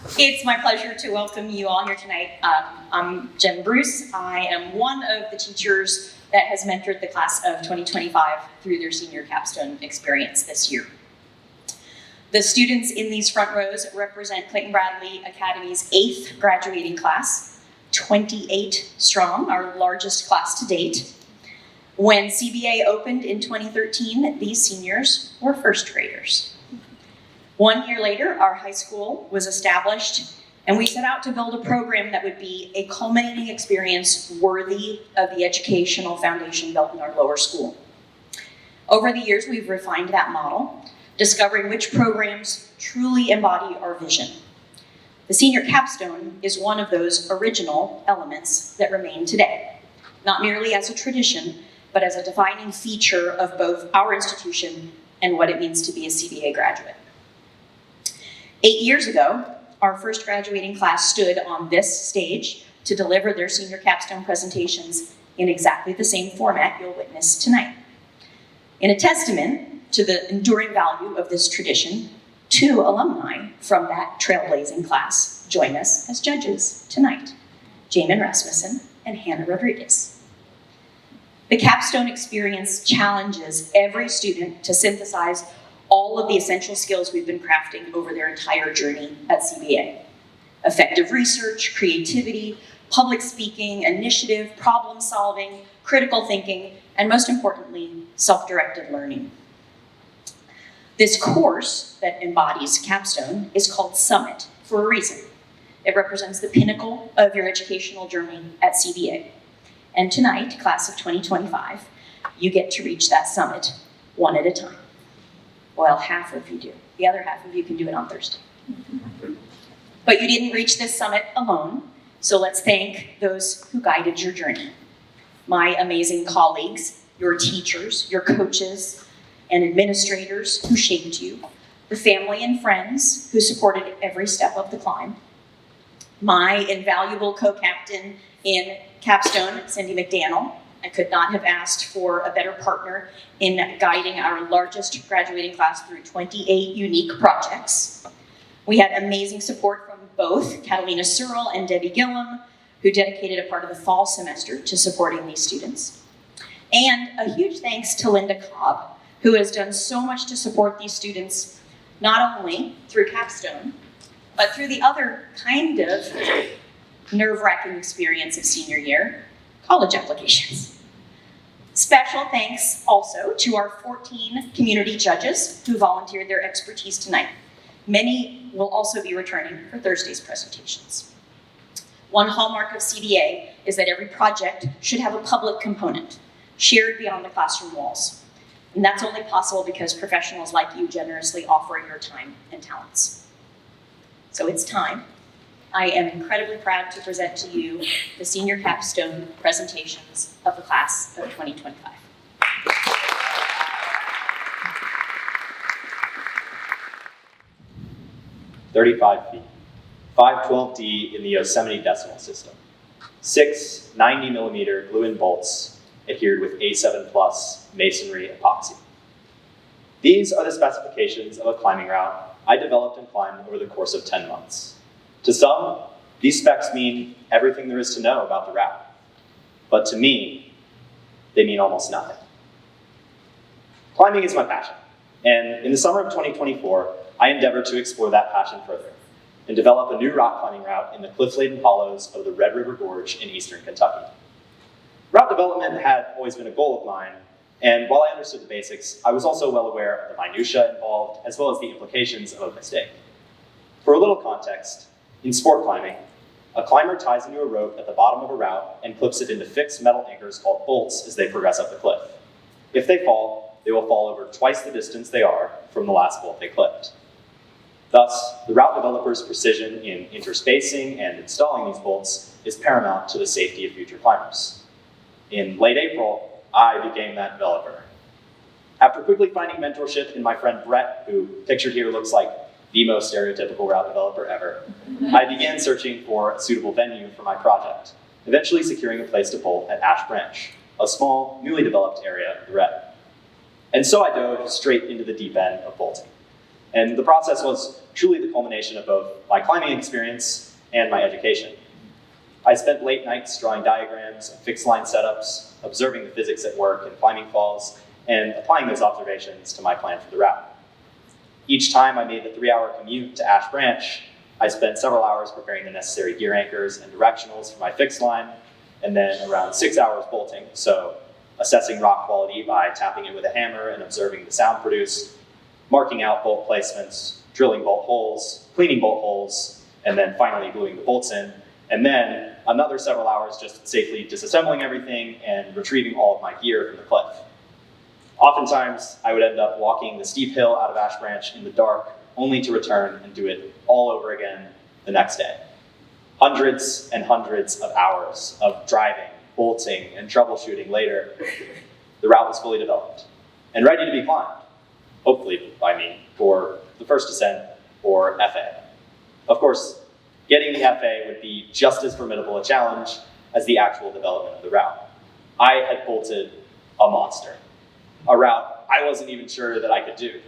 It's my pleasure to welcome you all here tonight. I'm Jen Bruce. I am one of the teachers that has mentored the class of 2025 through their senior capstone experience this year. The students in these front rows represent Clayton-Bradley Academy's 8th graduating class, 28 strong, our largest class to date. When CBA opened in 2013, these seniors were first graders. 1 year later, our high school was established, and we set out to build a program that would be a culminating experience worthy of the educational foundation built in our lower school. Over the years, we've refined that model, discovering which programs truly embody our vision. The senior capstone is one of those original elements that remain today, not merely as a tradition, but as a defining feature of both our institution and what it means to be a CBA graduate. 8 years ago, our first graduating class stood on this stage to deliver their senior capstone presentations in exactly the same format you'll witness tonight. In a testament to the enduring value of this tradition, 2 alumni from that trailblazing class join us as judges tonight, Jamin Rasmussen and Hannah Rodriguez. The capstone experience challenges every student to synthesize all of the essential skills we've been crafting over their entire journey at CBA. Effective research, creativity, public speaking, initiative, problem solving, critical thinking, and most importantly, self-directed learning. This course that embodies capstone is called Summit for a reason. It represents the pinnacle of your educational journey at CBA. And tonight, class of 2025, you get to reach that summit one at a time. Well, half of you do. The other half of you can do it on Thursday. But you didn't reach this summit alone, so let's thank those who guided your journey. My amazing colleagues, your teachers, your coaches, and administrators who shaped you, the family and friends who supported every step of the climb, my invaluable co-captain in Capstone, Cindy McDaniel. I could not have asked for a better partner in guiding our largest graduating class through 28 unique projects. We had amazing support from both Catalina Searle and Debbie Gillum, who dedicated a part of the fall semester to supporting these students. And a huge thanks to Linda Cobb, who has done so much to support these students, not only through Capstone, but through the other kind of nerve-wracking experience of senior year, college applications. Special thanks also to our 14 community judges who volunteered their expertise tonight. Many will also be returning for Thursday's presentations. One hallmark of CBA is that every project should have a public component, shared beyond the classroom walls. And that's only possible because professionals like you generously offer your time and talents. So it's time. I am incredibly proud to present to you the senior capstone presentations of the class of 2025. 35 feet, 512D in the Yosemite decimal system, 6 90mm glue-in bolts adhered with A7 plus masonry epoxy. These are the specifications of a climbing route I developed and climbed over the course of 10 months. To some, these specs mean everything there is to know about the route. But to me, they mean almost nothing. Climbing is my passion, and in the summer of 2024, I endeavored to explore that passion further and develop a new rock climbing route in the cliff-laden hollows of the Red River Gorge in eastern Kentucky. Route development had always been a goal of mine, and while I understood the basics, I was also well aware of the minutiae involved, as well as the implications of a mistake. For a little context, in sport climbing, a climber ties into a rope at the bottom of a route and clips it into fixed metal anchors called bolts as they progress up the cliff. If they fall, they will fall over twice the distance they are from the last bolt they clipped. Thus, the route developer's precision in interspacing and installing these bolts is paramount to the safety of future climbers. In late April, I became that developer. After quickly finding mentorship in my friend Brett, who pictured here looks like the most stereotypical route developer ever, I began searching for a suitable venue for my project, eventually securing a place to bolt at Ash Branch, a small, newly developed area of the Red. And so I dove straight into the deep end of bolting. And the process was truly the culmination of both my climbing experience and my education. I spent late nights drawing diagrams and fixed line setups, observing the physics at work in climbing falls, and applying those observations to my plan for the route. Each time I made the 3-hour commute to Ash Branch, I spent several hours preparing the necessary gear anchors and directionals for my fixed line, and then around 6 hours bolting, so assessing rock quality by tapping it with a hammer and observing the sound produced, marking out bolt placements, drilling bolt holes, cleaning bolt holes, and then finally gluing the bolts in, and then another several hours just safely disassembling everything and retrieving all of my gear from the cliff. Oftentimes, I would end up walking the steep hill out of Ash Branch in the dark, only to return and do it all over again the next day. Hundreds and hundreds of hours of driving, bolting, and troubleshooting later, the route was fully developed and ready to be climbed, hopefully by me, for the first descent or FA. Of course, getting the FA would be just as formidable a challenge as the actual development of the route. I had bolted a monster, a route I wasn't even sure that I could do.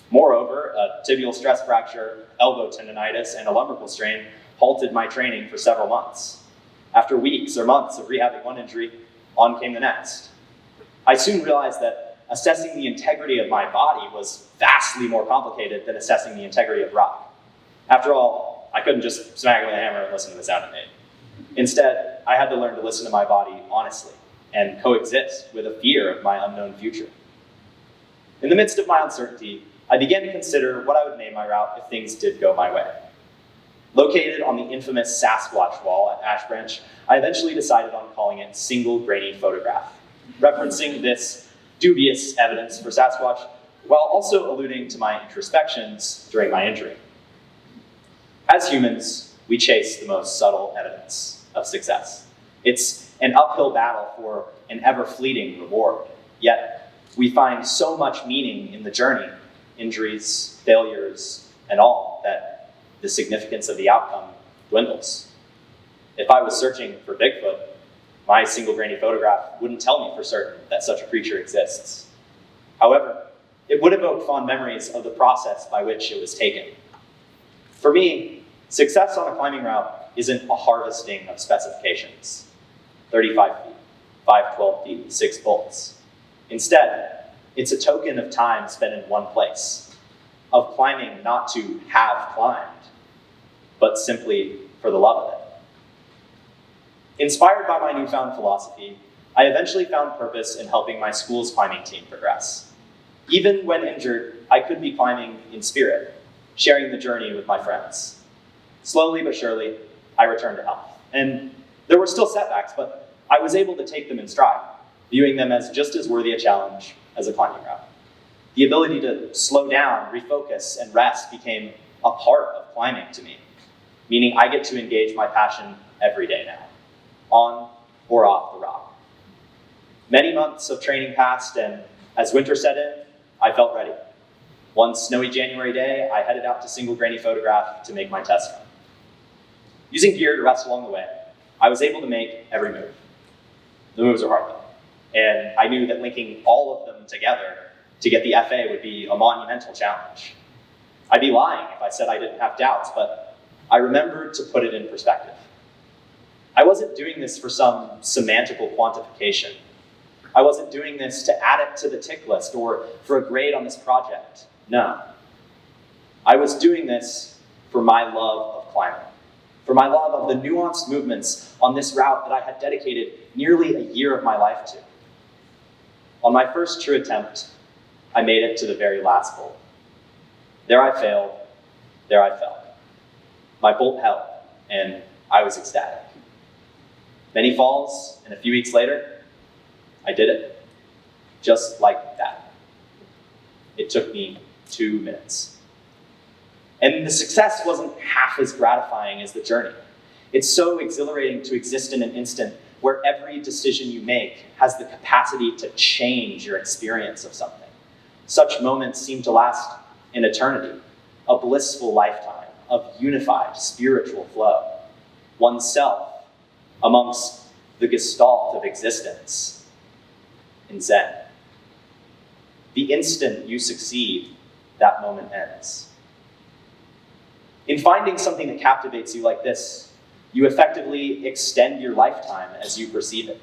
Moreover, a tibial stress fracture, elbow tendonitis, and a lumbrical strain halted my training for several months. After weeks or months of rehabbing one injury, on came the next. I soon realized that assessing the integrity of my body was vastly more complicated than assessing the integrity of rock. After all, I couldn't just smack it with a hammer and listen to the sound it made. Instead, I had to learn to listen to my body honestly and coexist with a fear of my unknown future. In the midst of my uncertainty, I began to consider what I would name my route if things did go my way. Located on the infamous Sasquatch wall at Ash Branch, I eventually decided on calling it Single Grainy Photograph, referencing this dubious evidence for Sasquatch, while also alluding to my introspections during my injury. As humans, we chase the most subtle evidence of success. It's an uphill battle for an ever-fleeting reward, yet we find so much meaning in the journey, injuries, failures, and all, that the significance of the outcome dwindles. If I was searching for Bigfoot, my single grainy photograph wouldn't tell me for certain that such a creature exists. However, it would evoke fond memories of the process by which it was taken. For me, success on a climbing route isn't a harvesting of specifications. 35 feet, 512 feet, 6 bolts. Instead, it's a token of time spent in one place, of climbing not to have climbed, but simply for the love of it. Inspired by my newfound philosophy, I eventually found purpose in helping my school's climbing team progress. Even when injured, I could be climbing in spirit, sharing the journey with my friends. Slowly but surely, I returned to health. And there were still setbacks, but I was able to take them in stride, viewing them as just as worthy a challenge as a climbing route. The ability to slow down, refocus, and rest became a part of climbing to me, meaning I get to engage my passion every day now, on or off the rock. Many months of training passed, and as winter set in, I felt ready. One snowy January day, I headed out to Single Grainy Photograph to make my test run. Using gear to rest along the way, I was able to make every move. The moves are hard though, and I knew that linking all of them together to get the FA would be a monumental challenge. I'd be lying if I said I didn't have doubts, but I remembered to put it in perspective. I wasn't doing this for some semantical quantification. I wasn't doing this to add it to the tick list or for a grade on this project. No. I was doing this for my love of climbing, for my love of the nuanced movements on this route that I had dedicated nearly a year of my life to. On my first true attempt, I made it to the very last bolt. There I failed, there I fell. My bolt held, and I was ecstatic. Many falls, and a few weeks later, I did it. Just like that. It took me 2 minutes. And the success wasn't half as gratifying as the journey. It's so exhilarating to exist in an instant where every decision you make has the capacity to change your experience of something. Such moments seem to last an eternity, a blissful lifetime of unified spiritual flow, oneself amongst the gestalt of existence in Zen. The instant you succeed, that moment ends. In finding something that captivates you like this, you effectively extend your lifetime as you perceive it.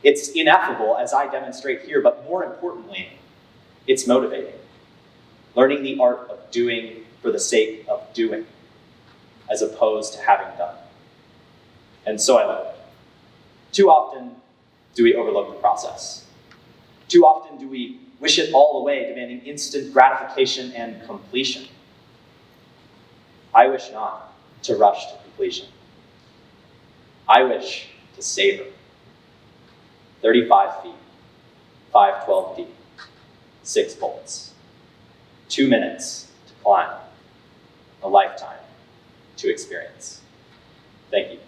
It's ineffable, as I demonstrate here, but more importantly, it's motivating. Learning the art of doing for the sake of doing, as opposed to having done. And so I learned. Too often do we overlook the process. Too often do we wish it all away, demanding instant gratification and completion. I wish not to rush to completion. I wish to savor. 35 feet, 512 deep, 6 bolts, 2 minutes to climb, a lifetime to experience. Thank you.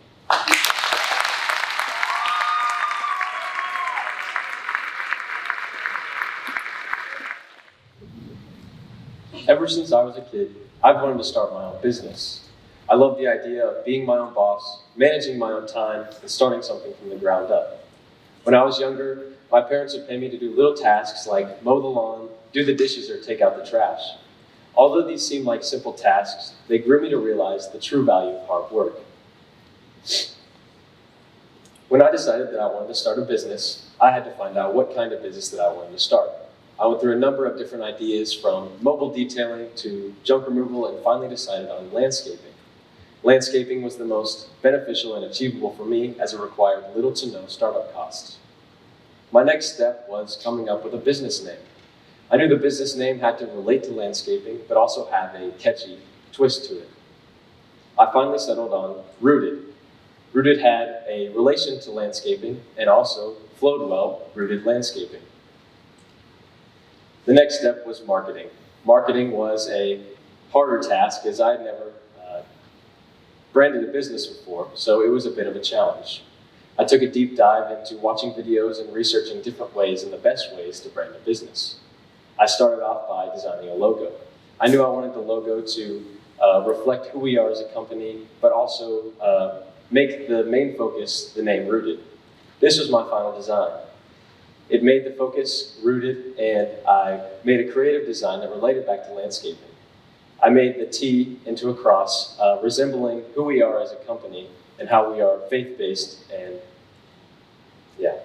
Ever since I was a kid, I've wanted to start my own business. I love the idea of being my own boss, managing my own time, and starting something from the ground up. When I was younger, my parents would pay me to do little tasks like mow the lawn, do the dishes, or take out the trash. Although these seem like simple tasks, they grew me to realize the true value of hard work. When I decided that I wanted to start a business, I had to find out what kind of business that I wanted to start. I went through a number of different ideas, from mobile detailing to junk removal, and finally decided on landscaping. Landscaping was the most beneficial and achievable for me, as it required little to no startup costs. My next step was coming up with a business name. I knew the business name had to relate to landscaping, but also have a catchy twist to it. I finally settled on Rooted. Rooted had a relation to landscaping and also flowed well, Rooted Landscaping. The next step was marketing. Marketing was a harder task, as I had never branded a business before, so it was a bit of a challenge. I took a deep dive into watching videos and researching different ways and the best ways to brand a business. I started off by designing a logo. I knew I wanted the logo to reflect who we are as a company, but also make the main focus the name Rooted. This was my final design. It made the focus rooted, and I made a creative design that related back to landscaping. I made the T into a cross, resembling who we are as a company and how we are faith-based. And yeah,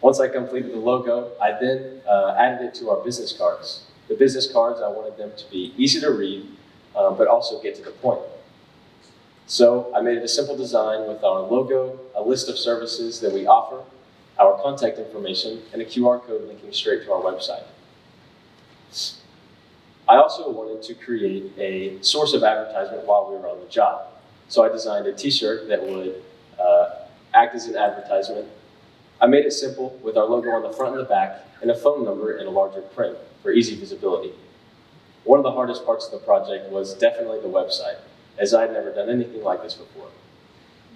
once I completed the logo, I then added it to our business cards. The business cards, I wanted them to be easy to read, but also get to the point. So I made it a simple design with our logo, a list of services that we offer, our contact information, and a QR code linking straight to our website. I also wanted to create a source of advertisement while we were on the job. So I designed a t-shirt that would act as an advertisement. I made it simple with our logo on the front and the back, and a phone number in a larger print for easy visibility. One of the hardest parts of the project was definitely the website, as I'd never done anything like this before.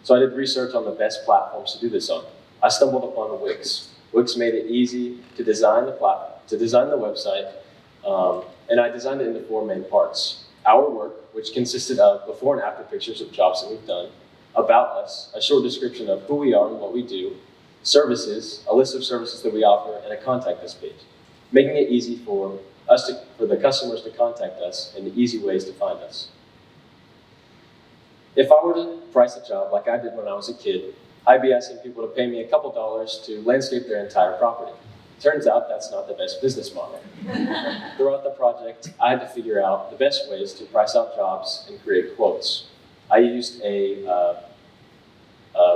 So I did research on the best platforms to do this on. I stumbled upon Wix. Wix made it easy to design the website, and I designed it into 4 main parts. Our work, which consisted of before and after pictures of jobs that we've done, about us, a short description of who we are and what we do, services, a list of services that we offer, and a contact us page, making it easy for the customers to contact us and the easy ways to find us. If I were to price a job like I did when I was a kid, I'd be asking people to pay me a couple dollars to landscape their entire property. Turns out that's not the best business model. Throughout the project, I had to figure out the best ways to price out jobs and create quotes. I used a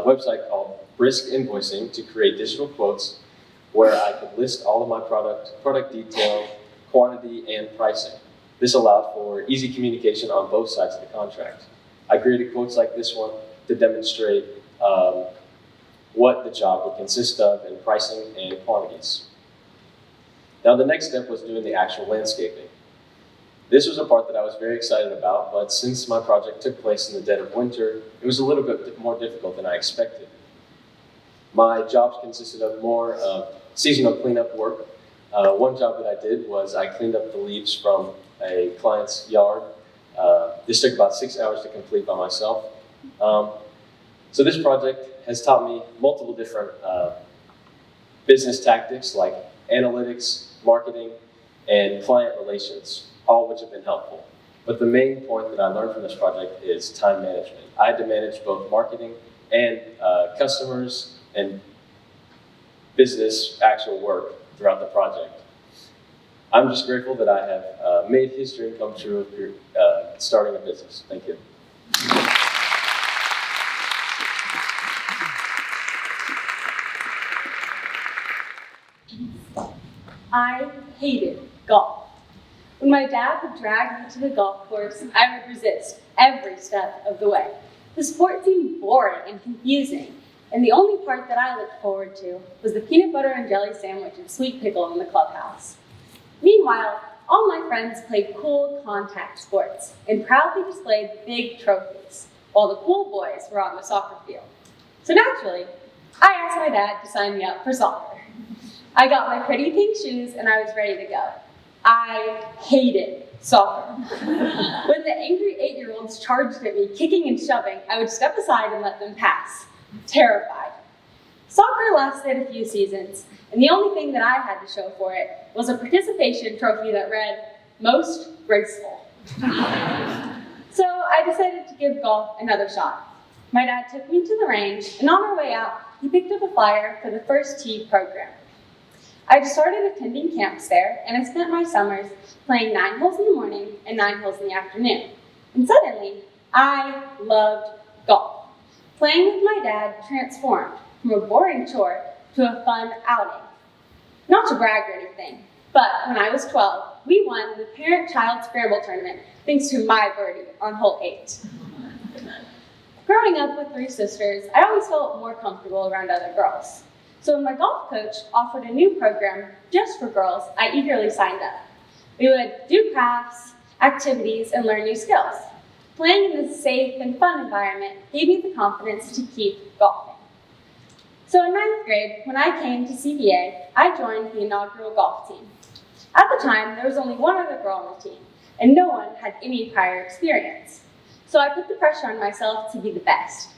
website called Brisk Invoicing to create digital quotes where I could list all of my product detail, quantity, and pricing. This allowed for easy communication on both sides of the contract. I created quotes like this one to demonstrate what the job would consist of in pricing and quantities. Now the next step was doing the actual landscaping. This was a part that I was very excited about, but since my project took place in the dead of winter, it was a little bit more difficult than I expected. My jobs consisted of more seasonal cleanup work. One job that I did was I cleaned up the leaves from a client's yard. This took about 6 hours to complete by myself. So this project has taught me multiple different business tactics like analytics, marketing, and client relations, all which have been helpful. But the main point that I learned from this project is time management. I had to manage both marketing and customers and business actual work throughout the project. I'm just grateful that I have made his dream come true of starting a business. Thank you. I hated golf. When my dad would drag me to the golf course, I would resist every step of the way. The sport seemed boring and confusing, and the only part that I looked forward to was the peanut butter and jelly sandwich and sweet pickle in the clubhouse. Meanwhile, all my friends played cool contact sports and proudly displayed big trophies, while the cool boys were on the soccer field. So naturally, I asked my dad to sign me up for soccer. I got my pretty pink shoes and I was ready to go. I hated soccer. When the angry 8-year-olds charged at me, kicking and shoving, I would step aside and let them pass, terrified. Soccer lasted a few seasons, and the only thing that I had to show for it was a participation trophy that read, "Most Graceful." So I decided to give golf another shot. My dad took me to the range, and on our way out, he picked up a flyer for the First Tee program. I had started attending camps there, and I spent my summers playing 9 holes in the morning and 9 holes in the afternoon. And suddenly, I loved golf. Playing with my dad transformed from a boring chore to a fun outing. Not to brag or anything, but when I was 12, we won the parent-child scramble tournament thanks to my birdie on hole 8. Growing up with 3 sisters, I always felt more comfortable around other girls. So when my golf coach offered a new program just for girls, I eagerly signed up. We would do crafts, activities, and learn new skills. Playing in this safe and fun environment gave me the confidence to keep golfing. So in 9th grade, when I came to CBA, I joined the inaugural golf team. At the time, there was only one other girl on the team, and no one had any prior experience. So I put the pressure on myself to be the best.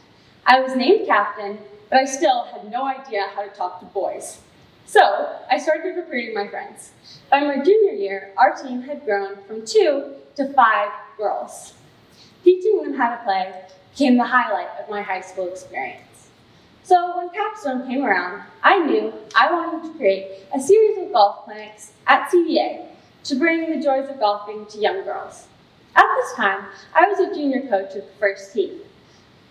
I was named captain, but I still had no idea how to talk to boys. So I started recruiting my friends. By my junior year, our team had grown from 2 to 5 girls. Teaching them how to play became the highlight of my high school experience. So when Capstone came around, I knew I wanted to create a series of golf clinics at CBA to bring the joys of golfing to young girls. At this time, I was a junior coach of the First Tee.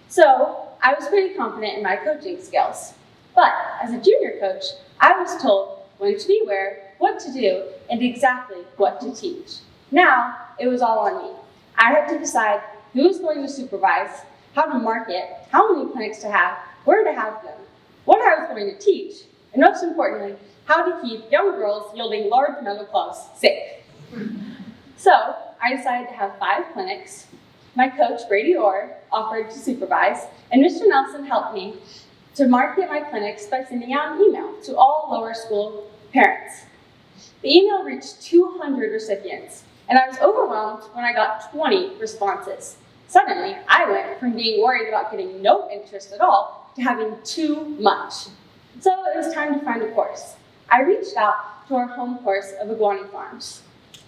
So I was pretty confident in my coaching skills. But as a junior coach, I was told when to be where, what to do, and exactly what to teach. Now, it was all on me. I had to decide who was going to supervise, how to market, how many clinics to have, where to have them, what I was going to teach, and most importantly, how to keep young girls yielding large metal clubs safe. So I decided to have 5 clinics. My coach, Brady Orr, offered to supervise, and Mr. Nelson helped me to market my clinics by sending out an email to all lower school parents. The email reached 200 recipients, and I was overwhelmed when I got 20 responses. Suddenly, I went from being worried about getting no interest at all to having too much. So it was time to find a course. I reached out to our home course of Iguani Farms,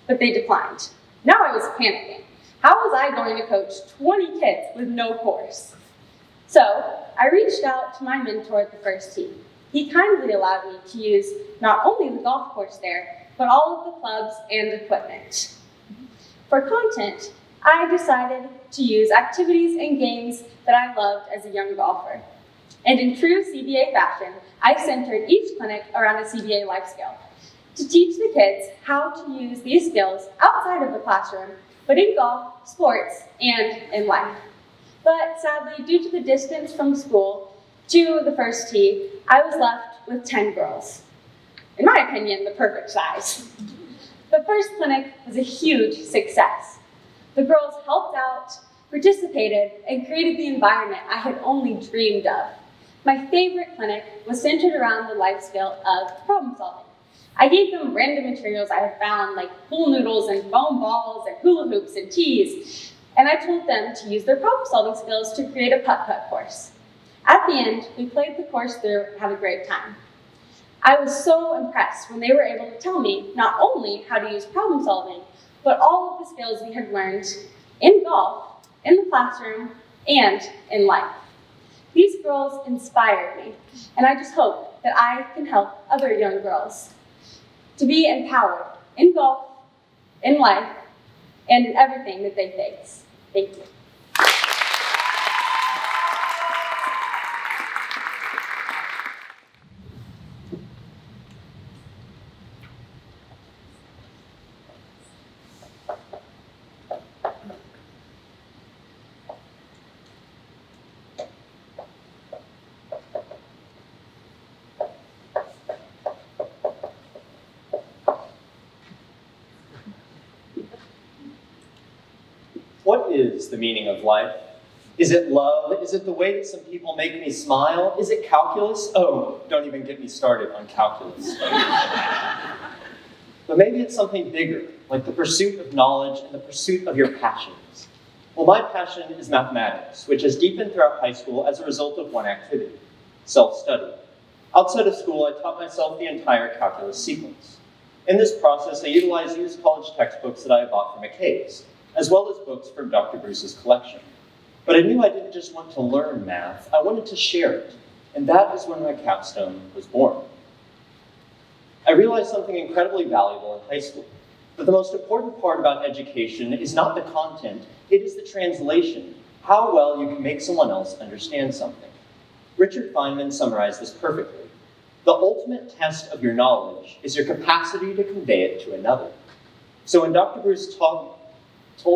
but they declined. Now I was panicking. How was I going to coach 20 kids with no course? So I reached out to my mentor at the First Tee. He kindly allowed me to use not only the golf course there, but all of the clubs and equipment. For content, I decided to use activities and games that I loved as a young golfer. And in true CBA fashion, I centered each clinic around a CBA life skill to teach the kids how to use these skills outside of the classroom, but in golf, sports, and in life. But sadly, due to the distance from school to the First Tee, I was left with 10 girls. In my opinion, the perfect size. The first clinic was a huge success. The girls helped out, participated, and created the environment I had only dreamed of. My favorite clinic was centered around the life skill of problem solving. I gave them random materials I had found, like pool noodles and foam balls and hula hoops and tees, and I told them to use their problem solving skills to create a putt-putt course. At the end, we played the course through and had a great time. I was so impressed when they were able to tell me not only how to use problem solving, but all of the skills we had learned in golf, in the classroom, and in life. These girls inspired me, and I just hope that I can help other young girls to be empowered in golf, in life, and in everything that they face. Thank you. What is the meaning of life? Is it love? Is it the way that some people make me smile? Is it calculus? Oh, don't even get me started on calculus. But maybe it's something bigger, like the pursuit of knowledge and the pursuit of your passions. Well, my passion is mathematics, which has deepened throughout high school as a result of one activity, self-study. Outside of school, I taught myself the entire calculus sequence. In this process, I utilized used college textbooks that I had bought from McKay's, as well as books from Dr. Bruce's collection. But I knew I didn't just want to learn math, I wanted to share it. And that is when my capstone was born. I realized something incredibly valuable in high school, that the most important part about education is not the content, it is the translation, how well you can make someone else understand something. Richard Feynman summarized this perfectly. The ultimate test of your knowledge is your capacity to convey it to another. So when Dr. Bruce told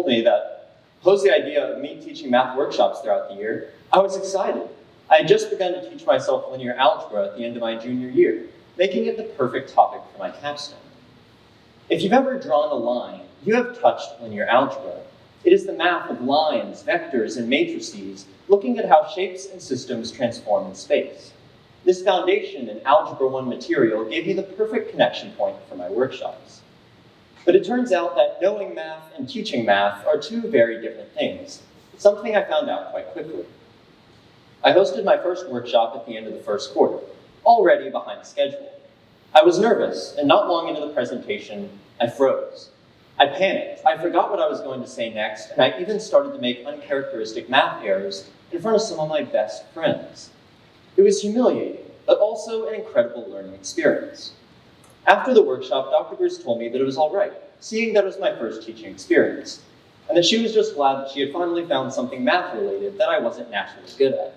me that, posed the idea of me teaching math workshops throughout the year, I was excited. I had just begun to teach myself linear algebra at the end of my junior year, making it the perfect topic for my capstone. If you've ever drawn a line, you have touched linear algebra. It is the math of lines, vectors, and matrices, looking at how shapes and systems transform in space. This foundation in Algebra 1 material gave me the perfect connection point for my workshops. But it turns out that knowing math and teaching math are two very different things, something I found out quite quickly. I hosted my first workshop at the end of the first quarter, already behind schedule. I was nervous, and not long into the presentation, I froze. I panicked, I forgot what I was going to say next, and I even started to make uncharacteristic math errors in front of some of my best friends. It was humiliating, but also an incredible learning experience. After the workshop, Dr. Bruce told me that it was all right, seeing that it was my first teaching experience, and that she was just glad that she had finally found something math-related that I wasn't naturally good at.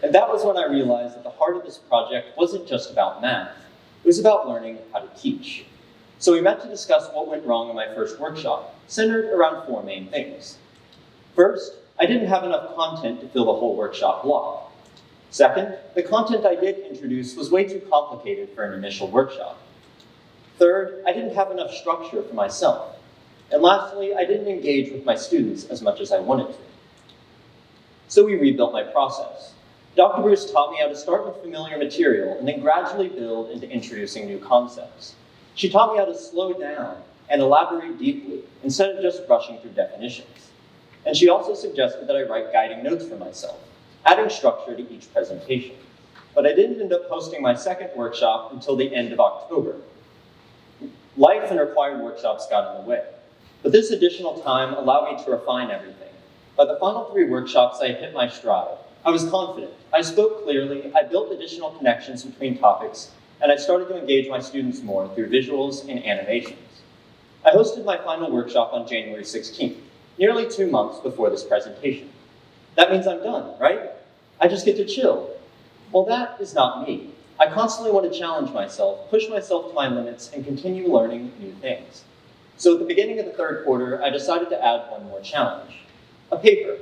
And that was when I realized that the heart of this project wasn't just about math. It was about learning how to teach. So we met to discuss what went wrong in my first workshop, centered around four main things. First, I didn't have enough content to fill the whole workshop block. Second, the content I did introduce was way too complicated for an initial workshop. Third, I didn't have enough structure for myself. And lastly, I didn't engage with my students as much as I wanted to. So we rebuilt my process. Dr. Bruce taught me how to start with familiar material and then gradually build into introducing new concepts. She taught me how to slow down and elaborate deeply instead of just rushing through definitions. And she also suggested that I write guiding notes for myself, adding structure to each presentation. But I didn't end up hosting my second workshop until the end of October. Life and required workshops got in the way. But this additional time allowed me to refine everything. By the final 3 workshops, I had hit my stride. I was confident, I spoke clearly, I built additional connections between topics, and I started to engage my students more through visuals and animations. I hosted my final workshop on January 16th, nearly 2 months before this presentation. That means I'm done, right? I just get to chill. Well, that is not me. I constantly want to challenge myself, push myself to my limits, and continue learning new things. So at the beginning of the 3rd quarter, I decided to add one more challenge. A paper.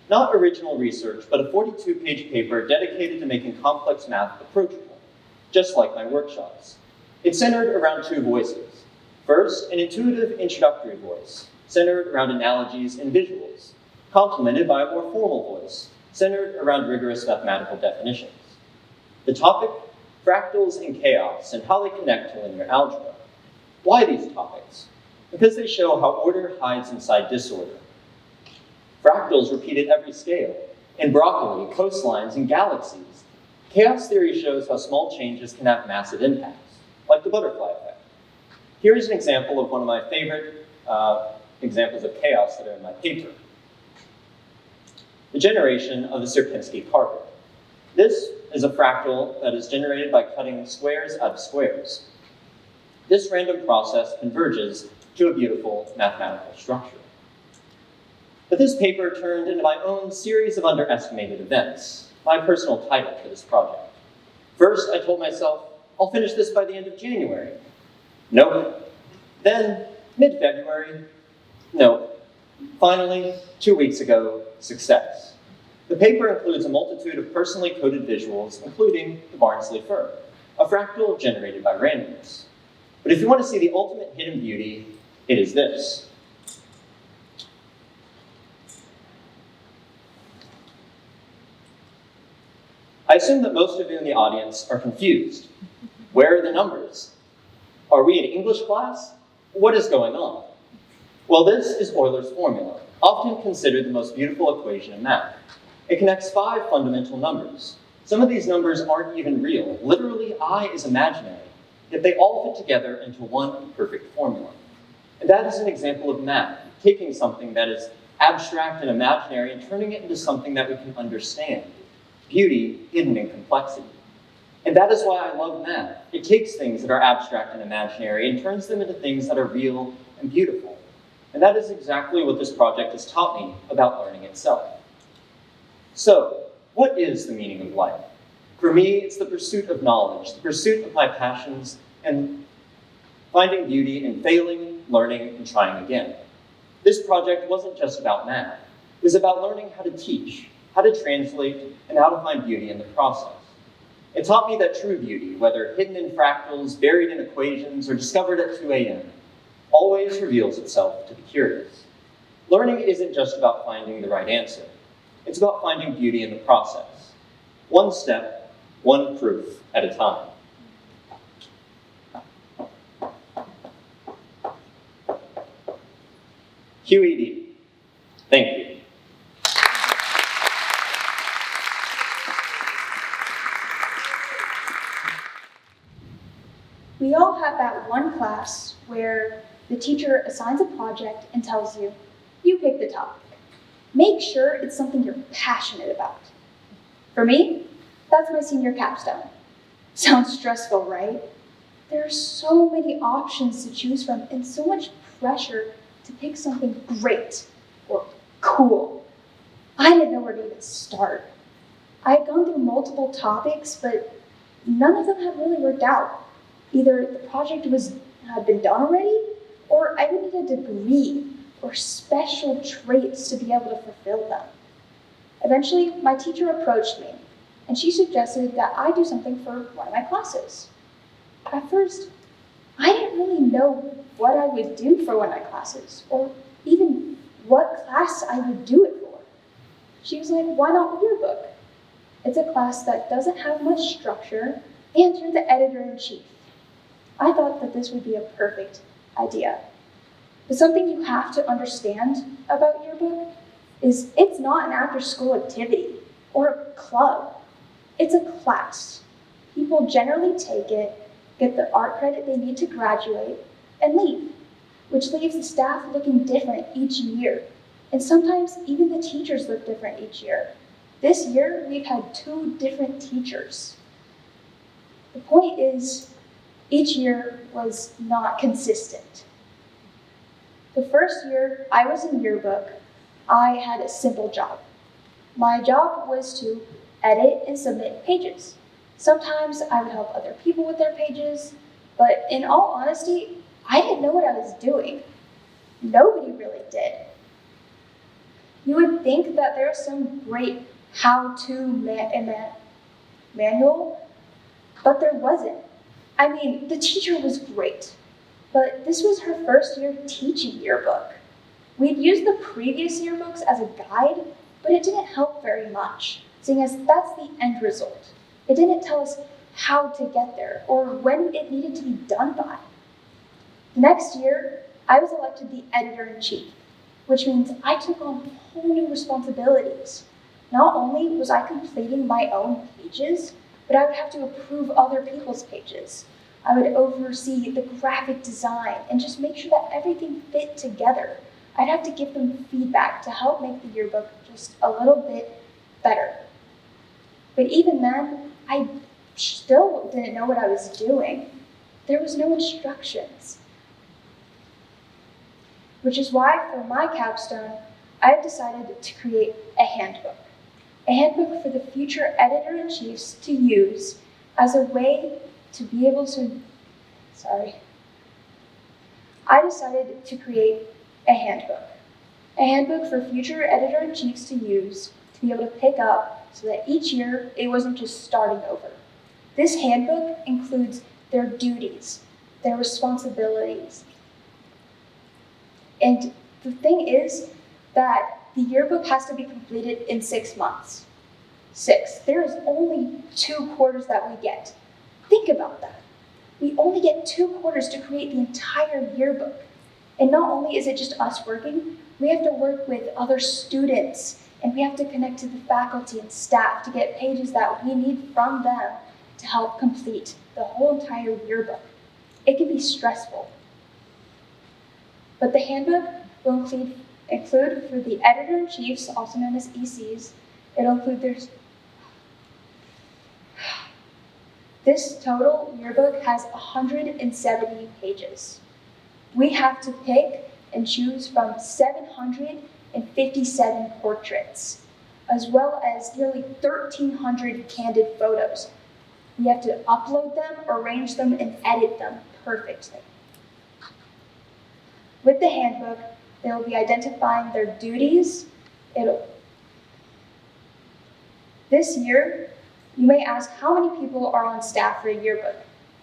Not original research, but a 42-page paper dedicated to making complex math approachable, just like my workshops. It centered around 2 voices. First, an intuitive introductory voice, centered around analogies and visuals, complemented by a more formal voice, centered around rigorous mathematical definitions. The topic, fractals and chaos, and how they connect to linear algebra. Why these topics? Because they show how order hides inside disorder. Fractals repeat at every scale, in broccoli, coastlines, and galaxies. Chaos theory shows how small changes can have massive impacts, like the butterfly effect. Here is an example of one of my favorite examples of chaos that are in my paper. The generation of the Sierpinski carpet. This is a fractal that is generated by cutting squares out of squares. This random process converges to a beautiful mathematical structure. But this paper turned into my own series of underestimated events, my personal title for this project. First, I told myself, I'll finish this by the end of January. Nope. Then, mid-February, nope. Finally, 2 weeks ago, success. The paper includes a multitude of personally coded visuals, including the Barnsley fir, a fractal generated by randomness. But if you want to see the ultimate hidden beauty, it is this. I assume that most of you in the audience are confused. Where are the numbers? Are we in English class? What is going on? Well, this is Euler's formula, often considered the most beautiful equation in math. It connects 5 fundamental numbers. Some of these numbers aren't even real. Literally, I is imaginary. Yet they all fit together into one perfect formula. And that is an example of math, taking something that is abstract and imaginary and turning it into something that we can understand. Beauty hidden in complexity. And that is why I love math. It takes things that are abstract and imaginary and turns them into things that are real and beautiful. And that is exactly what this project has taught me about learning itself. So, what is the meaning of life? For me, it's the pursuit of knowledge, the pursuit of my passions, and finding beauty in failing, learning, and trying again. This project wasn't just about math. It was about learning how to teach, how to translate, and how to find beauty in the process. It taught me that true beauty, whether hidden in fractals, buried in equations, or discovered at 2 a.m., always reveals itself to the curious. Learning isn't just about finding the right answer. It's about finding beauty in the process. One step, one proof at a time. QED. Thank you. We all have that one class where the teacher assigns a project and tells you, you pick the topic. Make sure it's something you're passionate about. For me, that's my senior capstone. Sounds stressful, right? There are so many options to choose from and so much pressure to pick something great or cool. I didn't know where to even start. I had gone through multiple topics, but none of them had really worked out. Either the project had been done already, or I would need a degree or special traits to be able to fulfill them. Eventually, my teacher approached me, and she suggested that I do something for one of my classes. At first, I didn't really know what I would do for one of my classes, or even what class I would do it for. She was like, why not Yearbook? It's a class that doesn't have much structure, and you're the editor-in-chief. I thought that this would be a perfect idea. But something you have to understand about Yearbook is it's not an after-school activity or a club. It's a class. People generally take it, get the art credit they need to graduate, and leave, which leaves the staff looking different each year. And sometimes even the teachers look different each year. This year, we've had 2 different teachers. The point is, each year was not consistent. The first year I was in Yearbook, I had a simple job. My job was to edit and submit pages. Sometimes I would help other people with their pages, but in all honesty, I didn't know what I was doing. Nobody really did. You would think that there was some great how-to manual, but there wasn't. I mean, the teacher was great, but this was her first year teaching Yearbook. We'd used the previous yearbooks as a guide, but it didn't help very much, seeing as that's the end result. It didn't tell us how to get there or when it needed to be done by. The next year, I was elected the editor-in-chief, which means I took on whole new responsibilities. Not only was I completing my own pages, but I would have to approve other people's pages. I would oversee the graphic design and just make sure that everything fit together. I'd have to give them feedback to help make the yearbook just a little bit better. But even then, I still didn't know what I was doing. There was no instructions. Which is why for my capstone, I've decided to create a handbook. A handbook for the future editor-in-chiefs to use as a way to be able to, I decided to create a handbook for future editor-in-chiefs to use to be able to pick up so that each year it wasn't just starting over. This handbook includes their duties, their responsibilities. And the thing is that the yearbook has to be completed in 6 months. 6. There is only 2 quarters that we get. Think about that. We only get 2 quarters to create the entire yearbook. And not only is it just us working, we have to work with other students, and we have to connect to the faculty and staff to get pages that we need from them to help complete the whole entire yearbook. It can be stressful. But the handbook will include for the editor-in-chiefs, also known as ECs, it'll include this total yearbook has 170 pages. We have to pick and choose from 757 portraits, as well as nearly 1,300 candid photos. We have to upload them, arrange them, and edit them perfectly. With the handbook, they will be identifying their duties. This year, you may ask how many people are on staff for a yearbook.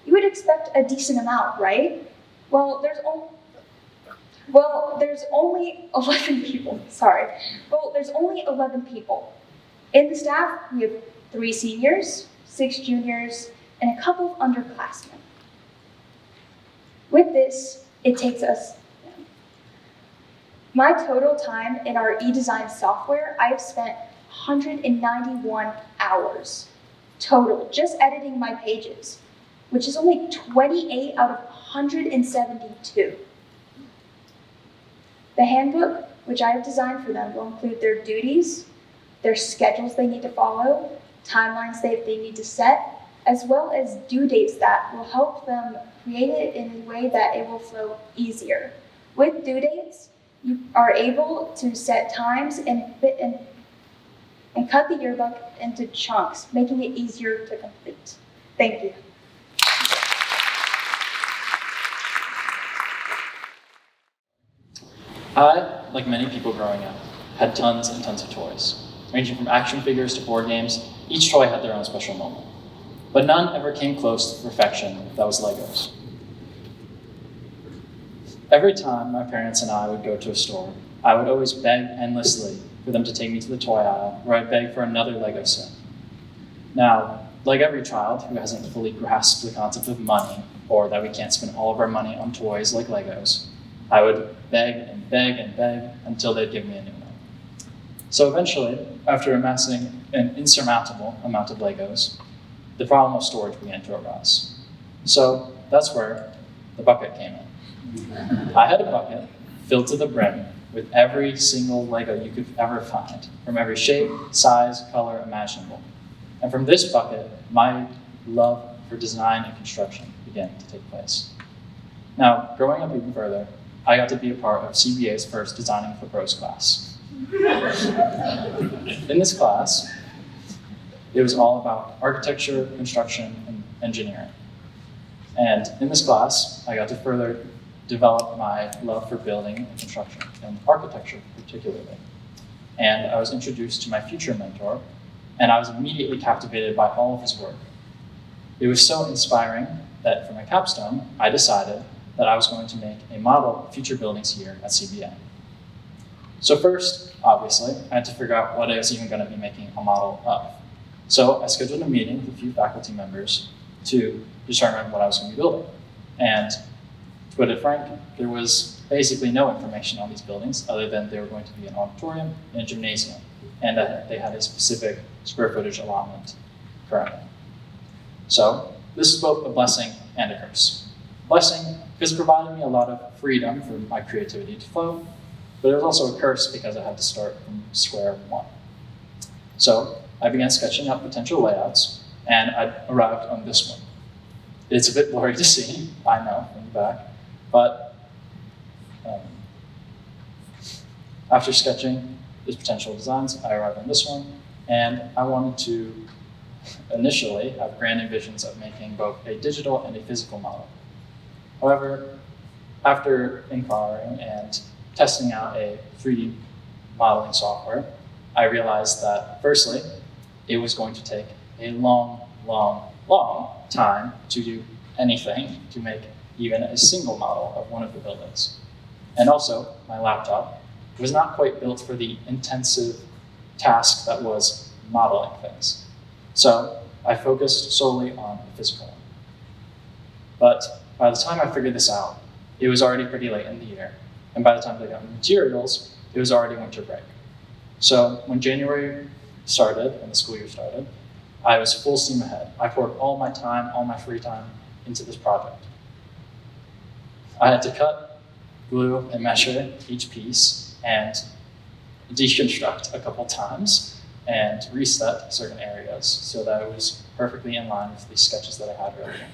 You would expect a decent amount, right? Well, there's only 11 people, there's only 11 people. In the staff, we have 3 seniors, 6 juniors, and a couple of underclassmen. With this, it takes us, my total time in our eDesign software, I have spent 191 hours total, just editing my pages, which is only 28 out of 172. The handbook, which I have designed for them, will include their duties, their schedules they need to follow, timelines they need to set, as well as due dates that will help them create it in a way that it will flow easier. With due dates, you are able to set times and cut the yearbook into chunks, making it easier to complete. Thank you. I, like many people growing up, had tons and tons of toys. Ranging from action figures to board games, each toy had their own special moment. But none ever came close to the perfection that was Legos. Every time my parents and I would go to a store, I would always beg endlessly for them to take me to the toy aisle, where I'd beg for another Lego set. Now, like every child who hasn't fully grasped the concept of money, or that we can't spend all of our money on toys like Legos, I would beg and beg and beg until they'd give me a new one. So eventually, after amassing an insurmountable amount of Legos, the problem of storage began to arise. So that's where the bucket came in. I had a bucket filled to the brim with every single Lego you could ever find, from every shape, size, color imaginable. And from this bucket, my love for design and construction began to take place. Now, growing up even further, I got to be a part of CBA's first Designing for Pros class. In this class, it was all about architecture, construction, and engineering. And in this class, I got to further develop my love for building and construction, and architecture particularly. And I was introduced to my future mentor, and I was immediately captivated by all of his work. It was so inspiring that for my capstone, I decided that I was going to make a model of future buildings here at CBA. So first, obviously, I had to figure out what I was even going to be making a model of. So I scheduled a meeting with a few faculty members to determine what I was going to be building. And to put it frankly, there was basically no information on these buildings other than they were going to be an auditorium and a gymnasium, and that they had a specific square footage allotment currently. So this is both a blessing and a curse. Blessing because it provided me a lot of freedom for my creativity to flow, but it was also a curse because I had to start from square one. So I began sketching out potential layouts, and I arrived on this one. It's a bit blurry to see, I know, from the back, but after sketching these potential designs, I arrived on this one, and I wanted to initially have grand visions of making both a digital and a physical model. However, after inquiring and testing out a 3D modeling software, I realized that firstly, it was going to take a long time to do anything to make even a single model of one of the buildings. And also, my laptop was not quite built for the intensive task that was modeling things. So I focused solely on the physical one. But by the time I figured this out, it was already pretty late in the year. And by the time I got materials, it was already winter break. So when January started and the school year started, I was full steam ahead. I poured all my time, all my free time into this project. I had to cut, glue, and measure each piece and deconstruct a couple times and reset certain areas so that it was perfectly in line with the sketches that I had earlier.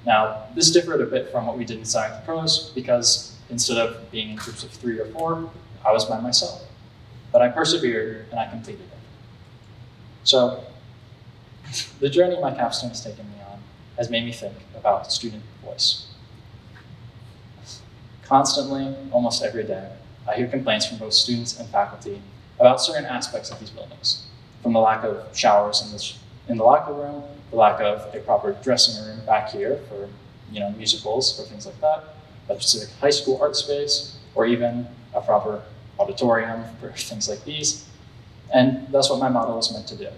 Now, this differed a bit from what we did in Designing with Pros because instead of being in groups of 3 or 4, I was by myself. But I persevered and I completed it. So, the journey my capstone has taken me on has made me think about student voice. Constantly, almost every day, I hear complaints from both students and faculty about certain aspects of these buildings, from the lack of showers in the locker room, the lack of a proper dressing room back here for musicals or things like that, a specific high school art space, or even a proper auditorium for things like these. And that's what my model was meant to do.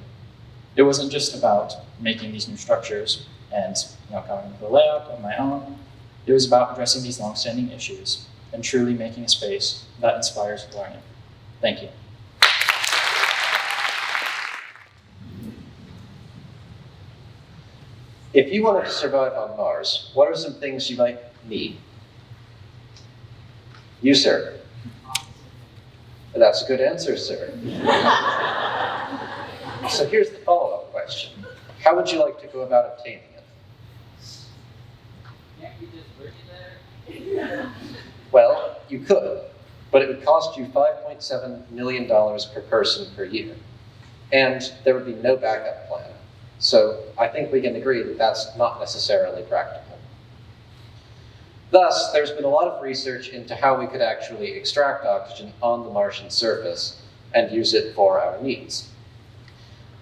It wasn't just about making these new structures and coming up with a layout on my own. It was about addressing these long-standing issues and truly making a space that inspires learning. Thank you. If you wanted to survive on Mars, what are some things you might need? You, sir. That's a good answer, sir. So here's the follow-up question. How would you like to go about obtaining it? Can't you just bring it there? Well, you could, but it would cost you $5.7 million per person per year. And there would be no backup plan. So I think we can agree that that's not necessarily practical. Thus, there's been a lot of research into how we could actually extract oxygen on the Martian surface and use it for our needs.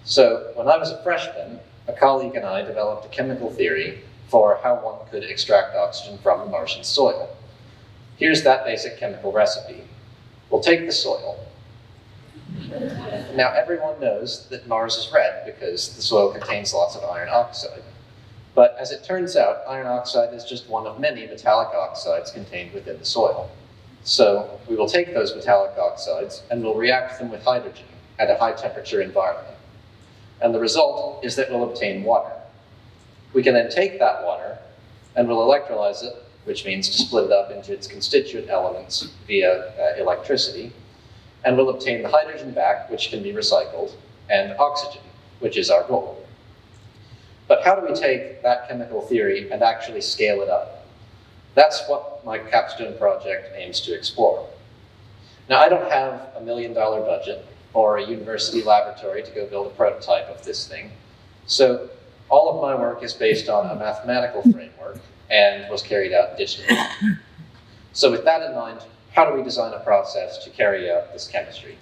So when I was a freshman, a colleague and I developed a chemical theory for how one could extract oxygen from the Martian soil. Here's that basic chemical recipe. We'll take the soil. Now everyone knows that Mars is red because the soil contains lots of iron oxide. But as it turns out, iron oxide is just one of many metallic oxides contained within the soil. So we will take those metallic oxides and we'll react them with hydrogen at a high temperature environment. And the result is that we'll obtain water. We can then take that water and we'll electrolyze it, which means to split it up into its constituent elements via electricity. And we'll obtain the hydrogen back, which can be recycled, and oxygen, which is our goal. But how do we take that chemical theory and actually scale it up? That's what my capstone project aims to explore. Now, I don't have $1 million budget or a university laboratory to go build a prototype of this thing. So all of my work is based on a mathematical framework and was carried out digitally. So with that in mind, how do we design a process to carry out this chemistry?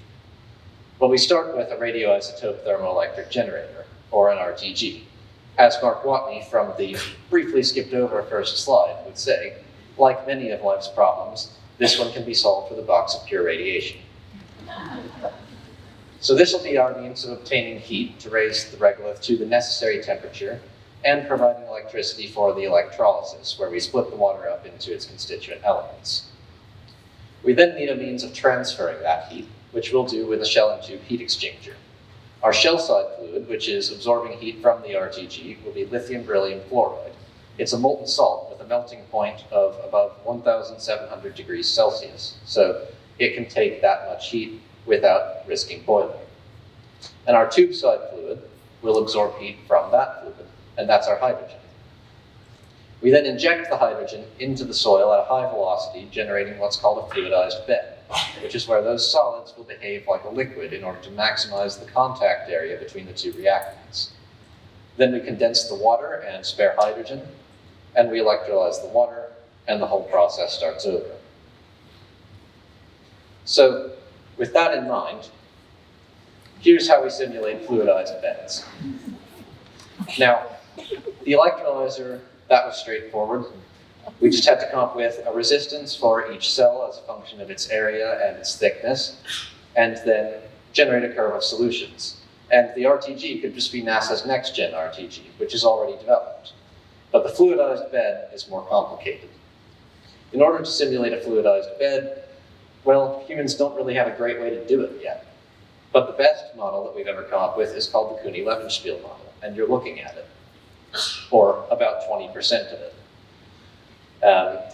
Well, we start with a radioisotope thermoelectric generator, or an RTG. As Mark Watney from the briefly skipped over first slide would say, like many of life's problems, this one can be solved with a box of pure radiation. So this will be our means of obtaining heat to raise the regolith to the necessary temperature and providing electricity for the electrolysis, where we split the water up into its constituent elements. We then need a means of transferring that heat, which we'll do with a shell and tube heat exchanger. Our shell side fluid, which is absorbing heat from the RTG, will be lithium beryllium fluoride, It's a molten salt with a melting point of above 1,700 degrees Celsius, so it can take that much heat without risking boiling. And our tube-side fluid will absorb heat from that fluid, and that's our hydrogen. We then inject the hydrogen into the soil at a high velocity, generating what's called a fluidized bed, which is where those solids will behave like a liquid in order to maximize the contact area between the two reactants. Then we condense the water and spare hydrogen, and we electrolyze the water, and the whole process starts over. So, with that in mind, here's how we simulate fluidized beds. Now, the electrolyzer, that was straightforward. We just had to come up with a resistance for each cell as a function of its area and its thickness, and then generate a curve of solutions. And the RTG could just be NASA's next-gen RTG, which is already developed. But the fluidized bed is more complicated. In order to simulate a fluidized bed, well, humans don't really have a great way to do it yet. But the best model that we've ever come up with is called the Cooney-Levenspiel model, and you're looking at it, or about 20% of it.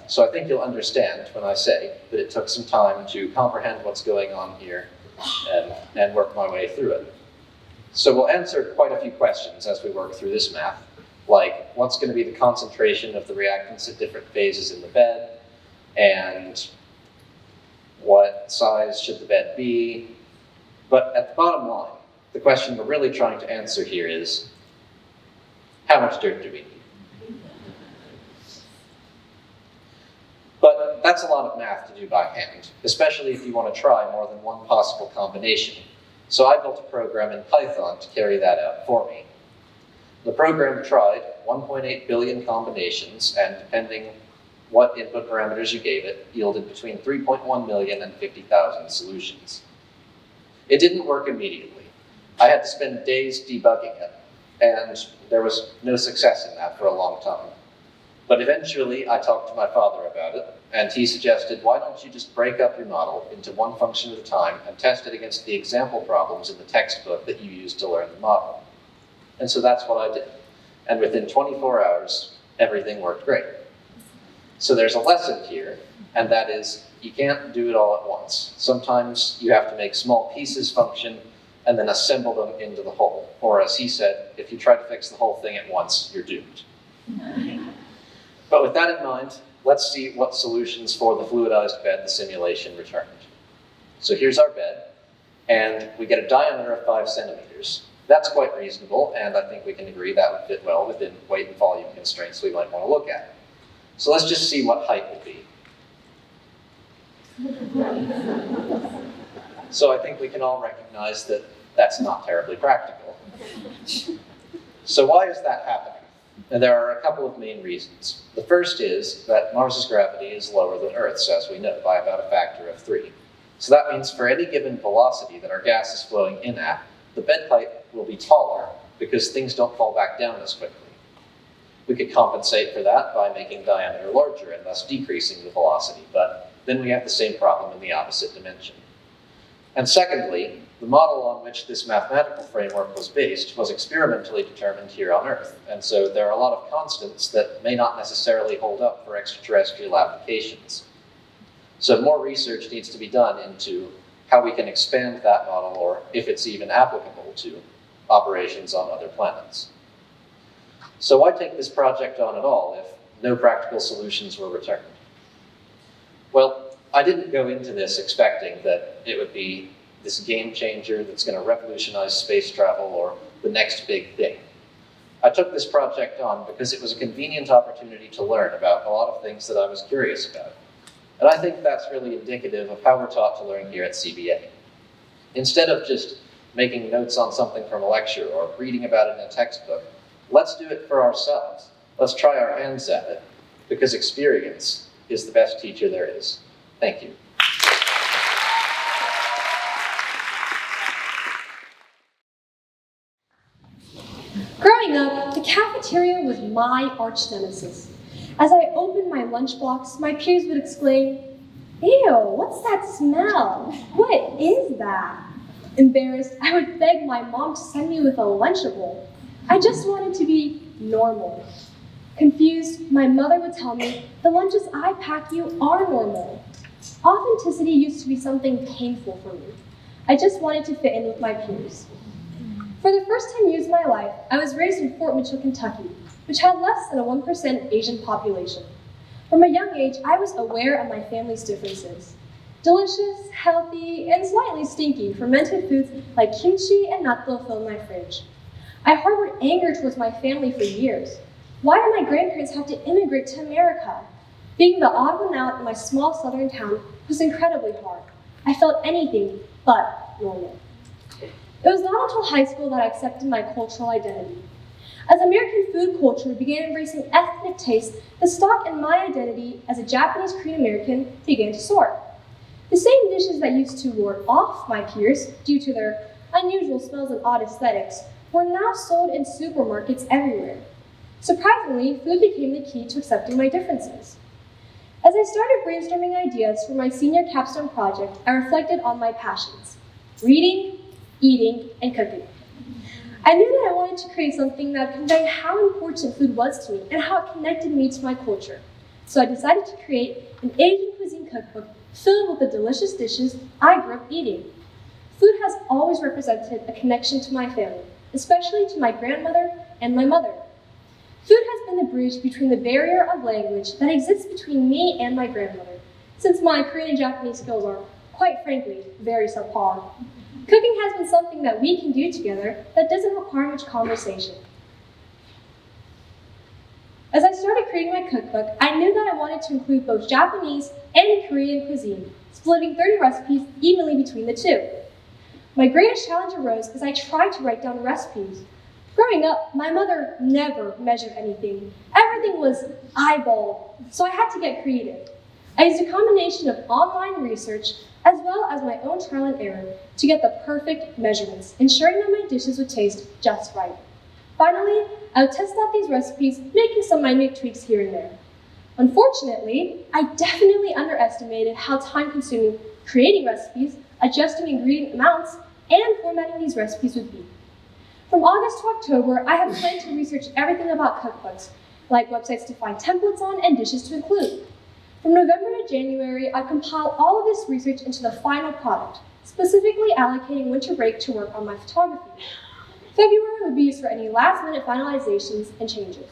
So I think you'll understand when I say that it took some time to comprehend what's going on here and work my way through it. So we'll answer quite a few questions as we work through this math, like what's going to be the concentration of the reactants at different phases in the bed, and what size should the bed be. But at the bottom line, the question we're really trying to answer here is, how much dirt do we need? But that's a lot of math to do by hand, especially if you want to try more than one possible combination. So I built a program in Python to carry that out for me. The program tried 1.8 billion combinations, and depending what input parameters you gave it, yielded between 3.1 million and 50,000 solutions. It didn't work immediately. I had to spend days debugging it, and there was no success in that for a long time. But eventually, I talked to my father about it, and he suggested, why don't you just break up your model into one function at a time and test it against the example problems in the textbook that you used to learn the model. And so that's what I did. And within 24 hours, everything worked great. So there's a lesson here, and that is, you can't do it all at once. Sometimes you have to make small pieces function and then assemble them into the whole. Or as he said, if you try to fix the whole thing at once, you're doomed. But with that in mind, let's see what solutions for the fluidized bed the simulation returned. So here's our bed, and we get a diameter of 5 centimeters. That's quite reasonable, and I think we can agree that would fit well within weight and volume constraints we might want to look at. So let's just see what height would be. So I think we can all recognize that that's not terribly practical. So why is that happening? And there are a couple of main reasons. The first is that Mars's gravity is lower than Earth's, as we know, by about a factor of 3. So that means for any given velocity that our gas is flowing in at, the bed height will be taller because things don't fall back down as quickly. We could compensate for that by making diameter larger and thus decreasing the velocity, but then we have the same problem in the opposite dimension. And secondly, the model on which this mathematical framework was based was experimentally determined here on Earth, and so there are a lot of constants that may not necessarily hold up for extraterrestrial applications. So more research needs to be done into how we can expand that model, or if it's even applicable to operations on other planets. So why take this project on at all if no practical solutions were returned? Well, I didn't go into this expecting that it would be this game changer that's going to revolutionize space travel or the next big thing. I took this project on because it was a convenient opportunity to learn about a lot of things that I was curious about. And I think that's really indicative of how we're taught to learn here at CBA. Instead of just making notes on something from a lecture or reading about it in a textbook, let's do it for ourselves. Let's try our hands at it, because experience is the best teacher there is. Thank you. Growing up, the cafeteria was my arch nemesis. As I opened my lunchbox, my peers would exclaim, "Ew, what's that smell? What is that?" Embarrassed, I would beg my mom to send me with a Lunchable. I just wanted to be normal. Confused, my mother would tell me, the lunches I pack you are normal. Authenticity used to be something painful for me. I just wanted to fit in with my peers. For the first 10 years of my life, I was raised in Fort Mitchell, Kentucky, which had less than a 1% Asian population. From a young age, I was aware of my family's differences. Delicious, healthy, and slightly stinky fermented foods like kimchi and natto filled my fridge. I harbored anger towards my family for years. Why did my grandparents have to immigrate to America? Being the odd one out in my small southern town was incredibly hard. I felt anything but normal. It was not until high school that I accepted my cultural identity. As American food culture began embracing ethnic tastes, the stock in my identity as a Japanese Korean American began to soar. The same dishes that used to ward off my peers due to their unusual smells and odd aesthetics were now sold in supermarkets everywhere. Surprisingly, food became the key to accepting my differences. As I started brainstorming ideas for my senior capstone project, I reflected on my passions: reading, eating, and cooking. I knew that I wanted to create something that would convey how important food was to me and how it connected me to my culture. So I decided to create an Asian cuisine cookbook filled with the delicious dishes I grew up eating. Food has always represented a connection to my family, especially to my grandmother and my mother. Food has been the bridge between the barrier of language that exists between me and my grandmother, since my Korean and Japanese skills are, quite frankly, very subpar. Cooking has been something that we can do together that doesn't require much conversation. As I started creating my cookbook, I knew that I wanted to include both Japanese and Korean cuisine, splitting 30 recipes evenly between the two. My greatest challenge arose as I tried to write down recipes. Growing up, my mother never measured anything. Everything was eyeballed, so I had to get creative. I used a combination of online research as well as my own trial and error to get the perfect measurements, ensuring that my dishes would taste just right. Finally, I would test out these recipes, making some minute tweaks here and there. Unfortunately, I definitely underestimated how time-consuming creating recipes, adjusting ingredient amounts, and formatting these recipes would be. From August to October, I have planned to research everything about cookbooks, like websites to find templates on and dishes to include. From November to January, I compiled all of this research into the final product, specifically allocating winter break to work on my photography. February would be used for any last-minute finalizations and changes.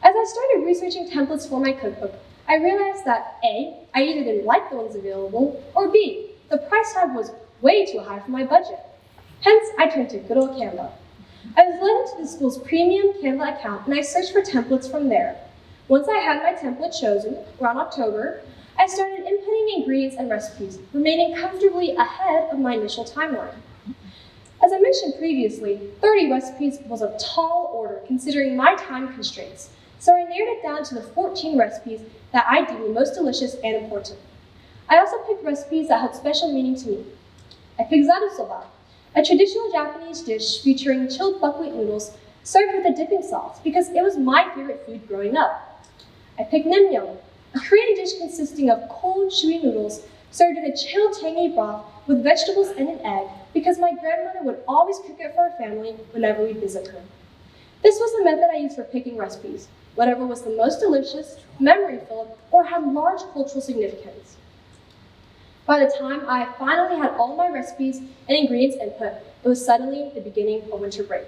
As I started researching templates for my cookbook, I realized that A, I either didn't like the ones available, or B, the price tag was way too high for my budget. Hence, I turned to good old Canva. I was led into the school's premium Canva account, and I searched for templates from there. Once I had my template chosen, around October, I started inputting ingredients and recipes, remaining comfortably ahead of my initial timeline. As I mentioned previously, 30 recipes was a tall order considering my time constraints, so I narrowed it down to the 14 recipes that I deemed the most delicious and important. I also picked recipes that held special meaning to me. I picked zaru soba, a traditional Japanese dish featuring chilled buckwheat noodles served with a dipping sauce because it was my favorite food growing up. I picked naengmyeon, a Korean dish consisting of cold, chewy noodles served in a chilled, tangy broth with vegetables and an egg because my grandmother would always cook it for our family whenever we visit her. This was the method I used for picking recipes, whatever was the most delicious, memory-filled, or had large cultural significance. By the time I finally had all my recipes and ingredients input, it was suddenly the beginning of winter break.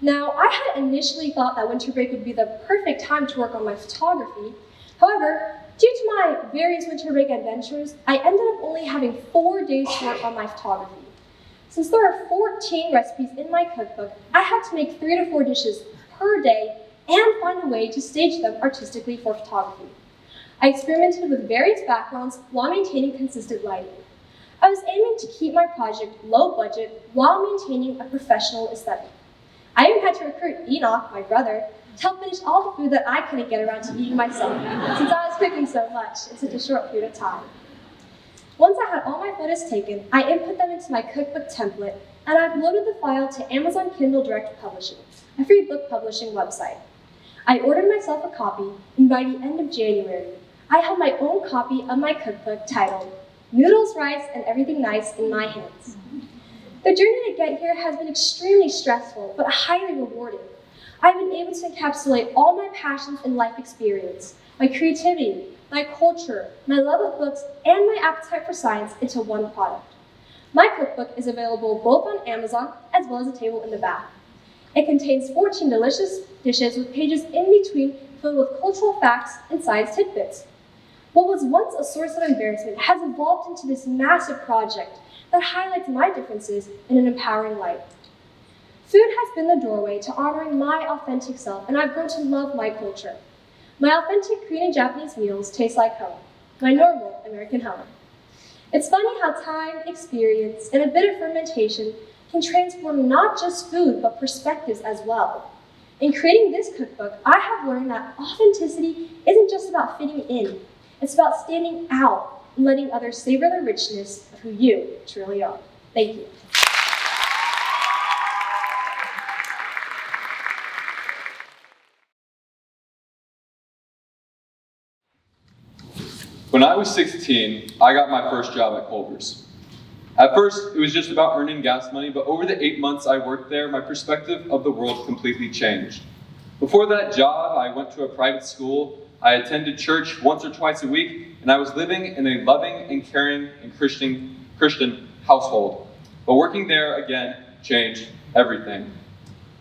Now, I had initially thought that winter break would be the perfect time to work on my photography. However, due to my various winter break adventures, I ended up only having 4 days to work on my photography. Since there are 14 recipes in my cookbook, I had to make 3 to 4 dishes per day and find a way to stage them artistically for photography. I experimented with various backgrounds while maintaining consistent lighting. I was aiming to keep my project low budget while maintaining a professional aesthetic. I even had to recruit Enoch, my brother, to help finish all the food that I couldn't get around to eating myself, since I was cooking so much in such a short period of time. Once I had all my photos taken, I input them into my cookbook template, and I uploaded the file to Amazon Kindle Direct Publishing, a free book publishing website. I ordered myself a copy, and by the end of January, I held my own copy of my cookbook titled Noodles, Rice, and Everything Nice in my hands. The journey to get here has been extremely stressful, but highly rewarding. I've been able to encapsulate all my passions and life experience, my creativity, my culture, my love of books, and my appetite for science into one product. My cookbook is available both on Amazon as well as a table in the back. It contains 14 delicious dishes with pages in between filled with cultural facts and science tidbits. What was once a source of embarrassment has evolved into this massive project that highlights my differences in an empowering light. Food has been the doorway to honoring my authentic self, and I've grown to love my culture. My authentic Korean and Japanese meals taste like home, my normal American home. It's funny how time, experience, and a bit of fermentation can transform not just food, but perspectives as well. In creating this cookbook, I have learned that authenticity isn't just about fitting in. It's about standing out and letting others savor the richness of who you truly are. Thank you. When I was 16, I got my first job at Culver's. At first, it was just about earning gas money, but over the 8 months I worked there, my perspective of the world completely changed. Before that job, I went to a private school, I attended church once or twice a week, and I was living in a loving and caring and Christian household. But working there, again, changed everything.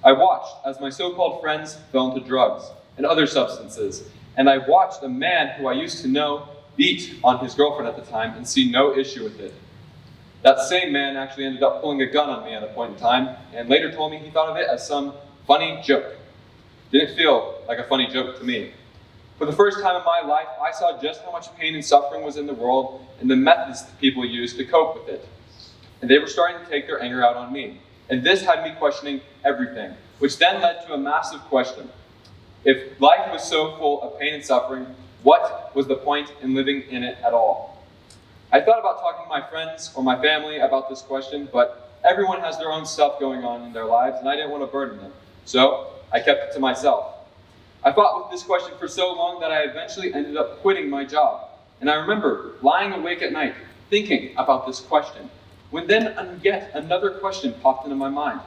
I watched as my so-called friends fell into drugs and other substances, and I watched a man who I used to know beat on his girlfriend at the time and see no issue with it. That same man actually ended up pulling a gun on me at a point in time and later told me he thought of it as some funny joke. Didn't feel like a funny joke to me. For the first time in my life, I saw just how much pain and suffering was in the world and the methods that people used to cope with it. And they were starting to take their anger out on me. And this had me questioning everything, which then led to a massive question. If life was so full of pain and suffering, what was the point in living in it at all? I thought about talking to my friends or my family about this question, but everyone has their own stuff going on in their lives, and I didn't want to burden them. So I kept it to myself. I fought with this question for so long that I eventually ended up quitting my job. And I remember lying awake at night, thinking about this question, when then yet another question popped into my mind.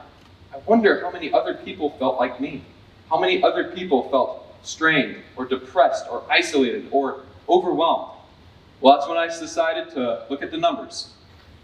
I wonder how many other people felt like me. How many other people felt strained, or depressed, or isolated, or overwhelmed? Well, that's when I decided to look at the numbers.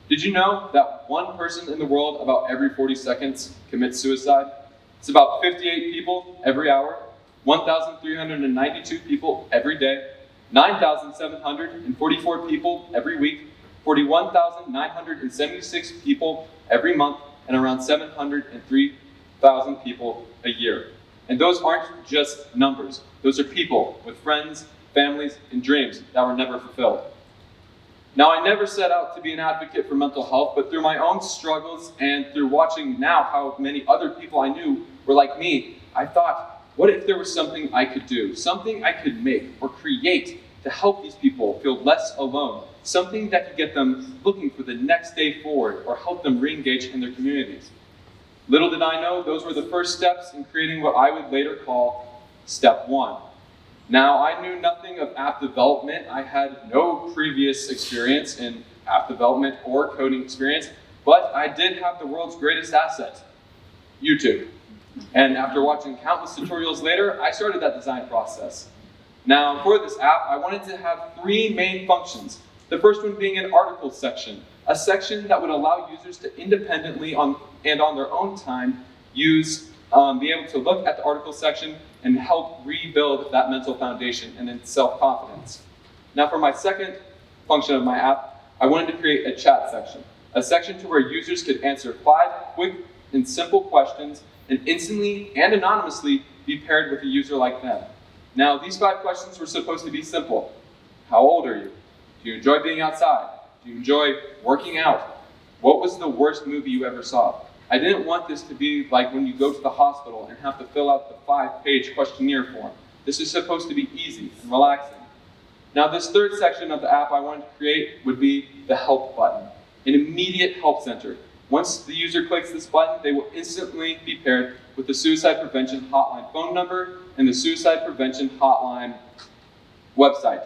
Did you know that one person in the world about every 40 seconds commits suicide? It's about 58 people every hour, 1,392 people every day, 9,744 people every week, 41,976 people every month, and around 703,000 people a year. And those aren't just numbers. Those are people with friends, families, and dreams that were never fulfilled. Now, I never set out to be an advocate for mental health, but through my own struggles and through watching now how many other people I knew were like me, I thought, what if there was something I could do, something I could make or create to help these people feel less alone, something that could get them looking for the next day forward or help them re-engage in their communities. Little did I know, those were the first steps in creating what I would later call Step 1. Now, I knew nothing of app development. I had no previous experience in app development or coding experience, but I did have the world's greatest asset, YouTube. And after watching countless tutorials later, I started that design process. Now, for this app, I wanted to have 3 main functions. The first one being an articles section, a section that would allow users to independently on their own time be able to look at the article section and help rebuild that mental foundation and then self-confidence. Now, for my second function of my app, I wanted to create a chat section, a section to where users could answer 5 quick and simple questions and instantly and anonymously be paired with a user like them. Now, these 5 questions were supposed to be simple. How old are you? Do you enjoy being outside? Do you enjoy working out? What was the worst movie you ever saw? I didn't want this to be like when you go to the hospital and have to fill out the 5-page questionnaire form. This is supposed to be easy and relaxing. Now, this third section of the app I wanted to create would be the help button, an immediate help center. Once the user clicks this button, they will instantly be paired with the suicide prevention hotline phone number and the suicide prevention hotline website.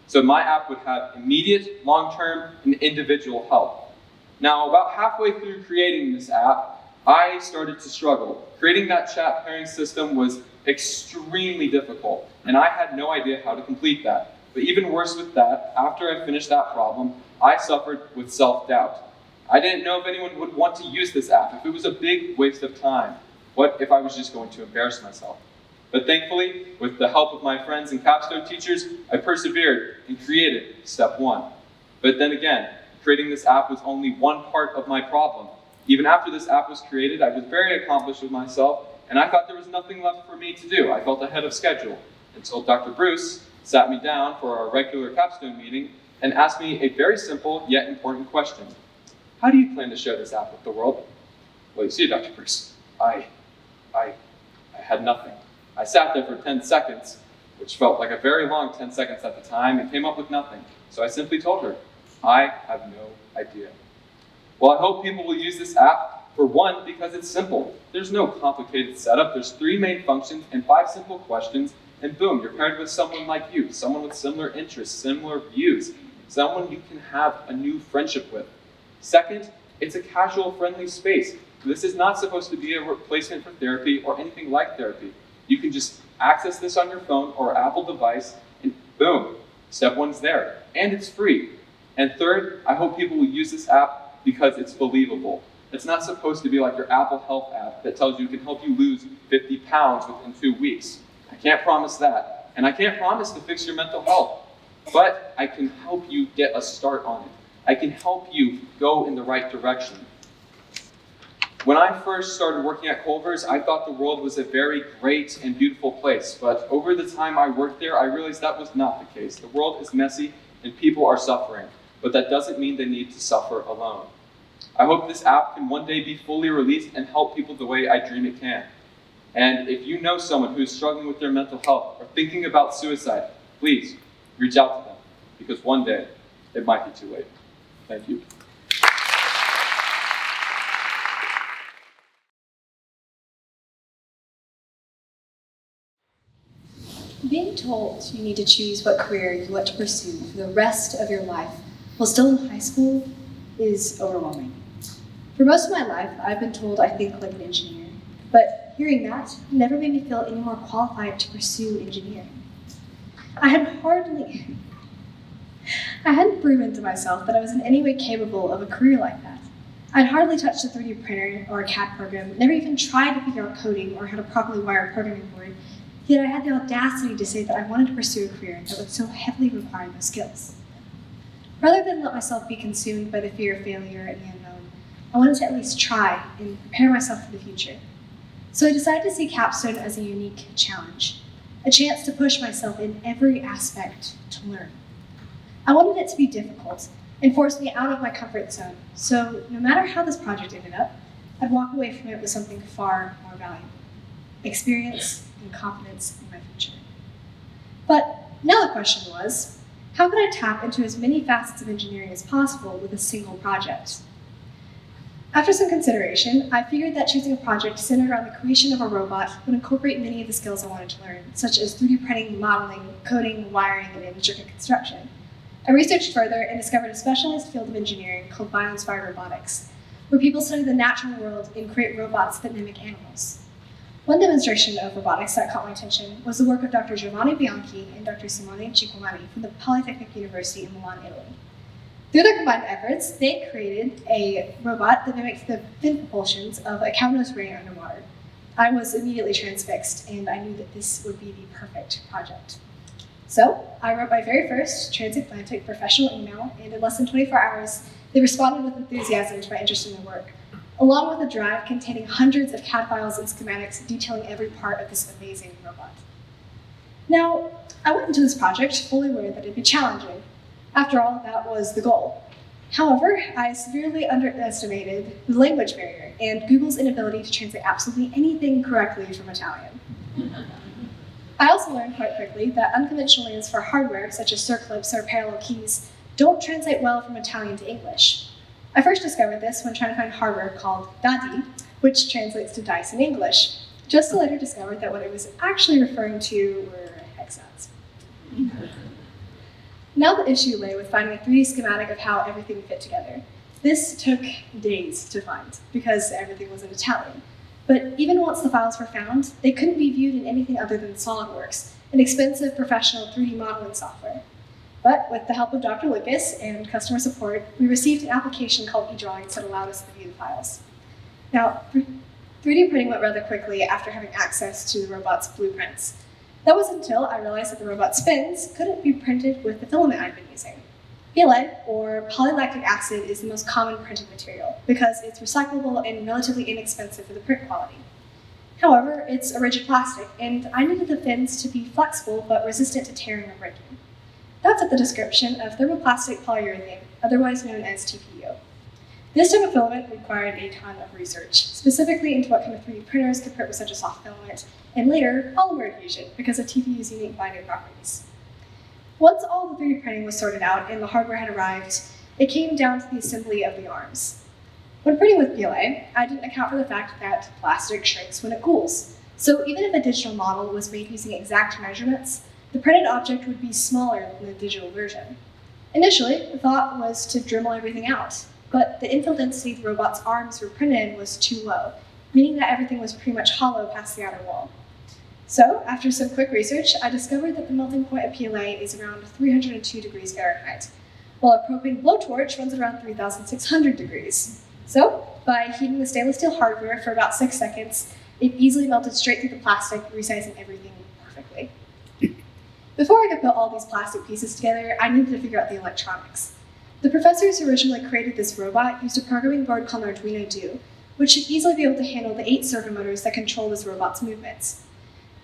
So my app would have immediate, long-term, and individual help. Now, about halfway through creating this app, I started to struggle. Creating that chat pairing system was extremely difficult, and I had no idea how to complete that. But even worse with that, after I finished that problem, I suffered with self-doubt. I didn't know if anyone would want to use this app, if it was a big waste of time. What if I was just going to embarrass myself? But thankfully, with the help of my friends and Capstone teachers, I persevered and created step 1. But then again, creating this app was only one part of my problem. Even after this app was created, I was very accomplished with myself, and I thought there was nothing left for me to do. I felt ahead of schedule until Dr. Bruce sat me down for our regular Capstone meeting and asked me a very simple yet important question. How do you plan to share this app with the world? Well, you see, Dr. Bruce, I had nothing. I sat there for 10 seconds, which felt like a very long 10 seconds at the time, and came up with nothing. So I simply told her, I have no idea. Well, I hope people will use this app, for one, because it's simple. There's no complicated setup. There's 3 main functions and 5 simple questions, and boom, you're paired with someone like you, someone with similar interests, similar views, someone you can have a new friendship with. Second, it's a casual, friendly space. This is not supposed to be a replacement for therapy or anything like therapy. You can just access this on your phone or Apple device, and boom, step 1's there, and it's free. And third, I hope people will use this app because it's believable. It's not supposed to be like your Apple Health app that tells you it can help you lose 50 pounds within 2 weeks. I can't promise that, and I can't promise to fix your mental health, but I can help you get a start on it. I can help you go in the right direction. When I first started working at Culver's, I thought the world was a very great and beautiful place, but over the time I worked there, I realized that was not the case. The world is messy and people are suffering, but that doesn't mean they need to suffer alone. I hope this app can one day be fully released and help people the way I dream it can. And if you know someone who's struggling with their mental health or thinking about suicide, please reach out to them, because one day it might be too late. Thank you. Being told you need to choose what career you want to pursue for the rest of your life while still in high school is overwhelming. For most of my life, I've been told I think like an engineer, but hearing that never made me feel any more qualified to pursue engineering. I hadn't proven to myself that I was in any way capable of a career like that. I'd hardly touched a 3D printer or a CAD program, never even tried to figure out coding or how to properly wire a programming board, yet I had the audacity to say that I wanted to pursue a career that would so heavily require those skills. Rather than let myself be consumed by the fear of failure and the unknown, I wanted to at least try and prepare myself for the future. So I decided to see Capstone as a unique challenge, a chance to push myself in every aspect to learn. I wanted it to be difficult and force me out of my comfort zone, so no matter how this project ended up, I'd walk away from it with something far more valuable: experience and confidence in my future. But now the question was, how could I tap into as many facets of engineering as possible with a single project? After some consideration, I figured that choosing a project centered around the creation of a robot would incorporate many of the skills I wanted to learn, such as 3D printing, modeling, coding, wiring, and intricate construction. I researched further and discovered a specialized field of engineering called bio-inspired robotics, where people study the natural world and create robots that mimic animals. One demonstration of robotics that caught my attention was the work of Dr. Giovanni Bianchi and Dr. Simone Ciccomani from the Polytechnic University in Milan, Italy. Through their combined efforts, they created a robot that mimics the fin propulsions of a cow-nose ray underwater. I was immediately transfixed, and I knew that this would be the perfect project. So I wrote my very first transatlantic professional email, and in less than 24 hours, they responded with enthusiasm to my interest in their work, along with a drive containing hundreds of CAD files and schematics detailing every part of this amazing robot. Now, I went into this project fully aware that it'd be challenging. After all, that was the goal. However, I severely underestimated the language barrier and Google's inability to translate absolutely anything correctly from Italian. I also learned quite quickly that unconventional names for hardware, such as circlips or parallel keys, don't translate well from Italian to English. I first discovered this when trying to find hardware called dadi, which translates to dice in English, just to later discover that what it was actually referring to were hexads. Now the issue lay with finding a 3D schematic of how everything fit together. This took days to find because everything was in Italian. But even once the files were found, they couldn't be viewed in anything other than SolidWorks, an expensive professional 3D modeling software. But with the help of Dr. Lucas and customer support, we received an application called eDrawings that allowed us to view the files. Now, 3D printing went rather quickly after having access to the robot's blueprints. That was until I realized that the robot's fins couldn't be printed with the filament I'd been using. PLA, or polylactic acid, is the most common printing material because it's recyclable and relatively inexpensive for the print quality. However, it's a rigid plastic, and I needed the fins to be flexible but resistant to tearing or breaking. That fit the description of thermoplastic polyurethane, otherwise known as TPU. This type of filament required a ton of research, specifically into what kind of 3D printers could print with such a soft filament, and later, polymer adhesion because of TPU's unique binding properties. Once all the 3D printing was sorted out and the hardware had arrived, it came down to the assembly of the arms. When printing with PLA, I didn't account for the fact that plastic shrinks when it cools. So even if a digital model was made using exact measurements, the printed object would be smaller than the digital version. Initially, the thought was to Dremel everything out, but the infill density the robot's arms were printed in was too low, meaning that everything was pretty much hollow past the outer wall. So, after some quick research, I discovered that the melting point of PLA is around 302 degrees Fahrenheit, while a propane blowtorch runs at around 3,600 degrees. So, by heating the stainless steel hardware for about 6 seconds, it easily melted straight through the plastic, resizing everything perfectly. Before I could put all these plastic pieces together, I needed to figure out the electronics. The professors who originally created this robot used a programming board called an Arduino Do, which should easily be able to handle the 8 servo motors that control this robot's movements.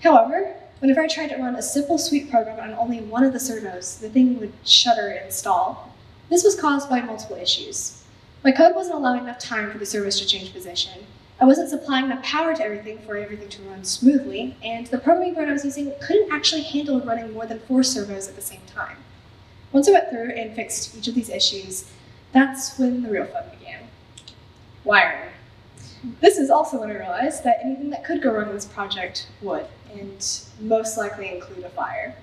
However, whenever I tried to run a simple sweep program on only one of the servos, the thing would shudder and stall. This was caused by multiple issues. My code wasn't allowing enough time for the servos to change position. I wasn't supplying enough power to everything for everything to run smoothly, and the programming board I was using couldn't actually handle running more than 4 servos at the same time. Once I went through and fixed each of these issues, that's when the real fun began. Wiring. This is also when I realized that anything that could go wrong in this project would, and most likely include a fire.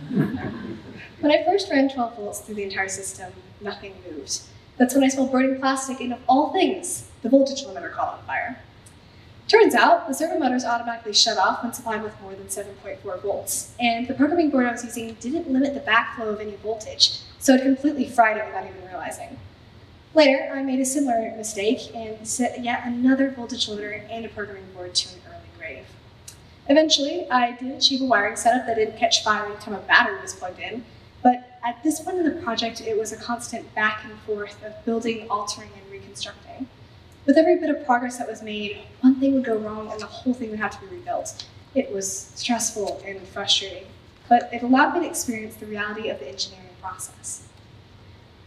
When I first ran 12 volts through the entire system, nothing moved. That's when I smelled burning plastic and, of all things, the voltage limiter caught on fire. Turns out, the servo motors automatically shut off when supplied with more than 7.4 volts, and the programming board I was using didn't limit the backflow of any voltage, so it completely fried it without even realizing. Later, I made a similar mistake and set yet another voltage limiter and a programming board to an early grave. Eventually, I did achieve a wiring setup that didn't catch fire every time a battery was plugged in, but at this point in the project, it was a constant back and forth of building, altering, and reconstructing. With every bit of progress that was made, one thing would go wrong and the whole thing would have to be rebuilt. It was stressful and frustrating, but it allowed me to experience the reality of the engineering process.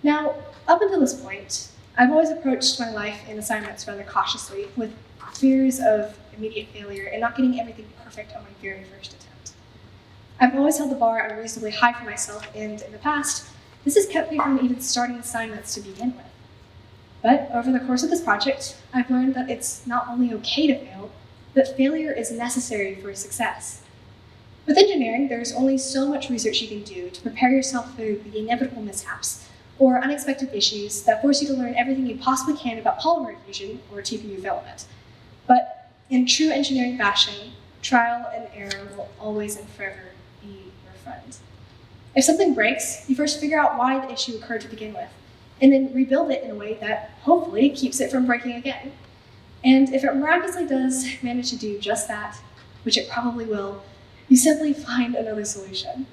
Now, up until this point, I've always approached my life and assignments rather cautiously, with fears of immediate failure and not getting everything perfect on my very first attempt. I've always held the bar unreasonably high for myself, and in the past, this has kept me from even starting assignments to begin with. But over the course of this project, I've learned that it's not only okay to fail, but failure is necessary for success. With engineering, there's only so much research you can do to prepare yourself for the inevitable mishaps or unexpected issues that force you to learn everything you possibly can about polymer adhesion or TPU filament. But in true engineering fashion, trial and error will always and forever be your friend. If something breaks, you first figure out why the issue occurred to begin with, and then rebuild it in a way that hopefully keeps it from breaking again. And if it miraculously does manage to do just that, which it probably will, you simply find another solution.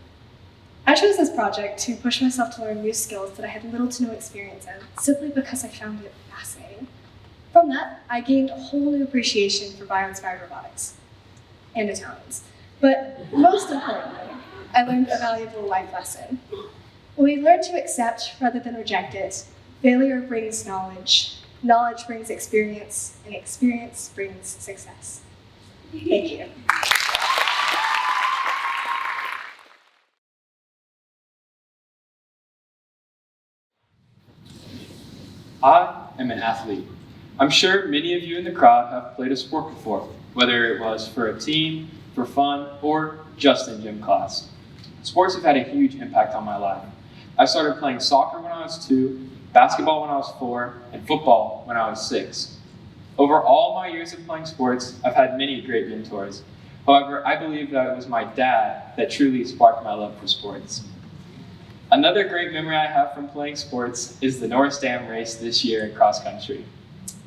I chose this project to push myself to learn new skills that I had little to no experience in, simply because I found it fascinating. From that, I gained a whole new appreciation for bio-inspired robotics and Italians. But most importantly, I learned a valuable life lesson. When we learn to accept rather than reject it, failure brings knowledge, knowledge brings experience, and experience brings success. Thank you. I am an athlete. I'm sure many of you in the crowd have played a sport before, whether it was for a team, for fun, or just in gym class. Sports have had a huge impact on my life. I started playing soccer when I was 2, basketball when I was 4, and football when I was 6. Over all my years of playing sports, I've had many great mentors. However, I believe that it was my dad that truly sparked my love for sports. Another great memory I have from playing sports is the Norris Dam race this year in cross country.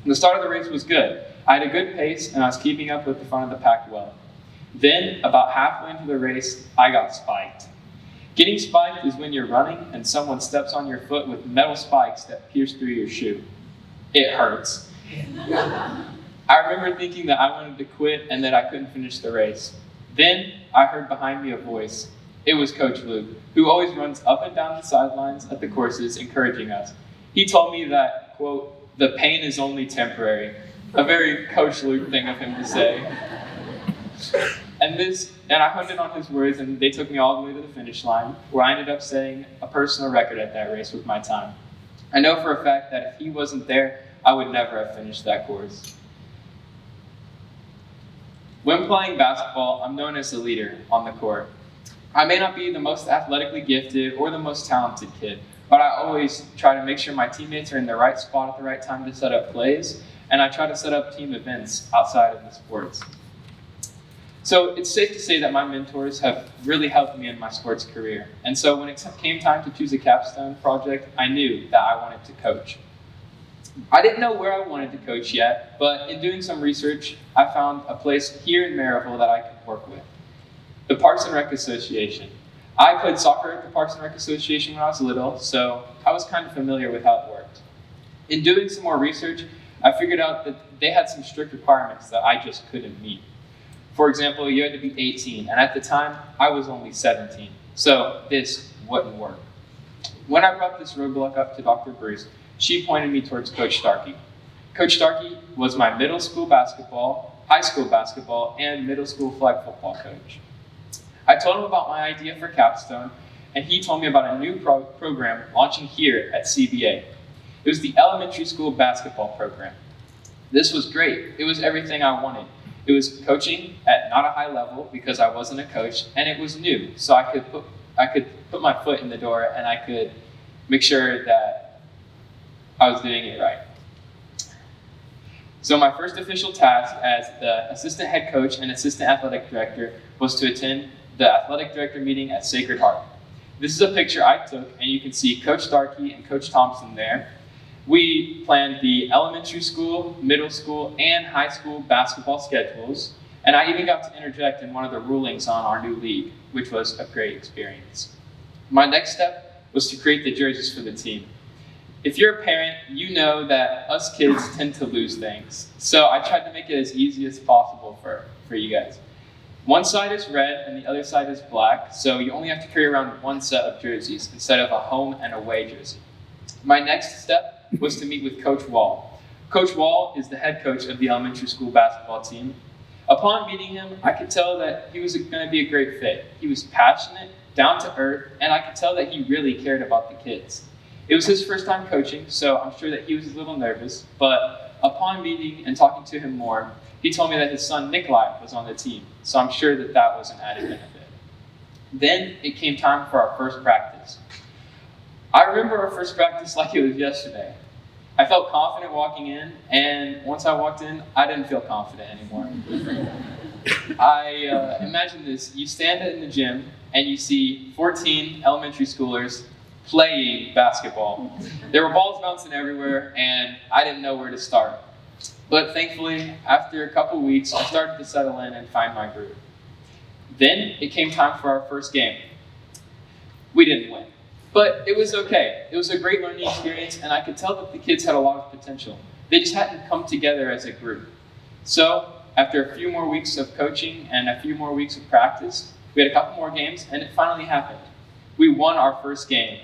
The start of the race was good. I had a good pace and I was keeping up with the front of the pack well. Then, about halfway into the race, I got spiked. Getting spiked is when you're running and someone steps on your foot with metal spikes that pierce through your shoe. It hurts. I remember thinking that I wanted to quit and that I couldn't finish the race. Then I heard behind me a voice. It was Coach Luke, who always runs up and down the sidelines at the courses encouraging us. He told me that, quote, "the pain is only temporary." A very Coach Luke thing of him to say. And I hunted on his words, and they took me all the way to the finish line, where I ended up setting a personal record at that race with my time. I know for a fact that if he wasn't there, I would never have finished that course. When playing basketball, I'm known as a leader on the court. I may not be the most athletically gifted or the most talented kid, but I always try to make sure my teammates are in the right spot at the right time to set up plays, and I try to set up team events outside of the sports. So it's safe to say that my mentors have really helped me in my sports career. And so when it came time to choose a capstone project, I knew that I wanted to coach. I didn't know where I wanted to coach yet, but in doing some research, I found a place here in Maryville that I could work with. The Parks and Rec Association. I played soccer at the Parks and Rec Association when I was little, so I was kind of familiar with how it worked. In doing some more research, I figured out that they had some strict requirements that I just couldn't meet. For example, you had to be 18, and at the time, I was only 17, so this wouldn't work. When I brought this roadblock up to Dr. Bruce, she pointed me towards Coach Starkey. Coach Starkey was my middle school basketball, high school basketball, and middle school flag football coach. I told him about my idea for Capstone, and he told me about a new program launching here at CBA. It was the elementary school basketball program. This was great. It was everything I wanted. It was coaching at not a high level because I wasn't a coach, and it was new, so I could put my foot in the door and I could make sure that I was doing it right. So my first official task as the assistant head coach and assistant athletic director was to attend the athletic director meeting at Sacred Heart. This is a picture I took, and you can see Coach Starkey and Coach Thompson there. We planned the elementary school, middle school, and high school basketball schedules, and I even got to interject in one of the rulings on our new league, which was a great experience. My next step was to create the jerseys for the team. If you're a parent, you know that us kids tend to lose things, so I tried to make it as easy as possible for you guys. One side is red and the other side is black, so you only have to carry around one set of jerseys instead of a home and away jersey. My next step was to meet with Coach Wall. Coach Wall is the head coach of the elementary school basketball team. Upon meeting him, I could tell that he was going to be a great fit. He was passionate, down to earth, and I could tell that he really cared about the kids. It was his first time coaching, so I'm sure that he was a little nervous, but upon meeting and talking to him more, he told me that his son Nikolai was on the team, so I'm sure that that was an added benefit. Then it came time for our first practice. I remember our first practice like it was yesterday. I felt confident walking in, and once I walked in, I didn't feel confident anymore. Imagine this, you stand in the gym and you see 14 elementary schoolers playing basketball. There were balls bouncing everywhere, and I didn't know where to start. But thankfully, after a couple weeks, I started to settle in and find my groove. Then it came time for our first game. We didn't win. But it was okay. It was a great learning experience, and I could tell that the kids had a lot of potential. They just hadn't come together as a group. So, after a few more weeks of coaching and a few more weeks of practice, we had a couple more games, and it finally happened. We won our first game.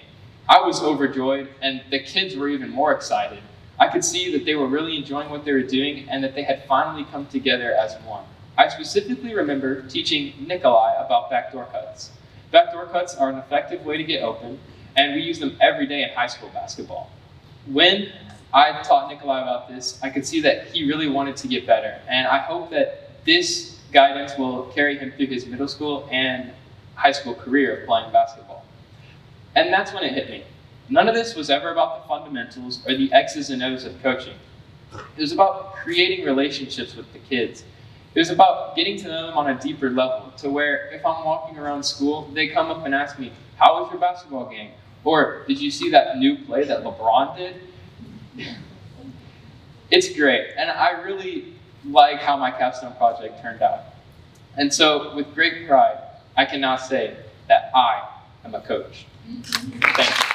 I was overjoyed, and the kids were even more excited. I could see that they were really enjoying what they were doing, and that they had finally come together as one. I specifically remember teaching Nikolai about backdoor cuts. Backdoor cuts are an effective way to get open, and we use them every day in high school basketball. When I taught Nikolai about this, I could see that he really wanted to get better, and I hope that this guidance will carry him through his middle school and high school career of playing basketball. And that's when it hit me. None of this was ever about the fundamentals or the X's and O's of coaching. It was about creating relationships with the kids. It was about getting to know them on a deeper level, to where if I'm walking around school, they come up and ask me, "How was your basketball game?" Or, "Did you see that new play that LeBron did?" It's great, and I really like how my capstone project turned out. And so, with great pride, I can now say that I am a coach. Thank you.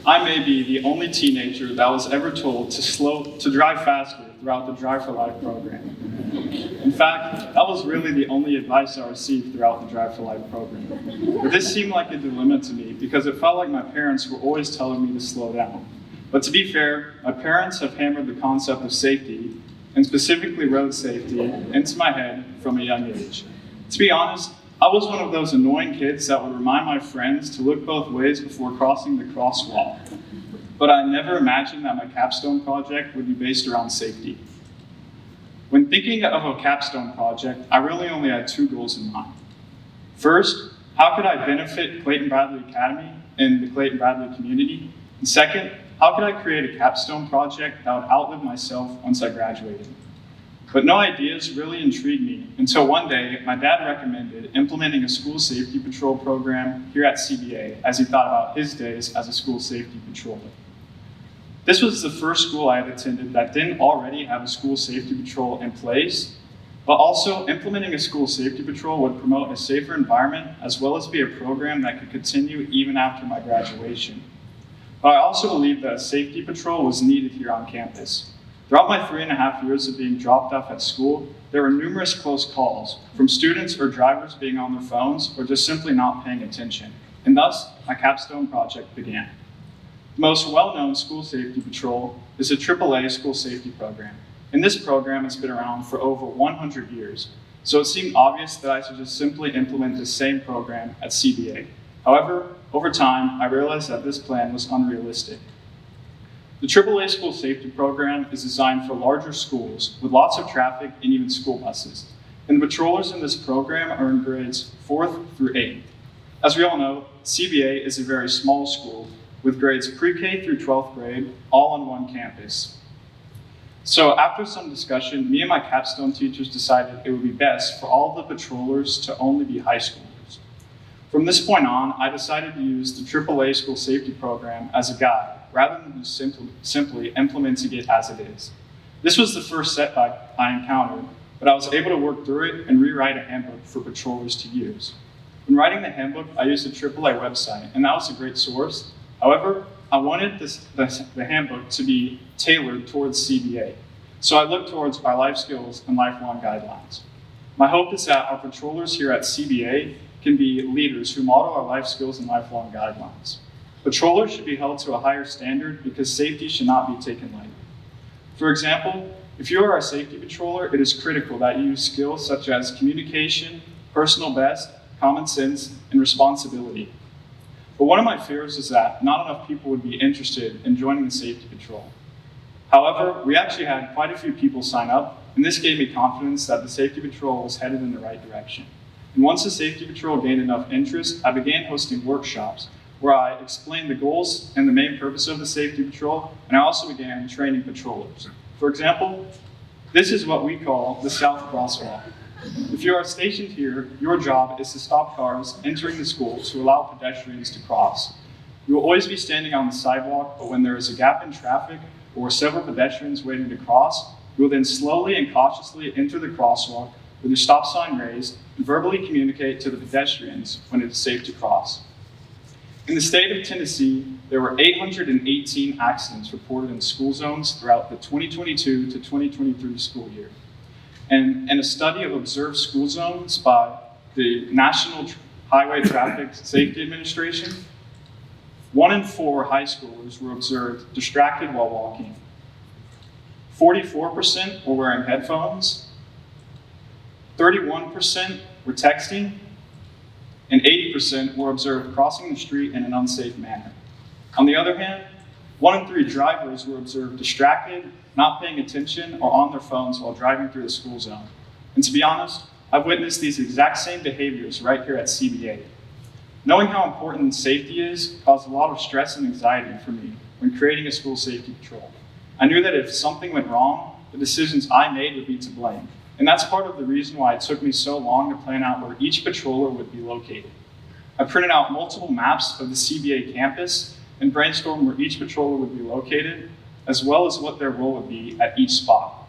I may be the only teenager that was ever told to drive faster throughout the Drive for Life program. In fact, that was really the only advice I received throughout the Drive for Life program. But this seemed like a dilemma to me because it felt like my parents were always telling me to slow down. But to be fair, my parents have hammered the concept of safety, and specifically road safety, into my head from a young age. To be honest, I was one of those annoying kids that would remind my friends to look both ways before crossing the crosswalk. But I never imagined that my capstone project would be based around safety. When thinking of a capstone project, I really only had two goals in mind. First, how could I benefit Clayton-Bradley Academy and the Clayton-Bradley community? And second, how could I create a capstone project that would outlive myself once I graduated? But no ideas really intrigued me until one day my dad recommended implementing a school safety patrol program here at CBA as he thought about his days as a school safety patroller. This was the first school I had attended that didn't already have a school safety patrol in place, but also implementing a school safety patrol would promote a safer environment as well as be a program that could continue even after my graduation. But I also believed that a safety patrol was needed here on campus. Throughout my 3.5 years of being dropped off at school, there were numerous close calls from students or drivers being on their phones or just simply not paying attention. And thus, my capstone project began. The most well-known school safety patrol is the AAA school safety program. And this program has been around for over 100 years. So it seemed obvious that I should just simply implement the same program at CBA. However, over time, I realized that this plan was unrealistic. The AAA school safety program is designed for larger schools with lots of traffic and even school buses. And the patrollers in this program are in grades 4th through 8th. As we all know, CBA is a very small school with grades pre-K through 12th grade all on one campus. So after some discussion, me and my capstone teachers decided it would be best for all the patrollers to only be high schoolers. From this point on, I decided to use the AAA school safety program as a guide, rather than just simply implementing it as it is. This was the first setback I encountered, but I was able to work through it and rewrite a handbook for patrollers to use. When writing the handbook, I used the AAA website, and that was a great source. However, I wanted the handbook to be tailored towards CBA. So I looked towards our life skills and lifelong guidelines. My hope is that our patrollers here at CBA can be leaders who model our life skills and lifelong guidelines. Patrollers should be held to a higher standard because safety should not be taken lightly. For example, if you are a safety patroller, it is critical that you use skills such as communication, personal best, common sense, and responsibility. But one of my fears is that not enough people would be interested in joining the safety patrol. However, we actually had quite a few people sign up, and this gave me confidence that the safety patrol was headed in the right direction. And once the safety patrol gained enough interest, I began hosting workshops where I explained the goals and the main purpose of the safety patrol, and I also began training patrollers. For example, this is what we call the South Crosswalk. If you are stationed here, your job is to stop cars entering the school to allow pedestrians to cross. You will always be standing on the sidewalk, but when there is a gap in traffic or several pedestrians waiting to cross, you will then slowly and cautiously enter the crosswalk with your stop sign raised and verbally communicate to the pedestrians when it is safe to cross. In the state of Tennessee, there were 818 accidents reported in school zones throughout the 2022 to 2023 school year. And in a study of observed school zones by the National Highway Traffic Safety Administration, 1 in 4 high schoolers were observed distracted while walking. 44% were wearing headphones, 31% were texting, and 80% were observed crossing the street in an unsafe manner. On the other hand, 1 in 3 drivers were observed distracted, not paying attention, or on their phones while driving through the school zone. And to be honest, I've witnessed these exact same behaviors right here at CBA. Knowing how important safety is caused a lot of stress and anxiety for me when creating a school safety patrol. I knew that if something went wrong, the decisions I made would be to blame. And that's part of the reason why it took me so long to plan out where each patroller would be located. I printed out multiple maps of the CBA campus and brainstormed where each patroller would be located, as well as what their role would be at each spot.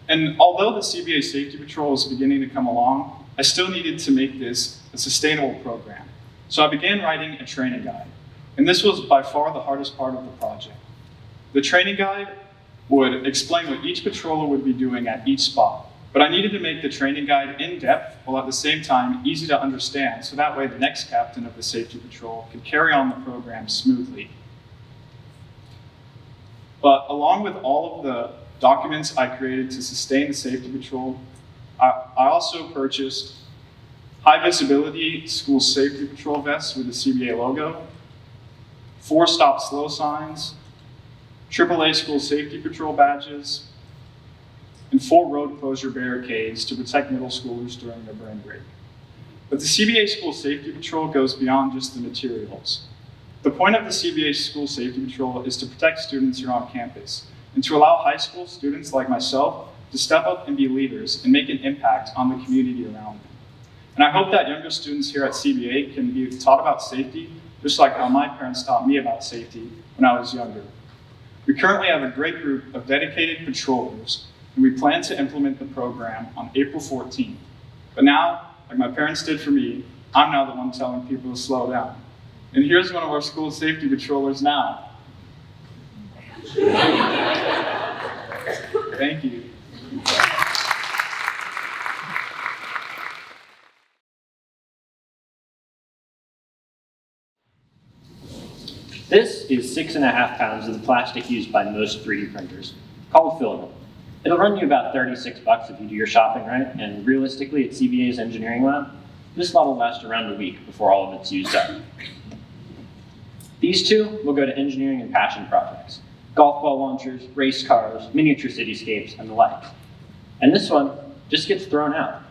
And although the CBA Safety Patrol was beginning to come along, I still needed to make this a sustainable program. So I began writing a training guide. And this was by far the hardest part of the project. The training guide would explain what each patroller would be doing at each spot. But I needed to make the training guide in-depth while at the same time easy to understand, so that way the next captain of the safety patrol could carry on the program smoothly. But along with all of the documents I created to sustain the safety patrol, I also purchased high visibility school safety patrol vests with the CBA logo, 4 stop slow signs, AAA school safety patrol badges, and 4 road closure barricades to protect middle schoolers during their brain break. But the CBA School Safety Patrol goes beyond just the materials. The point of the CBA School Safety Patrol is to protect students here on campus and to allow high school students like myself to step up and be leaders and make an impact on the community around them. And I hope that younger students here at CBA can be taught about safety just like how my parents taught me about safety when I was younger. We currently have a great group of dedicated patrollers, and we plan to implement the program on April 14th. But now, like my parents did for me, I'm now the one telling people to slow down. And here's one of our school safety patrollers now. Thank you. This is 6.5 pounds of the plastic used by most 3D printers, called Filament. It'll run you about $36 if you do your shopping right, and realistically at CBA's engineering lab, this lot will last around a week before all of it's used up. These two will go to engineering and passion projects, golf ball launchers, race cars, miniature cityscapes, and the like. And this one just gets thrown out.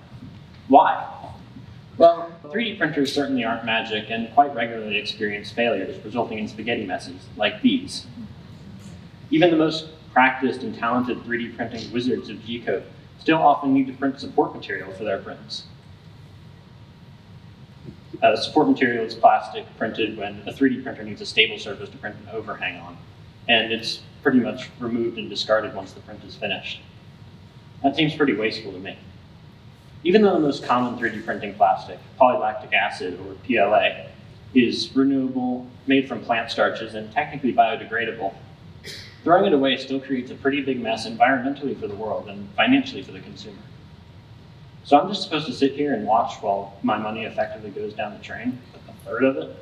Why? Well, 3D printers certainly aren't magic and quite regularly experience failures, resulting in spaghetti messes like these. Even the most practiced and talented 3D printing wizards of G-code still often need to print support material for their prints. Support material is plastic printed when a 3D printer needs a stable surface to print an overhang on, and it's pretty much removed and discarded once the print is finished. That seems pretty wasteful to me. Even though the most common 3D printing plastic, polylactic acid, or PLA, is renewable, made from plant starches, and technically biodegradable, throwing it away still creates a pretty big mess environmentally for the world and financially for the consumer. So I'm just supposed to sit here and watch while my money effectively goes down the drain, a third of it?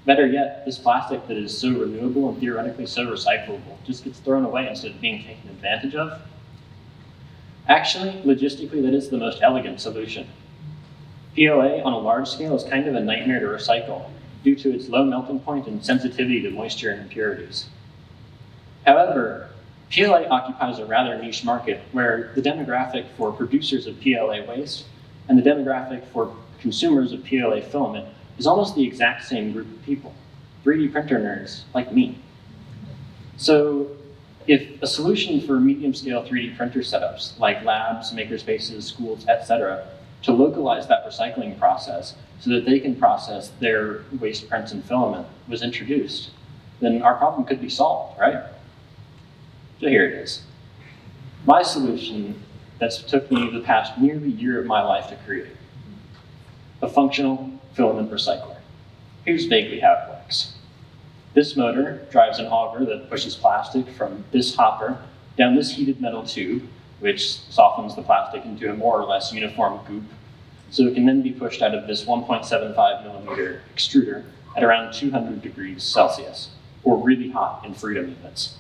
Better yet, this plastic that is so renewable and theoretically so recyclable just gets thrown away instead of being taken advantage of. Actually, logistically, that is the most elegant solution. PLA on a large scale is kind of a nightmare to recycle due to its low melting point and sensitivity to moisture and impurities. However, PLA occupies a rather niche market where the demographic for producers of PLA waste and the demographic for consumers of PLA filament is almost the exact same group of people, 3D printer nerds like me. So if a solution for medium-scale 3D printer setups, like labs, makerspaces, schools, etc., to localize that recycling process so that they can process their waste prints and filament was introduced, then our problem could be solved, right? So here it is. My solution that's took me the past nearly year of my life to create. A functional filament recycler. Here's vaguely how it works. This motor drives an auger that pushes plastic from this hopper down this heated metal tube, which softens the plastic into a more or less uniform goop, so it can then be pushed out of this 1.75 millimeter extruder at around 200 degrees Celsius, or really hot in freedom units.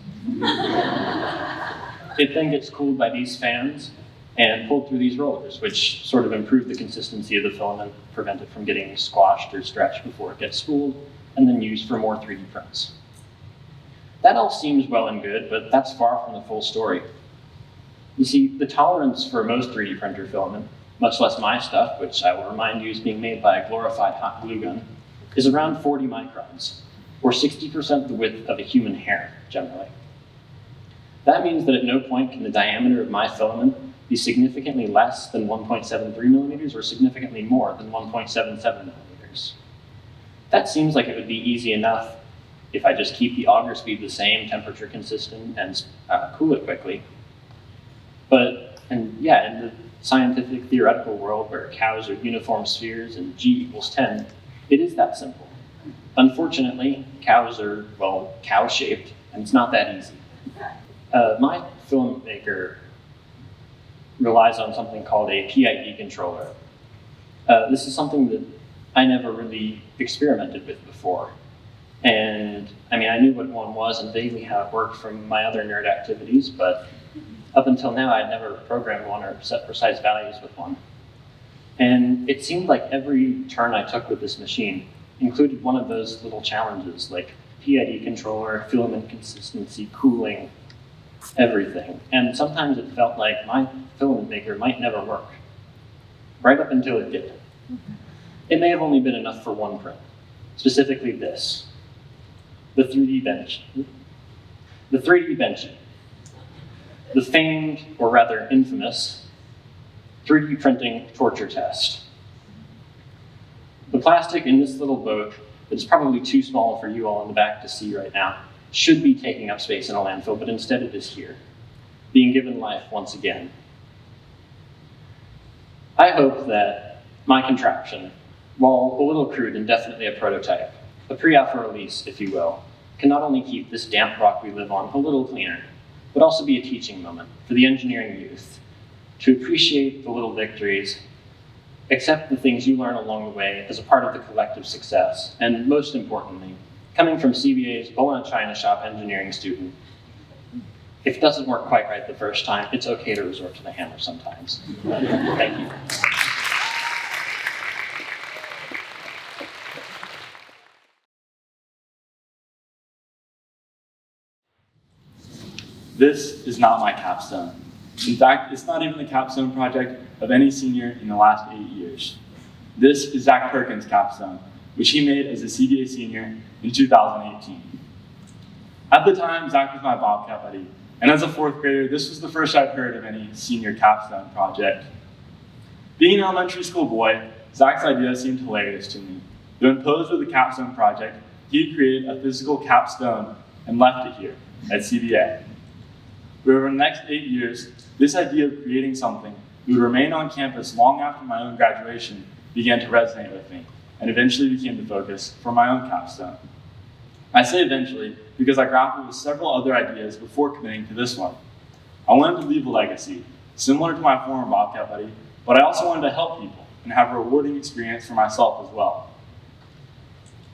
It then gets cooled by these fans and pulled through these rollers, which sort of improve the consistency of the filament, prevent it from getting squashed or stretched before it gets spooled, and then used for more 3D prints. That all seems well and good, but that's far from the full story. You see, the tolerance for most 3D printer filament, much less my stuff, which I will remind you is being made by a glorified hot glue gun, is around 40 microns, or 60% the width of a human hair, generally. That means that at no point can the diameter of my filament be significantly less than 1.73 millimeters or significantly more than 1.77 millimeters. That seems like it would be easy enough if I just keep the auger speed the same, temperature consistent, and cool it quickly. But, and yeah, in the scientific theoretical world where cows are uniform spheres and G equals 10, it is that simple. Unfortunately, cows are, well, cow-shaped, and it's not that easy. My filament maker relies on something called a PID controller. This is something that I never really experimented with before. And I mean, I knew what one was and vaguely how it worked from my other nerd activities, but up until now, I'd never programmed one or set precise values with one. And it seemed like every turn I took with this machine included one of those little challenges, like PID controller, filament consistency, cooling, everything. And sometimes it felt like my filament maker might never work, right up until it did. It may have only been enough for one print, specifically this, the 3D bench. The 3D Benchy, the famed, or rather infamous, 3D printing torture test. The plastic in this little boat that is probably too small for you all in the back to see right now should be taking up space in a landfill, but instead it is here, being given life once again. I hope that my contraption, while a little crude and definitely a prototype, a pre-alpha release, if you will, can not only keep this damp rock we live on a little cleaner, but also be a teaching moment for the engineering youth to appreciate the little victories, accept the things you learn along the way as a part of the collective success, and most importantly, coming from CBA's Bologna China Shop engineering student, if it doesn't work quite right the first time, it's okay to resort to the hammer sometimes. Thank you. This is not my capstone. In fact, it's not even the capstone project of any senior in the last 8 years. This is Zach Perkins' capstone, which he made as a CBA senior in 2018. At the time, Zach was my Bobcat buddy, and as a fourth grader, this was the first I'd heard of any senior capstone project. Being an elementary school boy, Zach's idea seemed hilarious to me. But when posed with the capstone project, he created a physical capstone and left it here at CBA. But over the next 8 years, this idea of creating something that would remain on campus long after my own graduation began to resonate with me, and eventually became the focus for my own capstone. I say eventually because I grappled with several other ideas before committing to this one. I wanted to leave a legacy, similar to my former Bobcat buddy, but I also wanted to help people and have a rewarding experience for myself as well.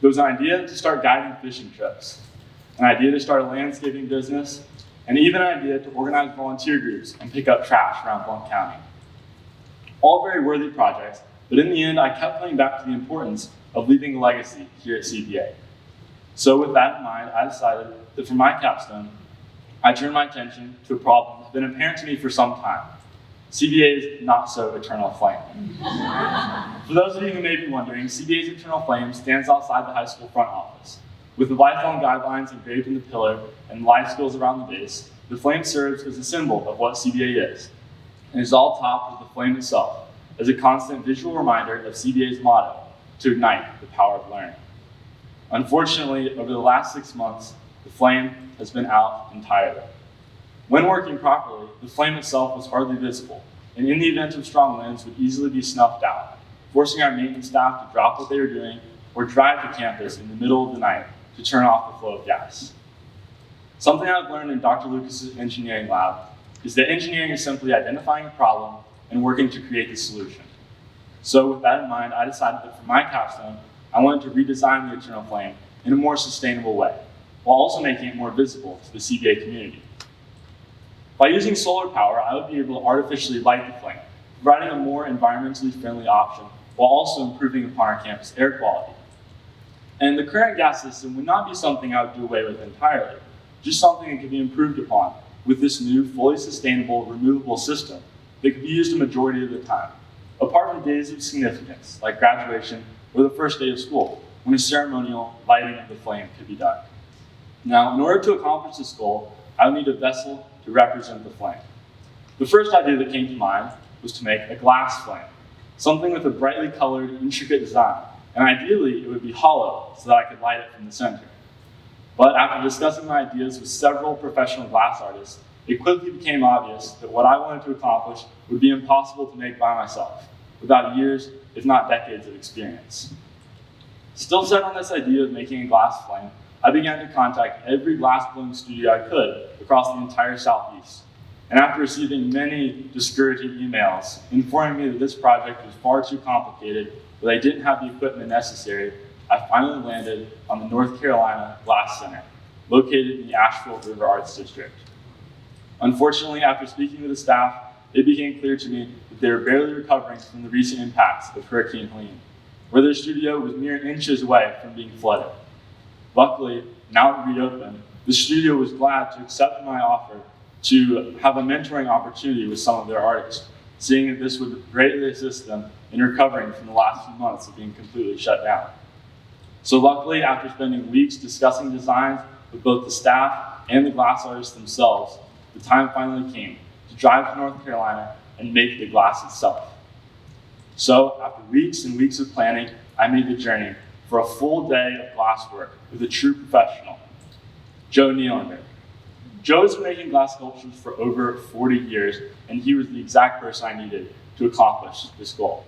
There was an idea to start guiding fishing trips, an idea to start a landscaping business, and even an idea to organize volunteer groups and pick up trash around Blount County. All very worthy projects, but in the end, I kept coming back to the importance of leaving a legacy here at CBA. So with that in mind, I decided that for my capstone, I turned my attention to a problem that's been apparent to me for some time: CBA's not-so-eternal flame. For those of you who may be wondering, CBA's eternal flame stands outside the high school front office. With the lifelong guidelines engraved in the pillar and life skills around the base, the flame serves as a symbol of what CBA is, and is all topped with the flame itself, as a constant visual reminder of CBA's motto, to ignite the power of learning. Unfortunately, over the last 6 months, the flame has been out entirely. When working properly, the flame itself was hardly visible, and in the event of strong winds would easily be snuffed out, forcing our maintenance staff to drop what they were doing or drive to campus in the middle of the night to turn off the flow of gas. Something I've learned in Dr. Lucas's engineering lab is that engineering is simply identifying a problem and working to create the solution. So with that in mind, I decided that for my capstone, I wanted to redesign the eternal flame in a more sustainable way, while also making it more visible to the CBA community. By using solar power, I would be able to artificially light the flame, providing a more environmentally friendly option, while also improving upon our campus air quality. And the current gas system would not be something I would do away with entirely, just something that could be improved upon with this new, fully sustainable, removable system that could be used a majority of the time, apart from days of significance, like graduation or the first day of school, when a ceremonial lighting of the flame could be done. Now, in order to accomplish this goal, I would need a vessel to represent the flame. The first idea that came to mind was to make a glass flame, something with a brightly colored, intricate design, and ideally it would be hollow so that I could light it from the center. But after discussing my ideas with several professional glass artists, it quickly became obvious that what I wanted to accomplish would be impossible to make by myself, without years, if not decades of experience. Still set on this idea of making a glass flame, I began to contact every glass blowing studio I could across the entire Southeast. And after receiving many discouraging emails informing me that this project was far too complicated, that I didn't have the equipment necessary, I finally landed on the North Carolina Glass Center, located in the Asheville River Arts District. Unfortunately, after speaking with the staff, it became clear to me that they were barely recovering from the recent impacts of Hurricane Helene, where their studio was mere inches away from being flooded. Luckily, now it reopened, the studio was glad to accept my offer to have a mentoring opportunity with some of their artists, seeing that this would greatly assist them in recovering from the last few months of being completely shut down. So luckily, after spending weeks discussing designs with both the staff and the glass artists themselves, the time finally came to drive to North Carolina and make the glass itself. So after weeks and weeks of planning, I made the journey for a full day of glass work with a true professional, Joe Nealander. Joe has been making glass sculptures for over 40 years, and he was the exact person I needed to accomplish this goal.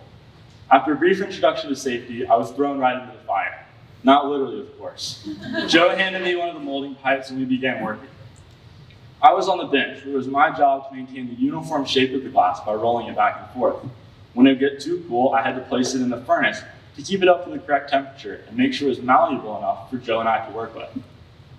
After a brief introduction to safety, I was thrown right into the fire. Not literally, of course. Joe handed me one of the molding pipes and we began working. I was on the bench, where it was my job to maintain the uniform shape of the glass by rolling it back and forth. When it would get too cool, I had to place it in the furnace to keep it up to the correct temperature and make sure it was malleable enough for Joe and I to work with.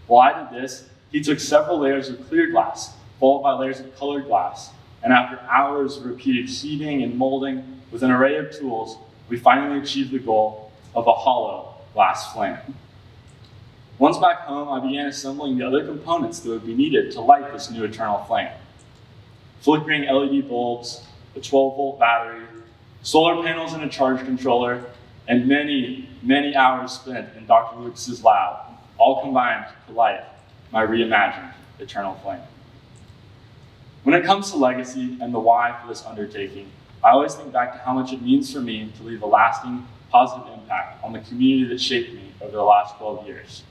While I did this, he took several layers of clear glass, followed by layers of colored glass, and after hours of repeated heating and molding with an array of tools, we finally achieved the goal of a hollow glass flame. Once back home, I began assembling the other components that would be needed to light this new eternal flame. Flickering LED bulbs, a 12-volt battery, solar panels and a charge controller, and many, many hours spent in Dr. Lucas's lab, all combined to light my reimagined eternal flame. When it comes to legacy and the why for this undertaking, I always think back to how much it means for me to leave a lasting, positive impact on the community that shaped me over the last 12 years.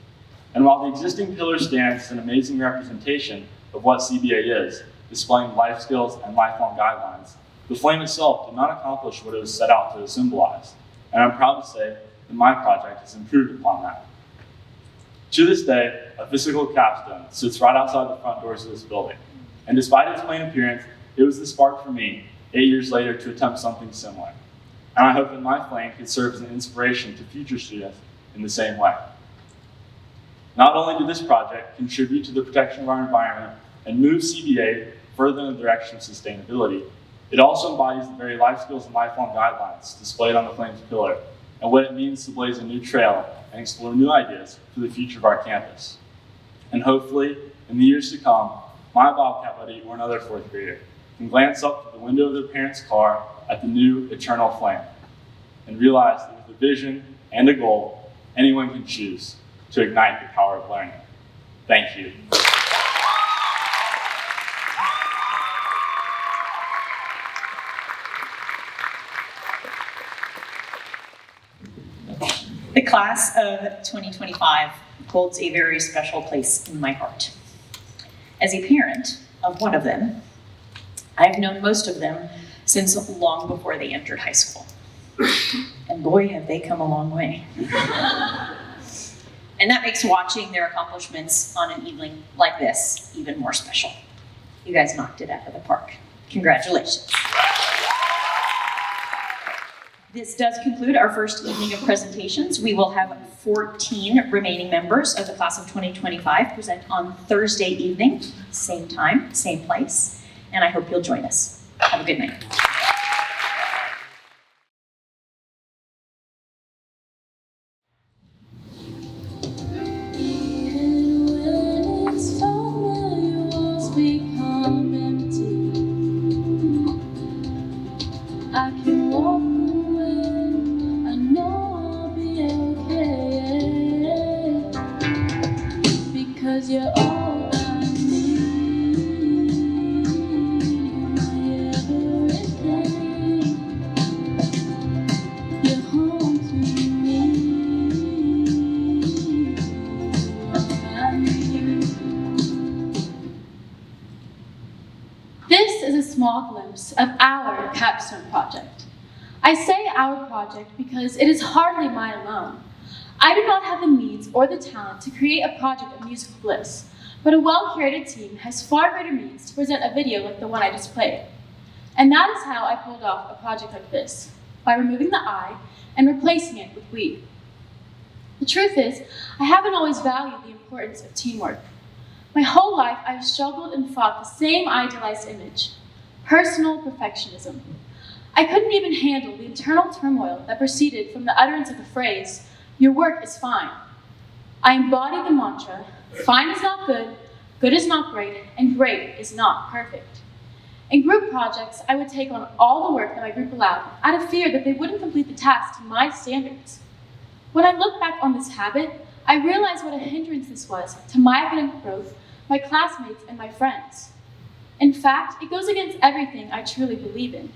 And while the existing pillar stands an amazing representation of what CBA is, displaying life skills and lifelong guidelines, the flame itself did not accomplish what it was set out to symbolize. And I'm proud to say that my project has improved upon that. To this day, a physical capstone sits right outside the front doors of this building. And despite its plain appearance, it was the spark for me 8 years later to attempt something similar. And I hope that my flame can serve as an inspiration to future students in the same way. Not only did this project contribute to the protection of our environment and move CBA further in the direction of sustainability, it also embodies the very life skills and lifelong guidelines displayed on the Flames pillar and what it means to blaze a new trail and explore new ideas for the future of our campus. And hopefully, in the years to come, my Bobcat buddy or another fourth grader can glance up through the window of their parents' car at the new eternal flame and realize that with a vision and a goal, anyone can choose to ignite the power of learning. Thank you. The class of 2025 holds a very special place in my heart. As a parent of one of them, I've known most of them since long before they entered high school. And boy, have they come a long way. And that makes watching their accomplishments on an evening like this even more special. You guys knocked it out of the park. Congratulations. This does conclude our first evening of presentations. We will have 14 remaining members of the class of 2025 present on Thursday evening, same time, same place, and I hope you'll join us. Have a good night. Even when it's falling, you won't speak. 'cause you're all I need, my everything. You're home to me, all I need. This is a small glimpse of our capstone project. I say our project because it is hardly mine alone. I do not have the means or the talent to create a project of musical bliss, but a well-curated team has far greater means to present a video like the one I just played. And that is how I pulled off a project like this, by removing the I and replacing it with we. The truth is, I haven't always valued the importance of teamwork. My whole life, I've struggled and fought the same idealized image, personal perfectionism. I couldn't even handle the internal turmoil that proceeded from the utterance of the phrase, "Your work is fine." I embodied the mantra, fine is not good is not great, and great is not perfect. In group projects, I would take on all the work that my group allowed out of fear that they wouldn't complete the task to my standards. When I look back on this habit, I realize what a hindrance this was to my academic growth, my classmates, and my friends. In fact, it goes against everything I truly believe in.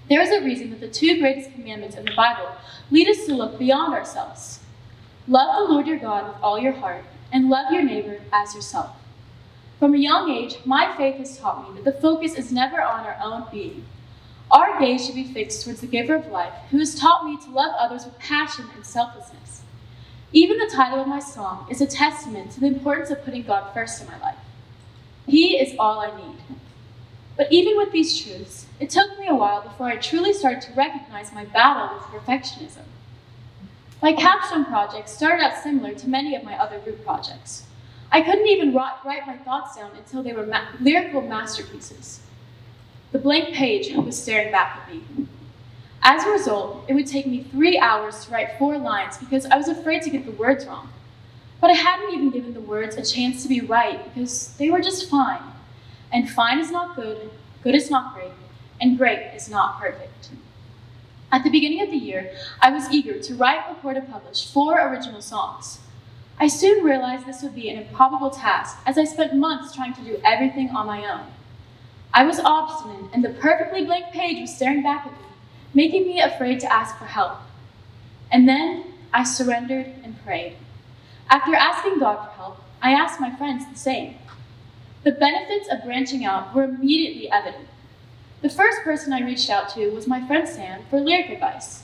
There is a reason that the two greatest commandments in the Bible lead us to look beyond ourselves. Love the Lord your God with all your heart, and love your neighbor as yourself. From a young age, my faith has taught me that the focus is never on our own being. Our gaze should be fixed towards the giver of life, who has taught me to love others with passion and selflessness. Even the title of my song is a testament to the importance of putting God first in my life. He is all I need. But even with these truths, it took me a while before I truly started to recognize my battle with perfectionism. My capstone project started out similar to many of my other group projects. I couldn't even write my thoughts down until they were lyrical masterpieces. The blank page was staring back at me. As a result, it would take me 3 hours to write 4 lines because I was afraid to get the words wrong. But I hadn't even given the words a chance to be right because they were just fine. And fine is not good is not great, and great is not perfect. At the beginning of the year, I was eager to write, record, and publish 4 original songs. I soon realized this would be an improbable task as I spent months trying to do everything on my own. I was obstinate, and the perfectly blank page was staring back at me, making me afraid to ask for help. And then I surrendered and prayed. After asking God for help, I asked my friends the same. The benefits of branching out were immediately evident. The first person I reached out to was my friend Sam for lyric advice.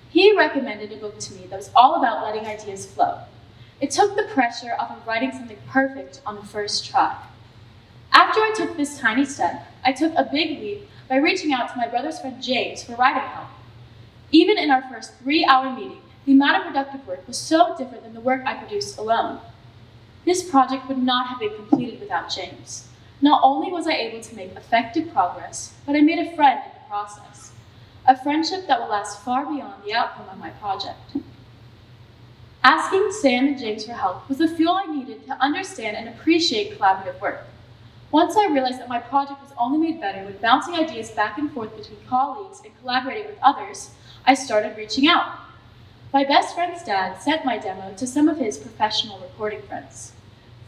He recommended a book to me that was all about letting ideas flow. It took the pressure off of writing something perfect on the first try. After I took this tiny step, I took a big leap by reaching out to my brother's friend James for writing help. Even in our first 3-hour meeting, the amount of productive work was so different than the work I produced alone. This project would not have been completed without James. Not only was I able to make effective progress, but I made a friend in the process. A friendship that will last far beyond the outcome of my project. Asking Sam and James for help was the fuel I needed to understand and appreciate collaborative work. Once I realized that my project was only made better with bouncing ideas back and forth between colleagues and collaborating with others, I started reaching out. My best friend's dad sent my demo to some of his professional recording friends.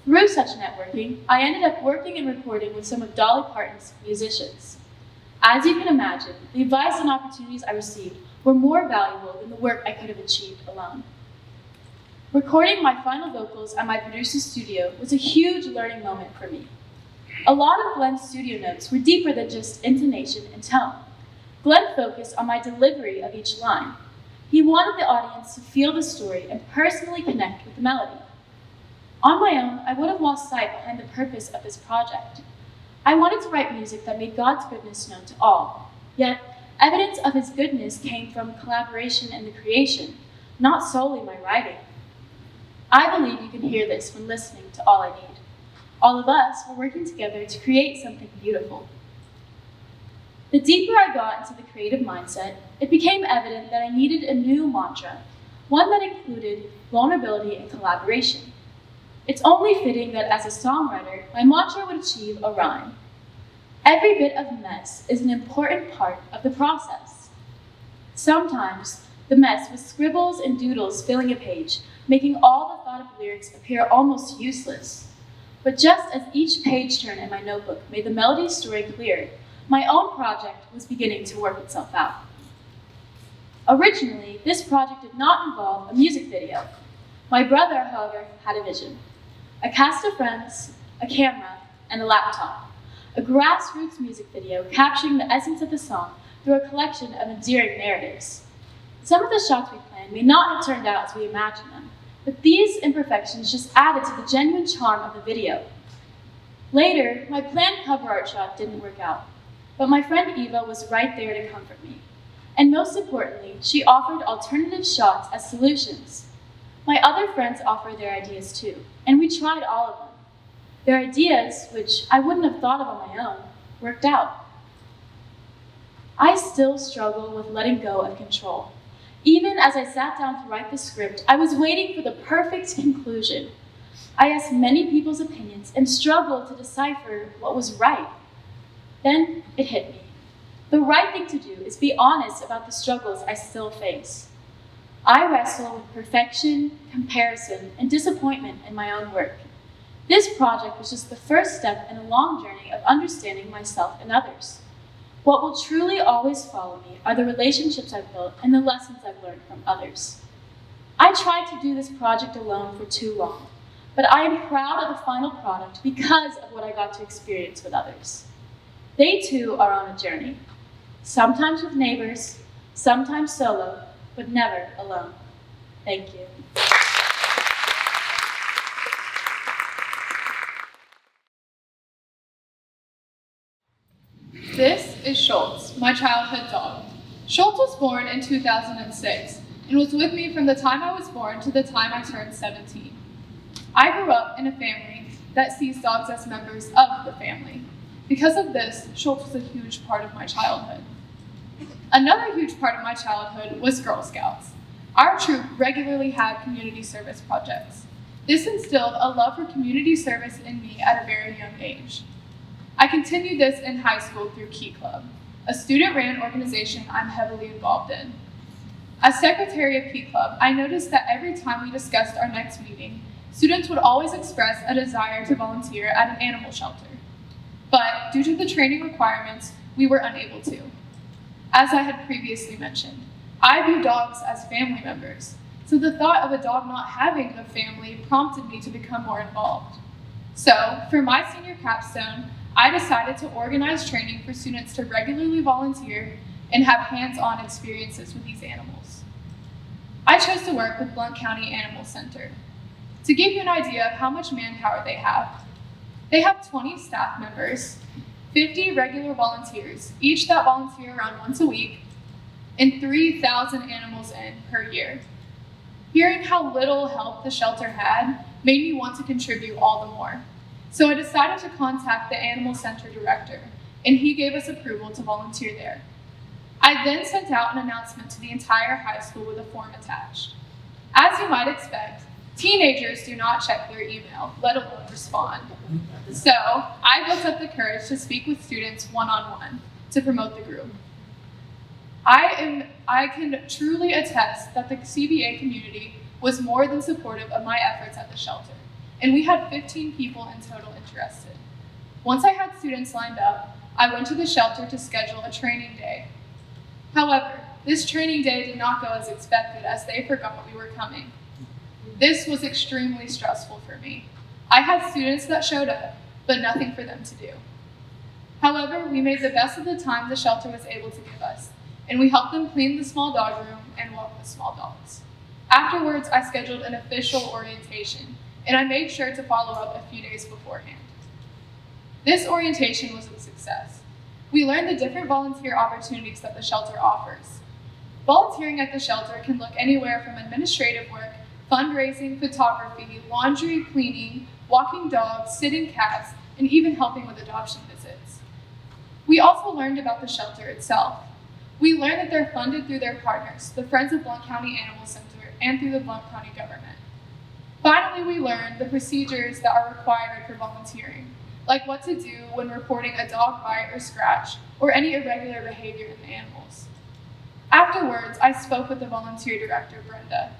Through such networking, I ended up working and recording with some of Dolly Parton's musicians. As you can imagine, the advice and opportunities I received were more valuable than the work I could have achieved alone. Recording my final vocals at my producer's studio was a huge learning moment for me. A lot of Glenn's studio notes were deeper than just intonation and tone. Glenn focused on my delivery of each line. He wanted the audience to feel the story and personally connect with the melody. On my own, I would have lost sight behind the purpose of this project. I wanted to write music that made God's goodness known to all, yet evidence of his goodness came from collaboration in the creation, not solely my writing. I believe you can hear this when listening to All I Need. All of us were working together to create something beautiful. The deeper I got into the creative mindset, it became evident that I needed a new mantra, one that included vulnerability and collaboration. It's only fitting that as a songwriter, my mantra would achieve a rhyme. Every bit of mess is an important part of the process. Sometimes, the mess was scribbles and doodles filling a page, making all the thought of lyrics appear almost useless. But just as each page turn in my notebook made the melody story clear, my own project was beginning to work itself out. Originally, this project did not involve a music video. My brother, however, had a vision. A cast of friends, a camera, and a laptop. A grassroots music video capturing the essence of the song through a collection of endearing narratives. Some of the shots we planned may not have turned out as we imagined them, but these imperfections just added to the genuine charm of the video. Later, my planned cover art shot didn't work out, but my friend Eva was right there to comfort me. And most importantly, she offered alternative shots as solutions. My other friends offered their ideas too, and we tried all of them. Their ideas, which I wouldn't have thought of on my own, worked out. I still struggle with letting go of control. Even as I sat down to write the script, I was waiting for the perfect conclusion. I asked many people's opinions and struggled to decipher what was right. Then it hit me. The right thing to do is be honest about the struggles I still face. I wrestle with perfection, comparison, and disappointment in my own work. This project was just the first step in a long journey of understanding myself and others. What will truly always follow me are the relationships I've built and the lessons I've learned from others. I tried to do this project alone for too long, but I am proud of the final product because of what I got to experience with others. They too are on a journey, sometimes with neighbors, sometimes solo, but never alone. Thank you. This is Schultz, my childhood dog. Schultz was born in 2006 and was with me from the time I was born to the time I turned 17. I grew up in a family that sees dogs as members of the family. Because of this, Schultz was a huge part of my childhood. Another huge part of my childhood was Girl Scouts. Our troop regularly had community service projects. This instilled a love for community service in me at a very young age. I continued this in high school through Key Club, a student-ran organization I'm heavily involved in. As secretary of Key Club, I noticed that every time we discussed our next meeting, students would always express a desire to volunteer at an animal shelter. But due to the training requirements, we were unable to. As I had previously mentioned, I view dogs as family members, so the thought of a dog not having a family prompted me to become more involved. So, for my senior capstone, I decided to organize training for students to regularly volunteer and have hands-on experiences with these animals. I chose to work with Blount County Animal Center. To give you an idea of how much manpower they have 20 staff members, 50 regular volunteers, each that volunteer around once a week, and 3,000 animals in per year. Hearing how little help the shelter had made me want to contribute all the more. So I decided to contact the Animal Center director, and he gave us approval to volunteer there. I then sent out an announcement to the entire high school with a form attached. As you might expect, teenagers do not check their email, let alone respond. So I built up the courage to speak with students one-on-one to promote the group. I can truly attest that the CBA community was more than supportive of my efforts at the shelter, and we had 15 people in total interested. Once I had students lined up, I went to the shelter to schedule a training day. However, this training day did not go as expected, as they forgot we were coming. This was extremely stressful for me. I had students that showed up, but nothing for them to do. However, we made the best of the time the shelter was able to give us, and we helped them clean the small dog room and walk the small dogs. Afterwards, I scheduled an official orientation, and I made sure to follow up a few days beforehand. This orientation was a success. We learned the different volunteer opportunities that the shelter offers. Volunteering at the shelter can look anywhere from administrative work, fundraising, photography, laundry, cleaning, walking dogs, sitting cats, and even helping with adoption visits. We also learned about the shelter itself. We learned that they're funded through their partners, the Friends of Blount County Animal Center, and through the Blount County government. Finally, we learned the procedures that are required for volunteering, like what to do when reporting a dog bite or scratch, or any irregular behavior in the animals. Afterwards, I spoke with the volunteer director, Brenda.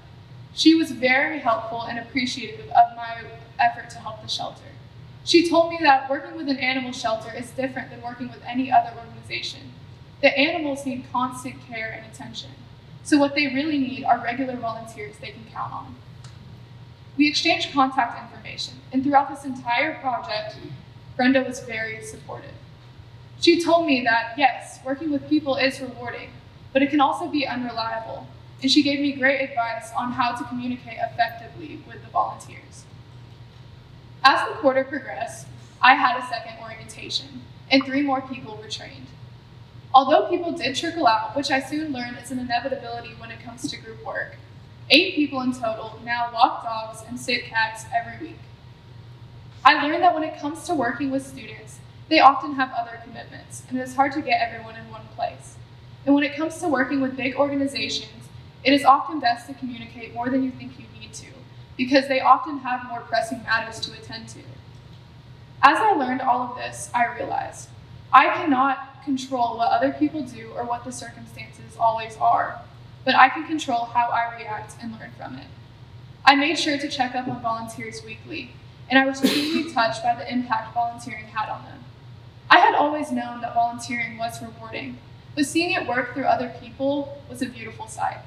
She was very helpful and appreciative of my effort to help the shelter. She told me that working with an animal shelter is different than working with any other organization. The animals need constant care and attention, so what they really need are regular volunteers they can count on. We exchanged contact information, and throughout this entire project, Brenda was very supportive. She told me that, yes, working with people is rewarding, but it can also be unreliable, and she gave me great advice on how to communicate effectively with the volunteers. As the quarter progressed, I had a second orientation, and 3 more people were trained. Although people did trickle out, which I soon learned is an inevitability when it comes to group work, 8 people in total now walk dogs and sit cats every week. I learned that when it comes to working with students, they often have other commitments, and it is hard to get everyone in one place. And when it comes to working with big organizations, it is often best to communicate more than you think you need to, because they often have more pressing matters to attend to. As I learned all of this, I realized I cannot control what other people do or what the circumstances always are, but I can control how I react and learn from it. I made sure to check up on volunteers weekly, and I was truly touched by the impact volunteering had on them. I had always known that volunteering was rewarding, but seeing it work through other people was a beautiful sight.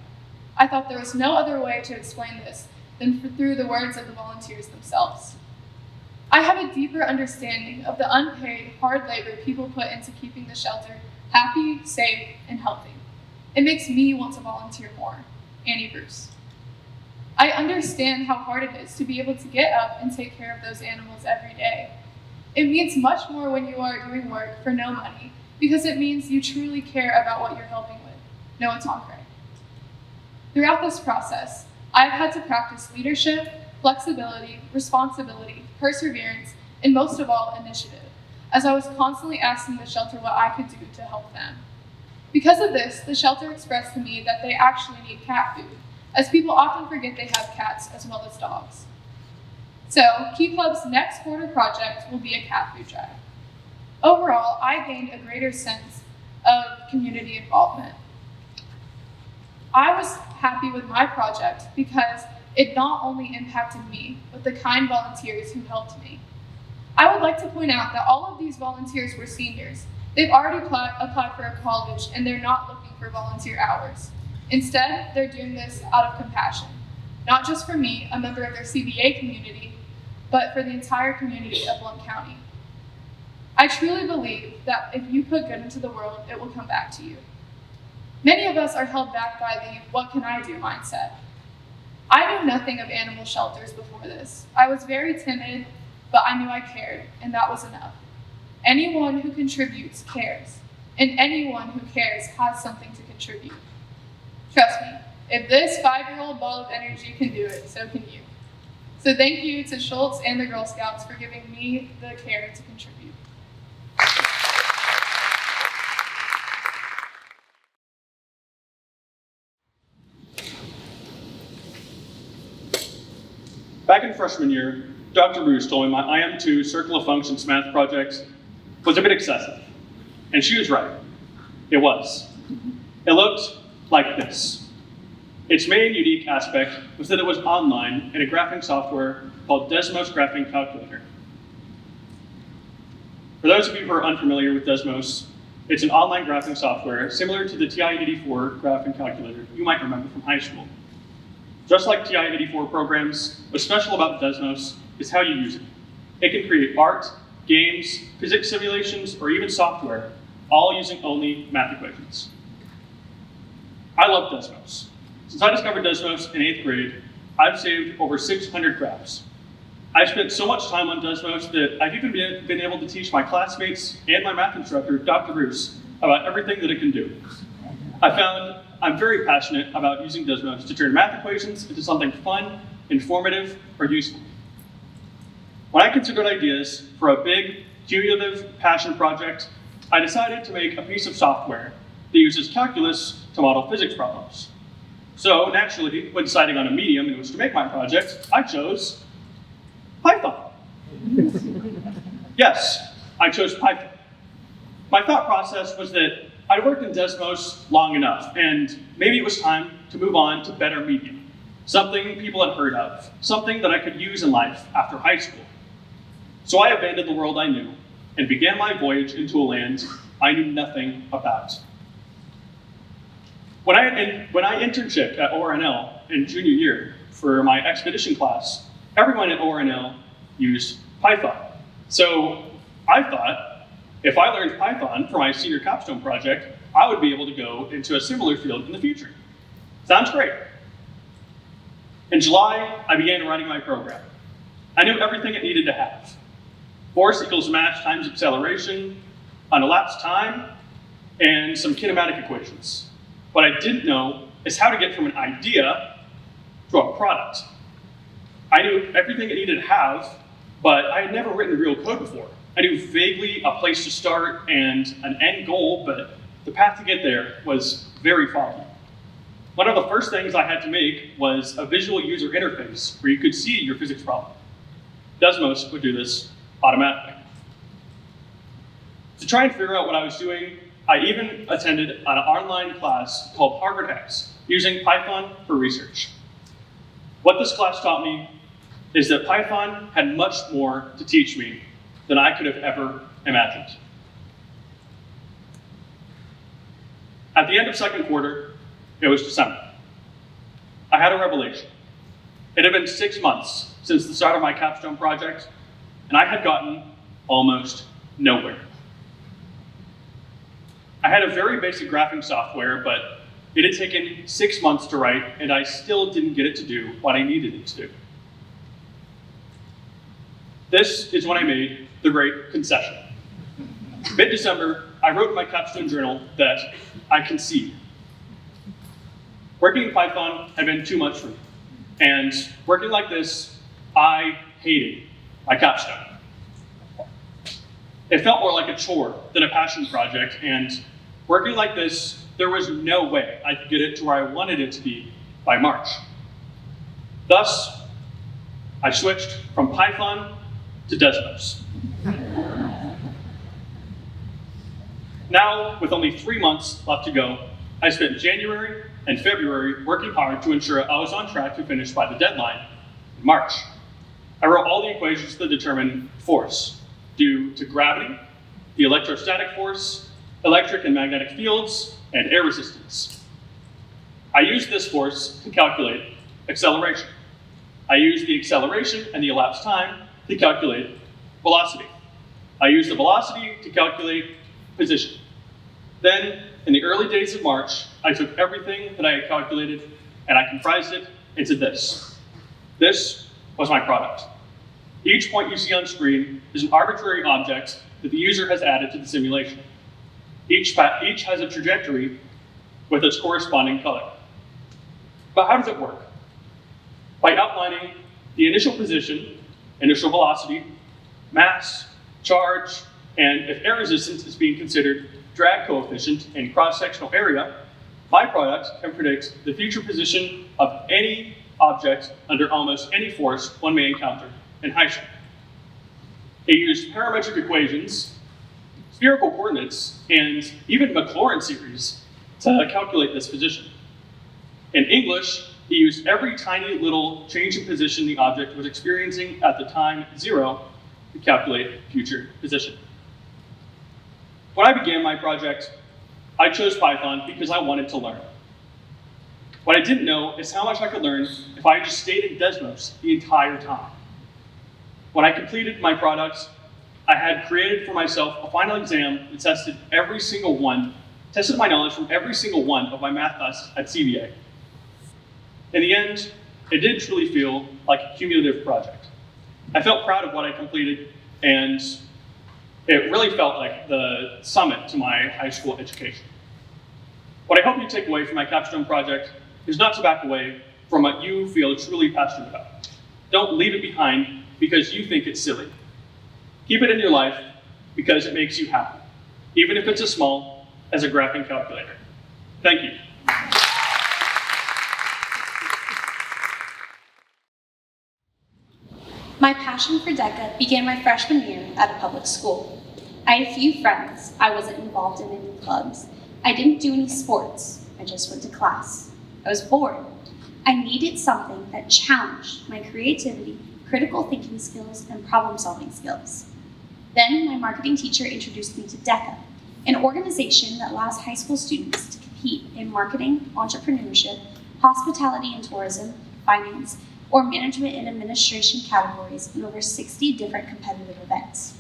I thought there was no other way to explain this than through the words of the volunteers themselves. I have a deeper understanding of the unpaid, hard labor people put into keeping the shelter happy, safe, and healthy. It makes me want to volunteer more. Annie Bruce. I understand how hard it is to be able to get up and take care of those animals every day. It means much more when you are doing work for no money, because it means you truly care about what you're helping with. Noah Tonkray. Throughout this process, I've had to practice leadership, flexibility, responsibility, perseverance, and most of all, initiative, as I was constantly asking the shelter what I could do to help them. Because of this, the shelter expressed to me that they actually need cat food, as people often forget they have cats as well as dogs. So, Key Club's next quarter project will be a cat food drive. Overall, I gained a greater sense of community involvement. I was happy with my project because it not only impacted me, but the kind volunteers who helped me. I would like to point out that all of these volunteers were seniors. They've already applied for a college and they're not looking for volunteer hours. Instead, they're doing this out of compassion, not just for me, a member of their CBA community, but for the entire community of Blount County. I truly believe that if you put good into the world, it will come back to you. Many of us are held back by the "what can I do" mindset. I knew nothing of animal shelters before this. I was very timid, but I knew I cared, and that was enough. Anyone who contributes cares, and anyone who cares has something to contribute. Trust me, if this 5-year-old ball of energy can do it, so can you. So thank you to Schultz and the Girl Scouts for giving me the care to contribute. Back in freshman year, Dr. Bruce told me my IM2 Circle of Functions math project was a bit excessive. And she was right. It was. It looked like this. Its main unique aspect was that it was online in a graphing software called Desmos Graphing Calculator. For those of you who are unfamiliar with Desmos, it's an online graphing software similar to the TI-84 graphing calculator you might remember from high school. Just like TI-84 programs, what's special about Desmos is how you use it. It can create art, games, physics simulations, or even software, all using only math equations. I love Desmos. Since I discovered Desmos in 8th grade, I've saved over 600 graphs. I've spent so much time on Desmos that I've even been able to teach my classmates and my math instructor, Dr. Bruce, about everything that it can do. I found I'm very passionate about using Desmos to turn math equations into something fun, informative, or useful. When I considered ideas for a big, cumulative passion project, I decided to make a piece of software that uses calculus to model physics problems. So naturally, when deciding on a medium in which to make my project, I chose Python. Yes, I chose Python. My thought process was that I'd worked in Desmos long enough, and maybe it was time to move on to better medium, something people had heard of, something that I could use in life after high school. So I abandoned the world I knew and began my voyage into a land I knew nothing about. When I internshiped at ORNL in junior year for my expedition class, everyone at ORNL used Python. So I thought, if I learned Python for my senior capstone project, I would be able to go into a similar field in the future. Sounds great. In July, I began writing my program. I knew everything it needed to have. Force equals mass times acceleration, an elapsed time, and some kinematic equations. What I didn't know is how to get from an idea to a product. I knew everything it needed to have, but I had never written real code before. I knew vaguely a place to start and an end goal, but the path to get there was very foggy. One of the first things I had to make was a visual user interface where you could see your physics problem. Desmos would do this automatically. To try and figure out what I was doing, I even attended an online class called Harvard X, using Python for research. What this class taught me is that Python had much more to teach me than I could have ever imagined. At the end of second quarter, it was December. I had a revelation. It had been 6 months since the start of my capstone project, and I had gotten almost nowhere. I had a very basic graphing software, but it had taken 6 months to write, and I still didn't get it to do what I needed it to do. This is when I made the great concession. Mid-December, I wrote in my capstone journal that I concede. Working in Python had been too much for me, and working like this, I hated my capstone. It felt more like a chore than a passion project, and working like this, there was no way I could get it to where I wanted it to be by March. Thus, I switched from Python to Desmos. Now, with only 3 months left to go, I spent January and February working hard to ensure I was on track to finish by the deadline in March. I wrote all the equations that determine force due to gravity, the electrostatic force, electric and magnetic fields, and air resistance. I used this force to calculate acceleration. I used the acceleration and the elapsed time to calculate velocity. I used the velocity to calculate position. Then, in the early days of March, I took everything that I had calculated and I comprised it into this. This was my product. Each point you see on screen is an arbitrary object that the user has added to the simulation. Each has a trajectory with its corresponding color. But how does it work? By outlining the initial position, initial velocity, mass, charge, and if air resistance is being considered, drag coefficient and cross-sectional area, my product can predict the future position of any object under almost any force one may encounter in high school. It used parametric equations, spherical coordinates, and even Maclaurin series to calculate this position. In English, he used every tiny little change in position the object was experiencing at the time 0 to calculate future position. When I began my project, I chose Python because I wanted to learn. What I didn't know is how much I could learn if I just stayed in Desmos the entire time. When I completed my product, I had created for myself a final exam that tested my knowledge from every single one of my math classes at CBA. In the end, it did truly feel like a cumulative project. I felt proud of what I completed, and it really felt like the summit to my high school education. What I hope you take away from my capstone project is not to back away from what you feel truly passionate about. Don't leave it behind because you think it's silly. Keep it in your life because it makes you happy, even if it's as small as a graphing calculator. Thank you. My passion for DECA began my freshman year at a public school. I had a few friends. I wasn't involved in any clubs. I didn't do any sports. I just went to class. I was bored. I needed something that challenged my creativity critical thinking skills, and problem-solving skills. Then my marketing teacher introduced me to DECA, an organization that allows high school students to compete in marketing, entrepreneurship, hospitality and tourism, finance, or management and administration categories in over 60 different competitive events.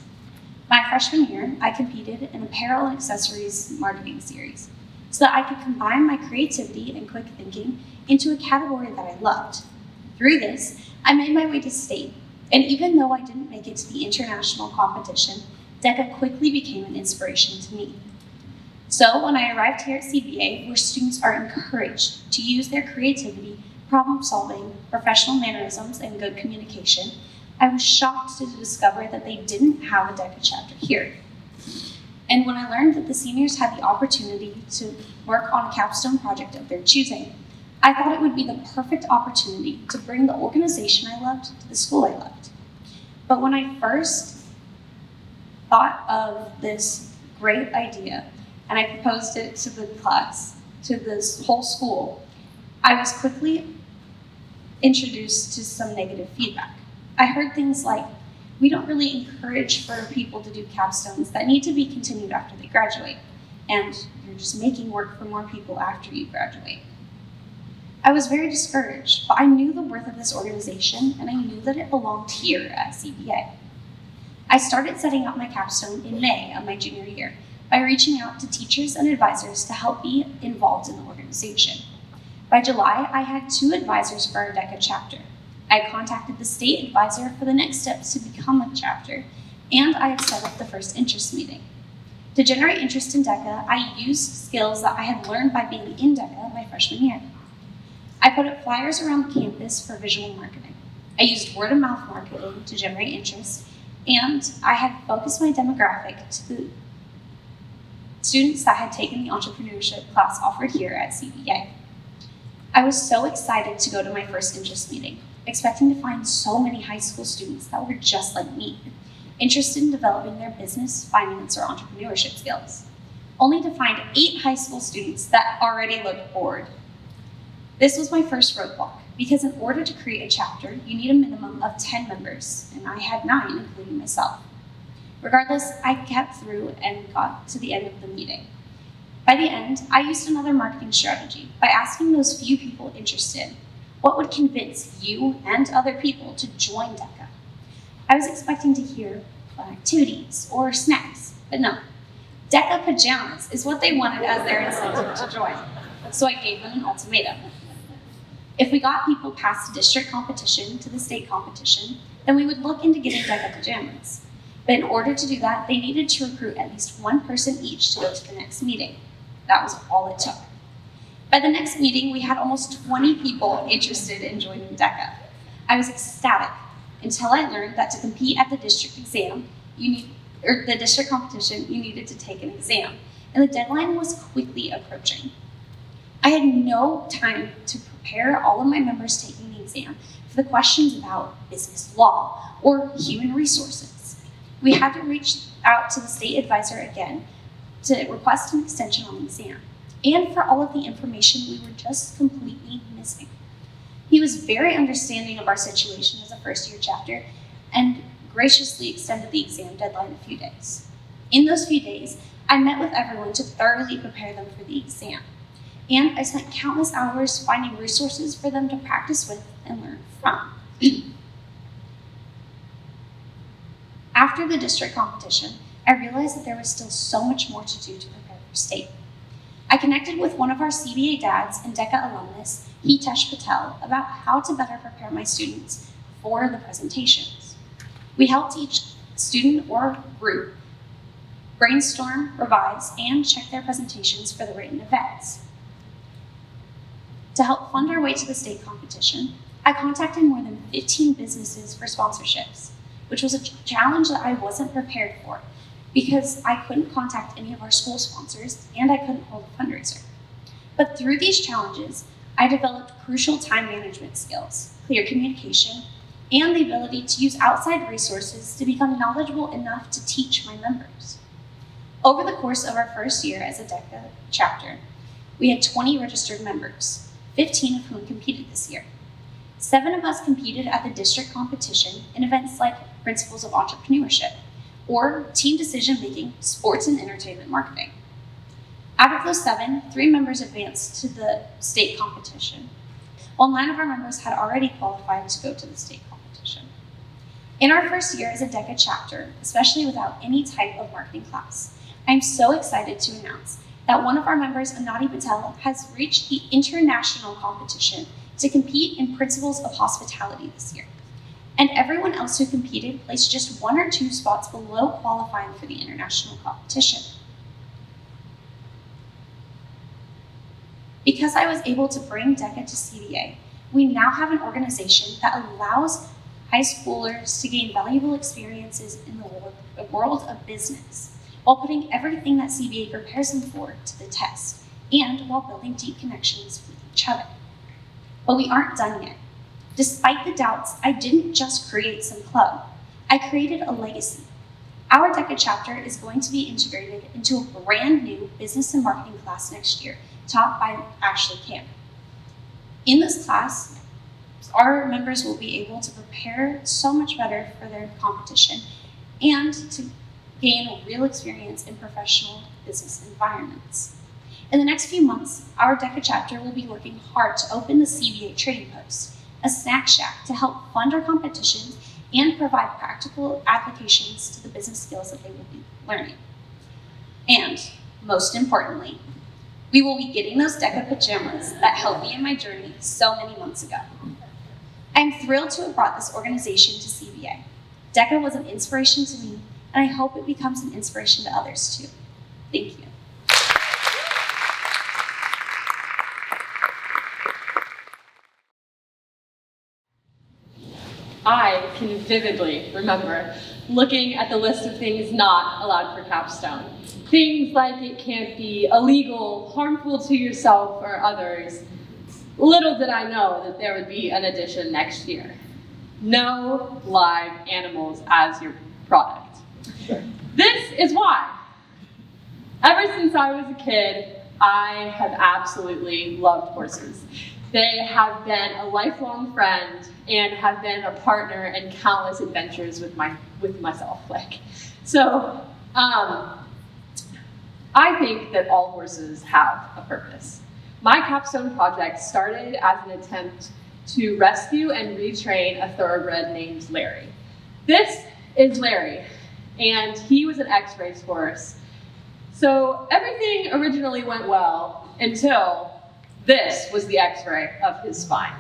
My freshman year, I competed in apparel and accessories marketing series so that I could combine my creativity and quick thinking into a category that I loved. Through this, I made my way to state, and even though I didn't make it to the international competition, DECA quickly became an inspiration to me. So when I arrived here at CBA, where students are encouraged to use their creativity, problem solving, professional mannerisms, and good communication, I was shocked to discover that they didn't have a DECA chapter here. And when I learned that the seniors had the opportunity to work on a capstone project of their choosing, I thought it would be the perfect opportunity to bring the organization I loved to the school I loved. But when I first thought of this great idea and I proposed it to the class, to this whole school, I was quickly introduced to some negative feedback. I heard things like, we don't really encourage for people to do capstones that need to be continued after they graduate, and you're just making work for more people after you graduate. I was very discouraged, but I knew the worth of this organization and I knew that it belonged here at CBA. I started setting up my capstone in May of my junior year by reaching out to teachers and advisors to help be involved in the organization. By July, I had 2 advisors for our DECA chapter. I contacted the state advisor for the next steps to become a chapter, and I had set up the first interest meeting. To generate interest in DECA, I used skills that I had learned by being in DECA my freshman year. I put up flyers around the campus for visual marketing. I used word-of-mouth marketing to generate interest, and I had focused my demographic to the students that had taken the entrepreneurship class offered here at CBA. I was so excited to go to my first interest meeting, expecting to find so many high school students that were just like me, interested in developing their business, finance, or entrepreneurship skills, only to find 8 high school students that already looked bored. This was my first roadblock, because in order to create a chapter, you need a minimum of 10 members, and I had 9, including myself. Regardless, I kept through and got to the end of the meeting. By the end, I used another marketing strategy by asking those few people interested, what would convince you and other people to join DECA? I was expecting to hear fun activities or snacks, but no. DECA pajamas is what they wanted as their incentive to join, so I gave them an ultimatum. If we got people past the district competition to the state competition, then we would look into getting DECA pajamas. But in order to do that, they needed to recruit at least 1 person each to go to the next meeting. That was all it took. By the next meeting, we had almost 20 people interested in joining DECA. I was ecstatic until I learned that to compete at the district exam, the district competition, you needed to take an exam, and the deadline was quickly approaching. I had no time to prepare all of my members taking the exam for the questions about business law or human resources. We had to reach out to the state advisor again to request an extension on the exam, and for all of the information we were just completely missing. He was very understanding of our situation as a first-year chapter and graciously extended the exam deadline a few days. In those few days, I met with everyone to thoroughly prepare them for the exam, and I spent countless hours finding resources for them to practice with and learn from. After the district competition, I realized that there was still so much more to do to prepare for state. I connected with one of our CBA dads and DECA alumnus, Hitesh Patel, about how to better prepare my students for the presentations. We helped each student or group brainstorm, revise, and check their presentations for the written events. To help fund our way to the state competition, I contacted more than 15 businesses for sponsorships, which was a challenge that I wasn't prepared for because I couldn't contact any of our school sponsors and I couldn't hold a fundraiser. But through these challenges, I developed crucial time management skills, clear communication, and the ability to use outside resources to become knowledgeable enough to teach my members. Over the course of our first year as a DECA chapter, we had 20 registered members, 15 of whom competed this year. 7 of us competed at the district competition in events like Principles of Entrepreneurship or Team Decision Making, Sports and Entertainment Marketing. Out of those 7, 3 members advanced to the state competition, while 9 of our members had already qualified to go to the state competition. In our first year as a DECA chapter, especially without any type of marketing class, I'm so excited to announce that one of our members, Anadi Patel, has reached the international competition to compete in Principles of Hospitality this year. And everyone else who competed placed just 1 or 2 spots below qualifying for the international competition. Because I was able to bring DECA to CBA, we now have an organization that allows high schoolers to gain valuable experiences in the world of business, while putting everything that CBA prepares them for to the test, and while building deep connections with each other. But we aren't done yet. Despite the doubts, I didn't just create some club. I created a legacy. Our DECA chapter is going to be integrated into a brand new business and marketing class next year, taught by Ashley Camp. In this class, our members will be able to prepare so much better for their competition and to gain real experience in professional business environments. In the next few months, our DECA chapter will be working hard to open the CBA Trading Post, a snack shack to help fund our competitions and provide practical applications to the business skills that they will be learning. And most importantly, we will be getting those DECA pajamas that helped me in my journey so many months ago. I'm thrilled to have brought this organization to CBA. DECA was an inspiration to me, and I hope it becomes an inspiration to others too. Thank you. I can vividly remember looking at the list of things not allowed for Capstone. Things like it can't be illegal, harmful to yourself or others. Little did I know that there would be an addition next year. No live animals as your product. This is why. Ever since I was a kid, I have absolutely loved horses. They have been a lifelong friend and have been a partner in countless adventures with myself. I think that all horses have a purpose. My Capstone project started as an attempt to rescue and retrain a thoroughbred named Larry. This is Larry, and he was an ex-race horse. So everything originally went well until this was the x-ray of his spine.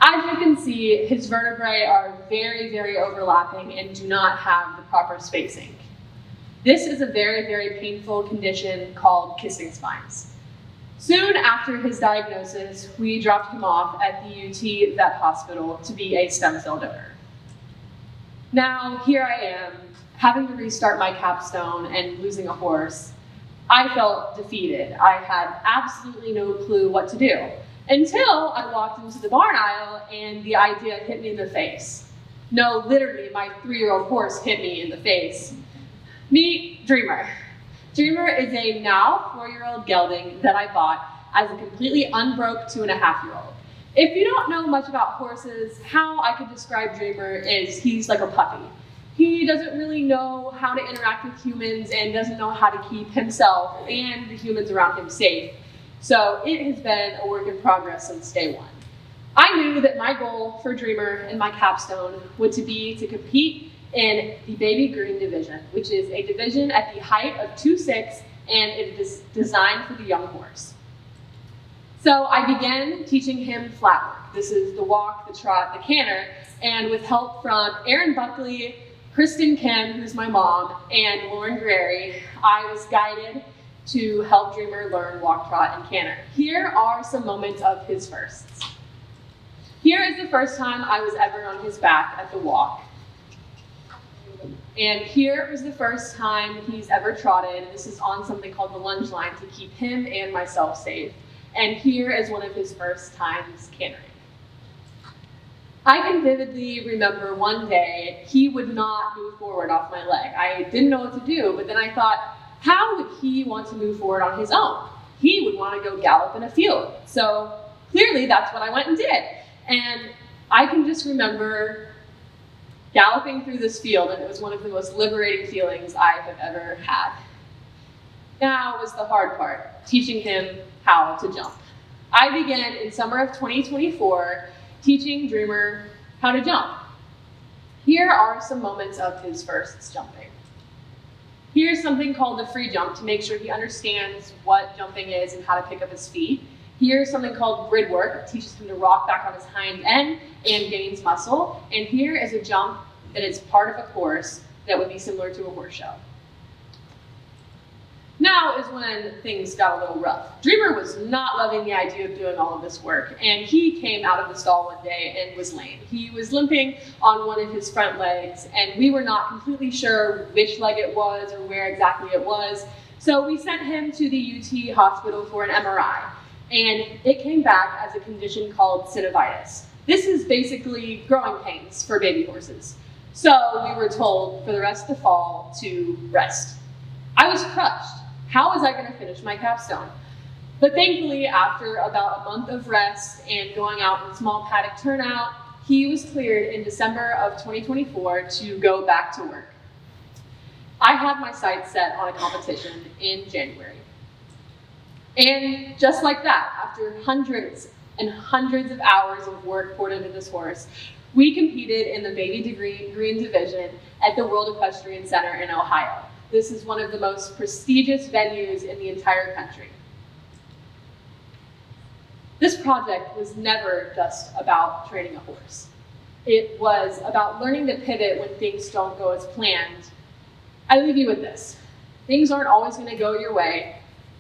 As you can see, his vertebrae are very, very overlapping and do not have the proper spacing. This is a very, very painful condition called kissing spines. Soon after his diagnosis, we dropped him off at the UT Vet Hospital to be a stem cell donor. Now, here I am, having to restart my Capstone and losing a horse. I felt defeated. I had absolutely no clue what to do until I walked into the barn aisle and the idea hit me in the face. No, literally, my 3-year-old horse hit me in the face. Meet Dreamer. Dreamer is a now 4-year-old gelding that I bought as a completely unbroke 2.5-year-old. If you don't know much about horses, how I could describe Dreamer is he's like a puppy. He doesn't really know how to interact with humans and doesn't know how to keep himself and the humans around him safe. So it has been a work in progress since day one. I knew that my goal for Dreamer and my Capstone would be to compete in the baby green division, which is a division at the height of 2'6", and it is designed for the young horse. So I began teaching him flat work. This is the walk, the trot, the canter, and with help from Erin Buckley, Kristen Kim, who's my mom, and Lauren Guerreri, I was guided to help Dreamer learn walk, trot, and canter. Here are some moments of his firsts. Here is the first time I was ever on his back at the walk. And here was the first time he's ever trotted. This is on something called the lunge line to keep him and myself safe. And here is one of his first times cantering. I can vividly remember one day he would not move forward off my leg. I didn't know what to do, but then I thought, how would he want to move forward on his own? He would want to go gallop in a field. So clearly that's what I went and did. And I can just remember galloping through this field, and it was one of the most liberating feelings I have ever had. Now was the hard part, teaching him how to jump. I began in summer of 2024 teaching Dreamer how to jump. Here are some moments of his first jumping. Here's something called the free jump to make sure he understands what jumping is and how to pick up his feet. Here's something called grid work, it teaches him to rock back on his hind end and gains muscle. And here is a jump that is part of a course that would be similar to a horse show. Now is when things got a little rough. Dreamer was not loving the idea of doing all of this work, and he came out of the stall one day and was lame. He was limping on one of his front legs, and we were not completely sure which leg it was or where exactly it was. So we sent him to the UT hospital for an MRI, and it came back as a condition called synovitis. This is basically growing pains for baby horses. So we were told for the rest of the fall to rest. I was crushed. How was I going to finish my capstone? But thankfully, after about a month of rest and going out in a small paddock turnout, he was cleared in December of 2024 to go back to work. I had my sights set on a competition in January. And just like that, after hundreds and hundreds of hours of work poured into this horse, we competed in the baby green division at the World Equestrian Center in Ohio. This is one of the most prestigious venues in the entire country. This project was never just about training a horse. It was about learning to pivot when things don't go as planned. I leave you with this. Things aren't always going to go your way,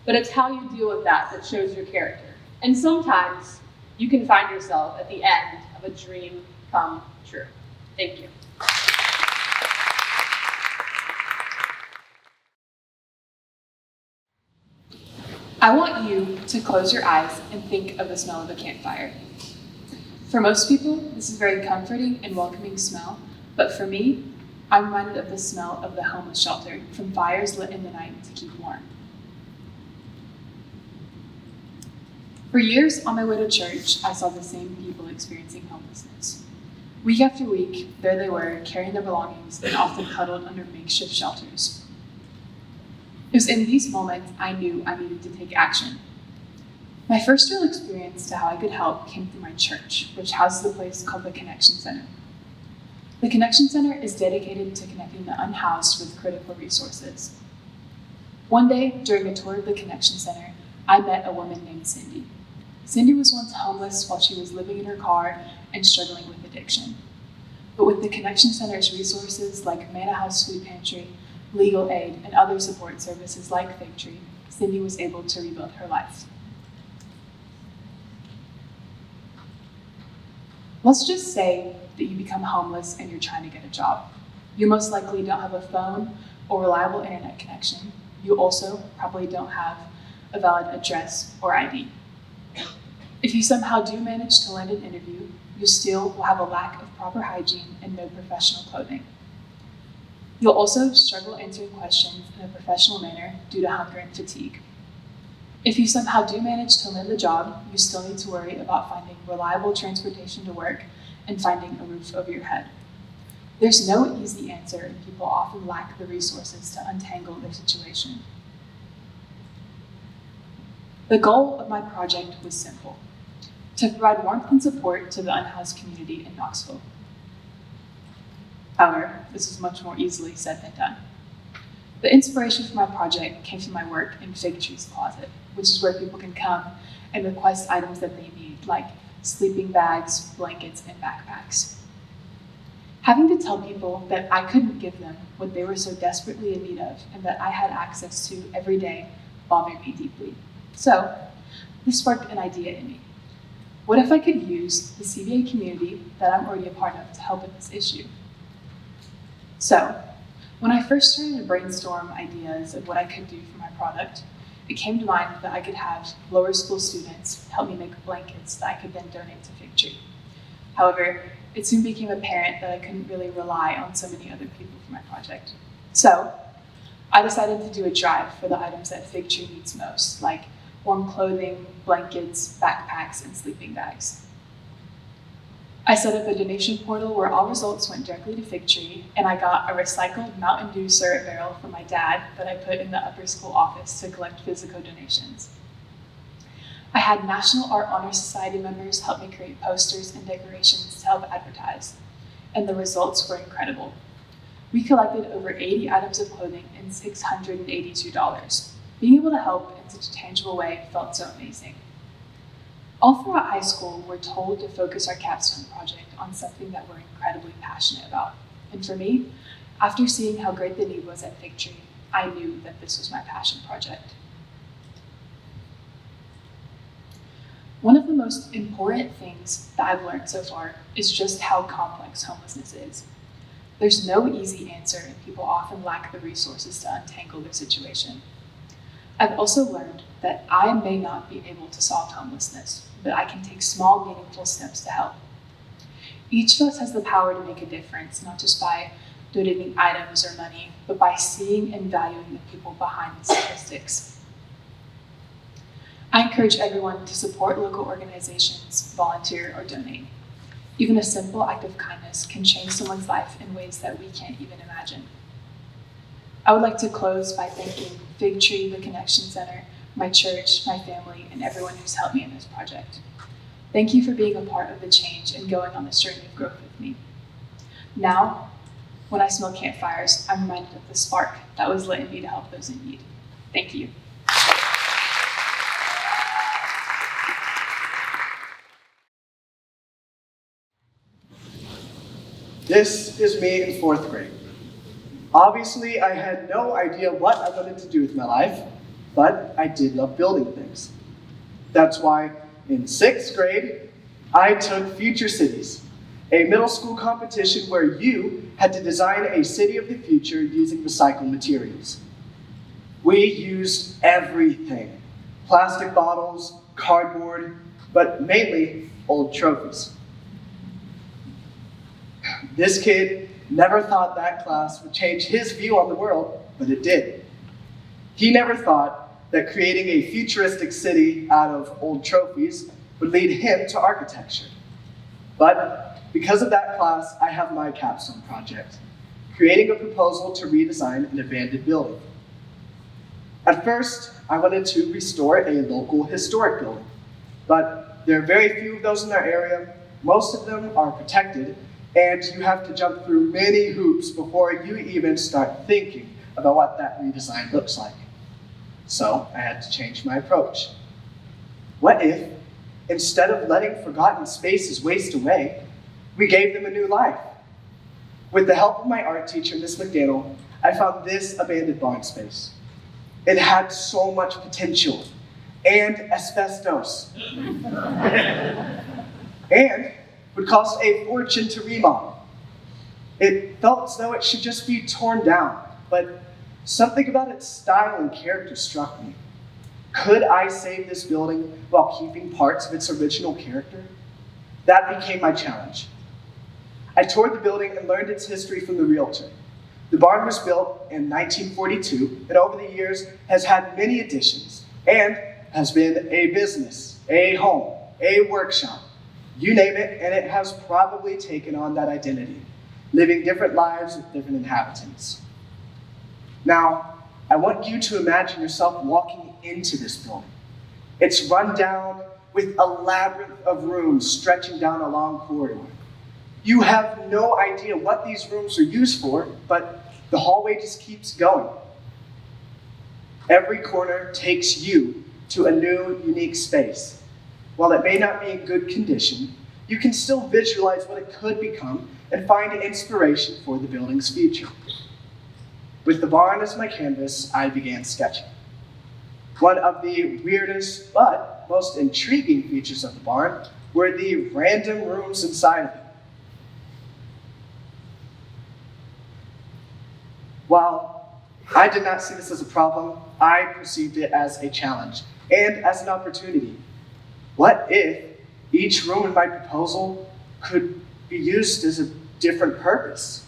but it's how you deal with that that shows your character. And sometimes you can find yourself at the end of a dream come true. Thank you. I want you to close your eyes and think of the smell of a campfire. For most people, this is a very comforting and welcoming smell, but for me, I'm reminded of the smell of the homeless shelter from fires lit in the night to keep warm. For years on my way to church, I saw the same people experiencing homelessness. Week after week, there they were, carrying their belongings and often huddled under makeshift shelters. It was in these moments I knew I needed to take action. My first real experience to how I could help came through my church, which houses a place called the Connection Center. The Connection Center is dedicated to connecting the unhoused with critical resources. One day, during a tour of the Connection Center, I met a woman named Cindy. Cindy was once homeless while she was living in her car and struggling with addiction. But with the Connection Center's resources like Manor House Food Pantry, legal aid, and other support services like Fig Tree, Cindy was able to rebuild her life. Let's just say that you become homeless and you're trying to get a job. You most likely don't have a phone or reliable internet connection. You also probably don't have a valid address or ID. If you somehow do manage to land an interview, you still will have a lack of proper hygiene and no professional clothing. You'll also struggle answering questions in a professional manner due to hunger and fatigue. If you somehow do manage to land the job, you still need to worry about finding reliable transportation to work and finding a roof over your head. There's no easy answer, and people often lack the resources to untangle their situation. The goal of my project was simple: to provide warmth and support to the unhoused community in Knoxville. However, this is much more easily said than done. The inspiration for my project came from my work in Fig Tree's closet, which is where people can come and request items that they need, like sleeping bags, blankets, and backpacks. Having to tell people that I couldn't give them what they were so desperately in need of and that I had access to every day bothered me deeply. So, this sparked an idea in me. What if I could use the CBA community that I'm already a part of to help with this issue? So, when I first started to brainstorm ideas of what I could do for my product, it came to mind that I could have lower school students help me make blankets that I could then donate to Fig Tree. However, it soon became apparent that I couldn't really rely on so many other people for my project. So, I decided to do a drive for the items that Fig Tree needs most, like warm clothing, blankets, backpacks, and sleeping bags. I set up a donation portal where all results went directly to Fig Tree, and I got a recycled Mountain Dew syrup barrel from my dad that I put in the upper school office to collect physical donations. I had National Art Honor Society members help me create posters and decorations to help advertise, and the results were incredible. We collected over 80 items of clothing and $682. Being able to help in such a tangible way felt so amazing. All throughout high school, we're told to focus our capstone project on something that we're incredibly passionate about. And for me, after seeing how great the need was at Fig Tree, I knew that this was my passion project. One of the most important things that I've learned so far is just how complex homelessness is. There's no easy answer, and people often lack the resources to untangle their situation. I've also learned that I may not be able to solve homelessness, but I can take small, meaningful steps to help. Each of us has the power to make a difference, not just by donating items or money, but by seeing and valuing the people behind the statistics. I encourage everyone to support local organizations, volunteer, or donate. Even a simple act of kindness can change someone's life in ways that we can't even imagine. I would like to close by thanking Fig Tree, the Connection Center, my church, my family, and everyone who's helped me in this project. Thank you for being a part of the change and going on this journey of growth with me. Now, when I smell campfires, I'm reminded of the spark that was lit in me to help those in need. Thank you. This is me in 4th grade. Obviously, I had no idea what I wanted to do with my life, but I did love building things. That's why in 6th grade, I took Future Cities, a middle school competition where you had to design a city of the future using recycled materials. We used everything: plastic bottles, cardboard, but mainly old trophies. This kid never thought that class would change his view on the world, but it did. He never thought that creating a futuristic city out of old trophies would lead him to architecture. But because of that class, I have my capstone project, creating a proposal to redesign an abandoned building. At first, I wanted to restore a local historic building, but there are very few of those in our area. Most of them are protected, and you have to jump through many hoops before you even start thinking about what that redesign looks like. So I had to change my approach. What if, instead of letting forgotten spaces waste away, we gave them a new life? With the help of my art teacher, Miss McDaniel, I found this abandoned barn space. It had so much potential, and asbestos. And would cost a fortune to remodel. It felt as though it should just be torn down, but something about its style and character struck me. Could I save this building while keeping parts of its original character? That became my challenge. I toured the building and learned its history from the realtor. The barn was built in 1942 and over the years has had many additions and has been a business, a home, a workshop. You name it, and it has probably taken on that identity, living different lives with different inhabitants. Now, I want you to imagine yourself walking into this building. It's run down with a labyrinth of rooms stretching down a long corridor. You have no idea what these rooms are used for, but the hallway just keeps going. Every corner takes you to a new, unique space. While it may not be in good condition, you can still visualize what it could become and find inspiration for the building's future. With the barn as my canvas, I began sketching. One of the weirdest but most intriguing features of the barn were the random rooms inside of it. While I did not see this as a problem, I perceived it as a challenge and as an opportunity. What if each room in my proposal could be used as a different purpose?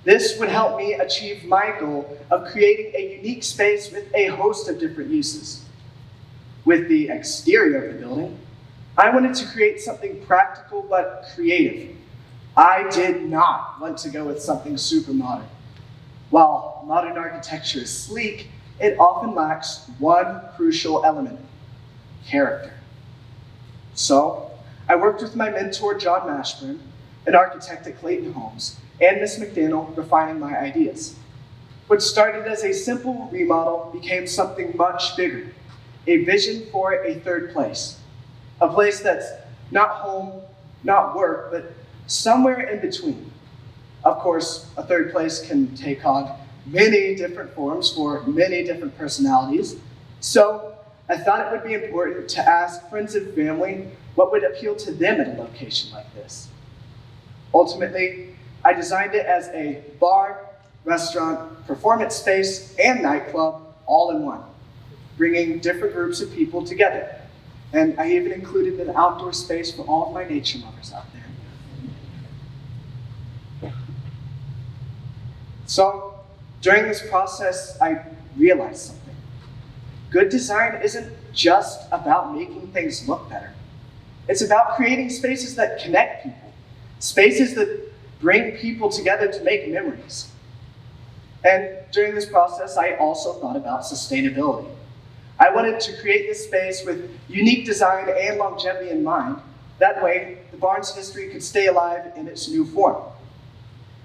This would help me achieve my goal of creating a unique space with a host of different uses. With the exterior of the building, I wanted to create something practical but creative. I did not want to go with something super modern. While modern architecture is sleek, it often lacks one crucial element: character. So, I worked with my mentor, John Mashburn, an architect at Clayton Homes, and Miss McDaniel, refining my ideas. What started as a simple remodel became something much bigger: a vision for a third place. A place that's not home, not work, but somewhere in between. Of course, a third place can take on many different forms for many different personalities. So I thought it would be important to ask friends and family what would appeal to them at a location like this. Ultimately, I designed it as a bar, restaurant, performance space, and nightclub all in one, bringing different groups of people together. And I even included an outdoor space for all of my nature lovers out there. So, during this process, I realized something. Good design isn't just about making things look better. It's about creating spaces that connect people, spaces that bring people together to make memories. And during this process, I also thought about sustainability. I wanted to create this space with unique design and longevity in mind. That way, the barn's history could stay alive in its new form.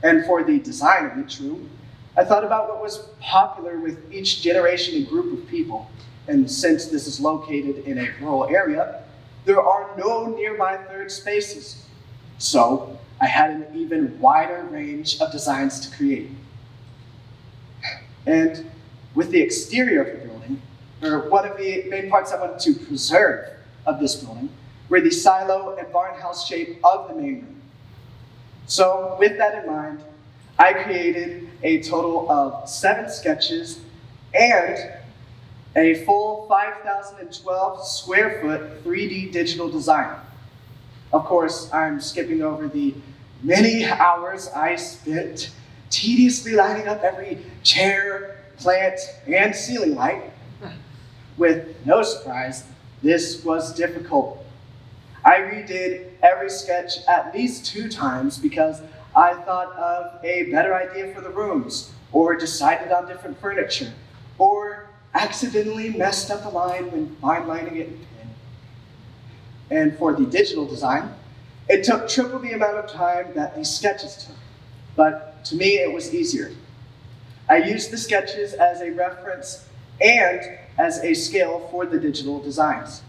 And for the design of each room, I thought about what was popular with each generation and group of people. And since this is located in a rural area, there are no nearby third spaces. So I had an even wider range of designs to create. And with the exterior of the building, or one of the main parts I wanted to preserve of this building, were the silo and barn house shape of the main room. So with that in mind, I created a total of 7 sketches and a full 5,012 square foot 3D digital design. Of course, I'm skipping over the many hours I spent tediously lining up every chair, plant, and ceiling light. With no surprise, this was difficult. I redid every sketch at least 2 times because I thought of a better idea for the rooms, or decided on different furniture, or accidentally messed up a line when fine lining it in pen. And for the digital design, it took triple the amount of time that these sketches took. But to me, it was easier. I used the sketches as a reference and as a scale for the digital designs.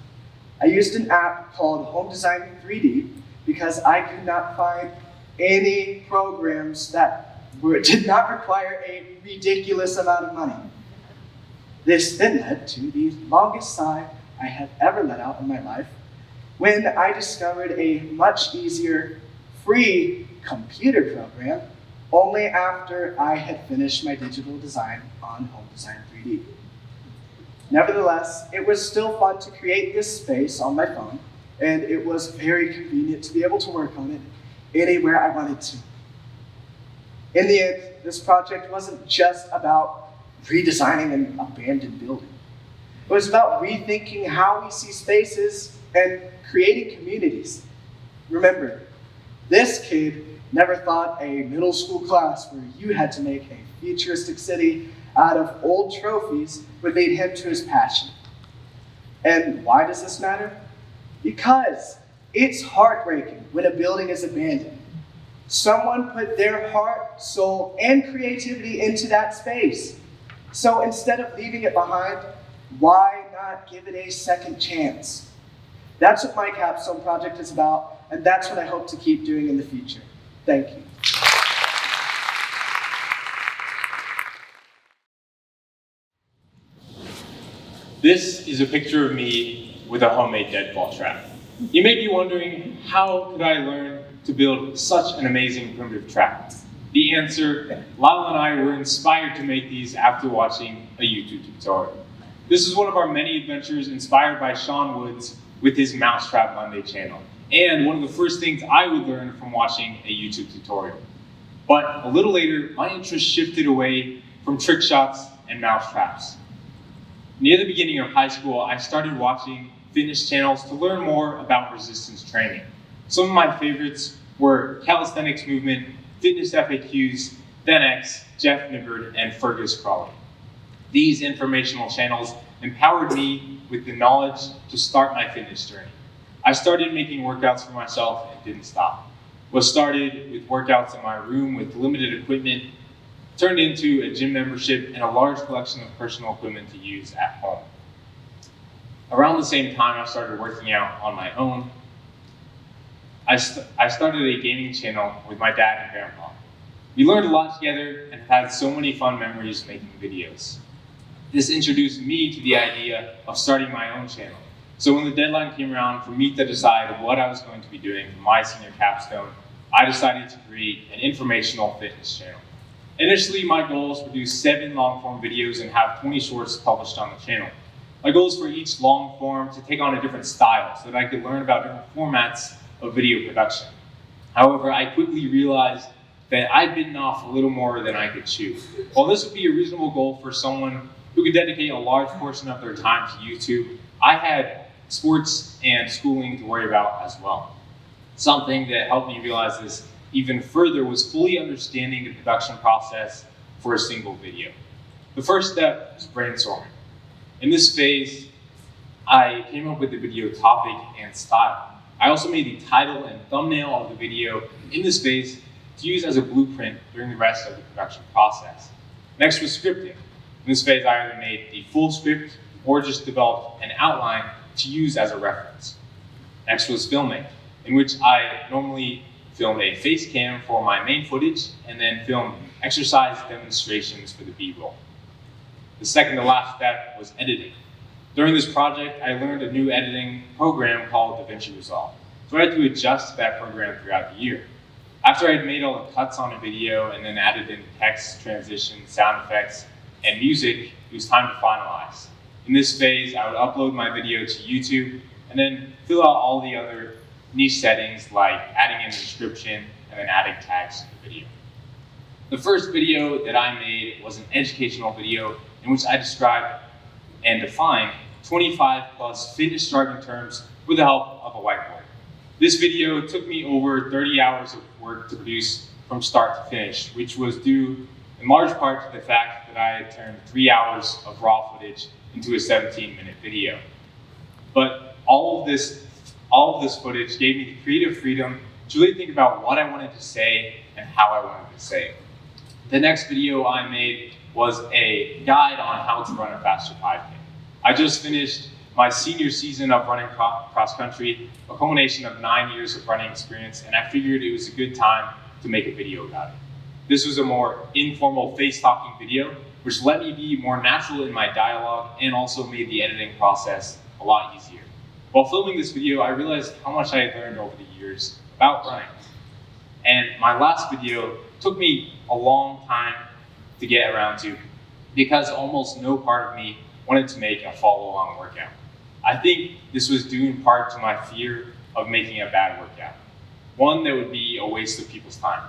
I used an app called Home Design 3D because I could not find any programs that did not require a ridiculous amount of money. This then led to the longest sigh I have ever let out in my life when I discovered a much easier, free computer program only after I had finished my digital design on Home Design 3D. Nevertheless, it was still fun to create this space on my phone, and it was very convenient to be able to work on it anywhere I wanted to. In the end, this project wasn't just about redesigning an abandoned building. It was about rethinking how we see spaces and creating communities. Remember, this kid never thought a middle school class where you had to make a futuristic city out of old trophies would lead him to his passion. And why does this matter? Because it's heartbreaking when a building is abandoned. Someone put their heart, soul, and creativity into that space. So instead of leaving it behind, why not give it a second chance? That's what my Capstone project is about, and that's what I hope to keep doing in the future. Thank you. This is a picture of me with a homemade deadfall trap. You may be wondering, how could I learn to build such an amazing primitive trap? The answer, Lyle and I were inspired to make these after watching a YouTube tutorial. This is one of our many adventures inspired by Sean Woods with his Mousetrap Monday channel, and one of the first things I would learn from watching a YouTube tutorial. But a little later, my interest shifted away from trick shots and mousetraps. Near the beginning of high school, I started watching fitness channels to learn more about resistance training. Some of my favorites were Calisthenics Movement, Fitness FAQs, ThenX, Jeff Nibbard, and Fergus Crawley. These informational channels empowered me with the knowledge to start my fitness journey. I started making workouts for myself and didn't stop. What started with workouts in my room with limited equipment turned into a gym membership and a large collection of personal equipment to use at home. Around the same time I started working out on my own, I started a gaming channel with my dad and grandpa. We learned a lot together and had so many fun memories making videos. This introduced me to the idea of starting my own channel. So when the deadline came around for me to decide what I was going to be doing for my senior capstone, I decided to create an informational fitness channel. Initially, my goal was to produce 7 long-form videos and have 20 shorts published on the channel. My goal is for each long form to take on a different style so that I could learn about different formats of video production. However, I quickly realized that I'd bitten off a little more than I could chew. While this would be a reasonable goal for someone who could dedicate a large portion of their time to YouTube, I had sports and schooling to worry about as well. Something that helped me realize this even further was fully understanding the production process for a single video. The first step was brainstorming. In this phase, I came up with the video topic and style. I also made the title and thumbnail of the video in this phase to use as a blueprint during the rest of the production process. Next was scripting. In this phase, I either made the full script or just developed an outline to use as a reference. Next was filming, in which I normally filmed a face cam for my main footage and then filmed exercise demonstrations for the B-roll. The second to last step was editing. During this project, I learned a new editing program called DaVinci Resolve, so I had to adjust that program throughout the year. After I had made all the cuts on a video and then added in text, transitions, sound effects, and music, it was time to finalize. In this phase, I would upload my video to YouTube and then fill out all the other niche settings like adding in a description and then adding tags to the video. The first video that I made was an educational video in which I described and defined 25 plus fitness jargon terms with the help of a whiteboard. This video took me over 30 hours of work to produce from start to finish, which was due in large part to the fact that I had turned 3 hours of raw footage into a 17-minute video. But all of this footage gave me the creative freedom to really think about what I wanted to say and how I wanted to say it. The next video I made was a guide on how to run a faster 5K. I just finished my senior season of running cross country, a culmination of 9 years of running experience, and I figured it was a good time to make a video about it. This was a more informal face-talking video, which let me be more natural in my dialogue and also made the editing process a lot easier. While filming this video, I realized how much I had learned over the years about running. And my last video took me a long time to get around to because almost no part of me wanted to make a follow-along workout. I think this was due in part to my fear of making a bad workout, one that would be a waste of people's time.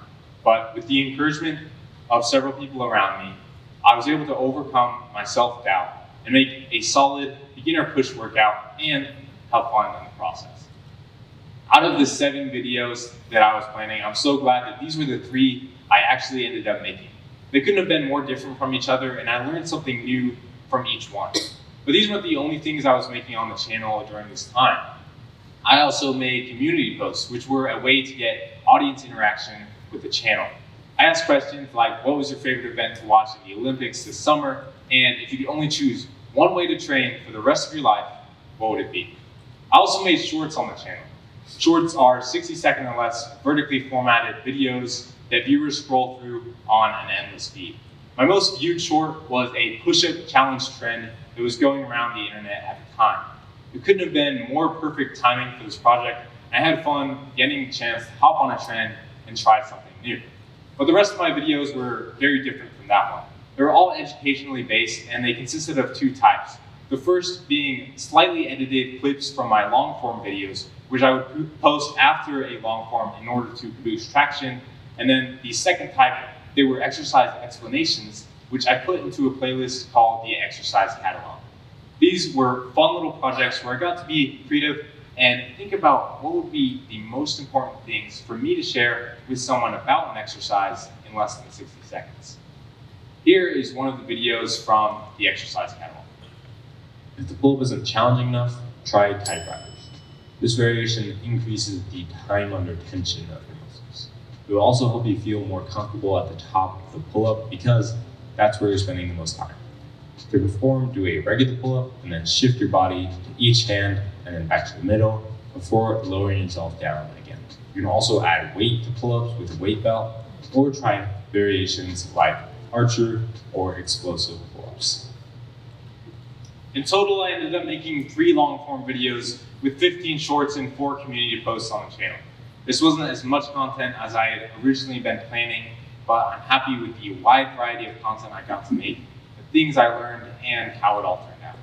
But with the encouragement of several people around me, I was able to overcome my self-doubt and make a solid beginner push workout and have fun in the process. Out of the 7 videos that I was planning, I'm so glad that these were the 3 I actually ended up making. They couldn't have been more different from each other, and I learned something new from each one. But these weren't the only things I was making on the channel during this time. I also made community posts, which were a way to get audience interaction with the channel. I asked questions like, what was your favorite event to watch in the Olympics this summer? And if you could only choose one way to train for the rest of your life, what would it be? I also made shorts on the channel. Shorts are 60-second or less vertically formatted videos that viewers scroll through on an endless feed. My most viewed short was a push-up challenge trend that was going around the internet at the time. It couldn't have been more perfect timing for this project, and I had fun getting a chance to hop on a trend and try something new. But the rest of my videos were very different from that one. They were all educationally based, and they consisted of 2 types. The first being slightly edited clips from my long-form videos, which I would post after a long-form in order to produce traction. And then the second type, they were exercise explanations, which I put into a playlist called the Exercise Catalog. These were fun little projects where I got to be creative and think about what would be the most important things for me to share with someone about an exercise in less than 60 seconds. Here is one of the videos from the exercise catalog. If the pull-up isn't challenging enough, try typewriters. This variation increases the time under tension of your muscles. It will also help you feel more comfortable at the top of the pull-up because that's where you're spending the most time. To perform, do a regular pull-up and then shift your body to each hand and then back to the middle before lowering yourself down again. You can also add weight to pull-ups with a weight belt or try variations like archer or explosive pull-ups. In total, I ended up making 3 long-form videos with 15 shorts and 4 community posts on the channel. This wasn't as much content as I had originally been planning, but I'm happy with the wide variety of content I got to make, the things I learned, and how it all turned out.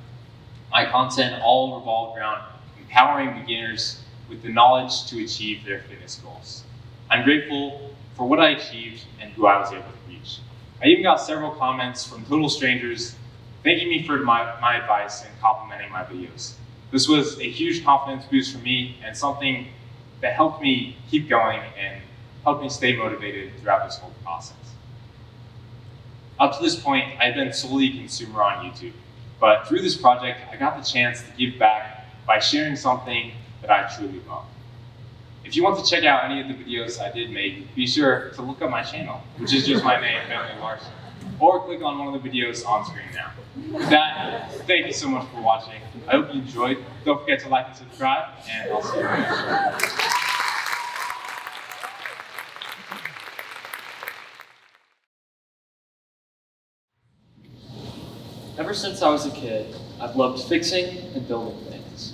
My content all revolved around empowering beginners with the knowledge to achieve their fitness goals. I'm grateful for what I achieved and who I was able to reach. I even got several comments from total strangers thanking me for my advice and complimenting my videos. This was a huge confidence boost for me and something that helped me keep going and helped me stay motivated throughout this whole process. Up to this point, I've been solely a consumer on YouTube, but through this project, I got the chance to give back by sharing something that I truly love. If you want to check out any of the videos I did make, be sure to look up my channel, which is just my name, Bentley Larson, or click on one of the videos on screen now. With that, thank you so much for watching. I hope you enjoyed. Don't forget to like and subscribe, and I'll see you next time. Ever since I was a kid, I've loved fixing and building things.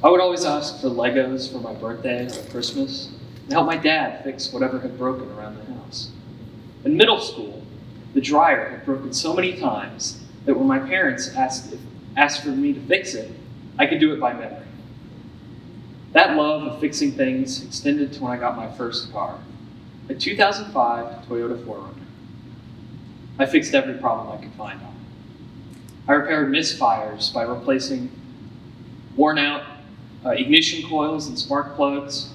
I would always ask for Legos for my birthday or Christmas and help my dad fix whatever had broken around the house. In middle school, the dryer had broken so many times that when my parents asked for me to fix it, I could do it by memory. That love of fixing things extended to when I got my first car, a 2005 Toyota 4Runner. I fixed every problem I could find on it. I repaired misfires by replacing worn out ignition coils and spark plugs,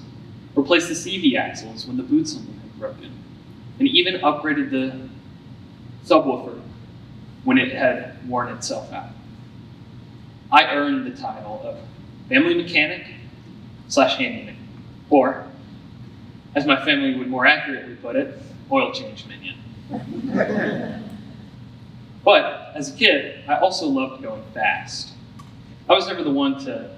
replaced the CV axles when the boot cylinder had broken, and even upgraded the subwoofer when it had worn itself out. I earned the title of family mechanic / handyman, or, as my family would more accurately put it, oil change minion. But as a kid, I also loved going fast. I was never the one to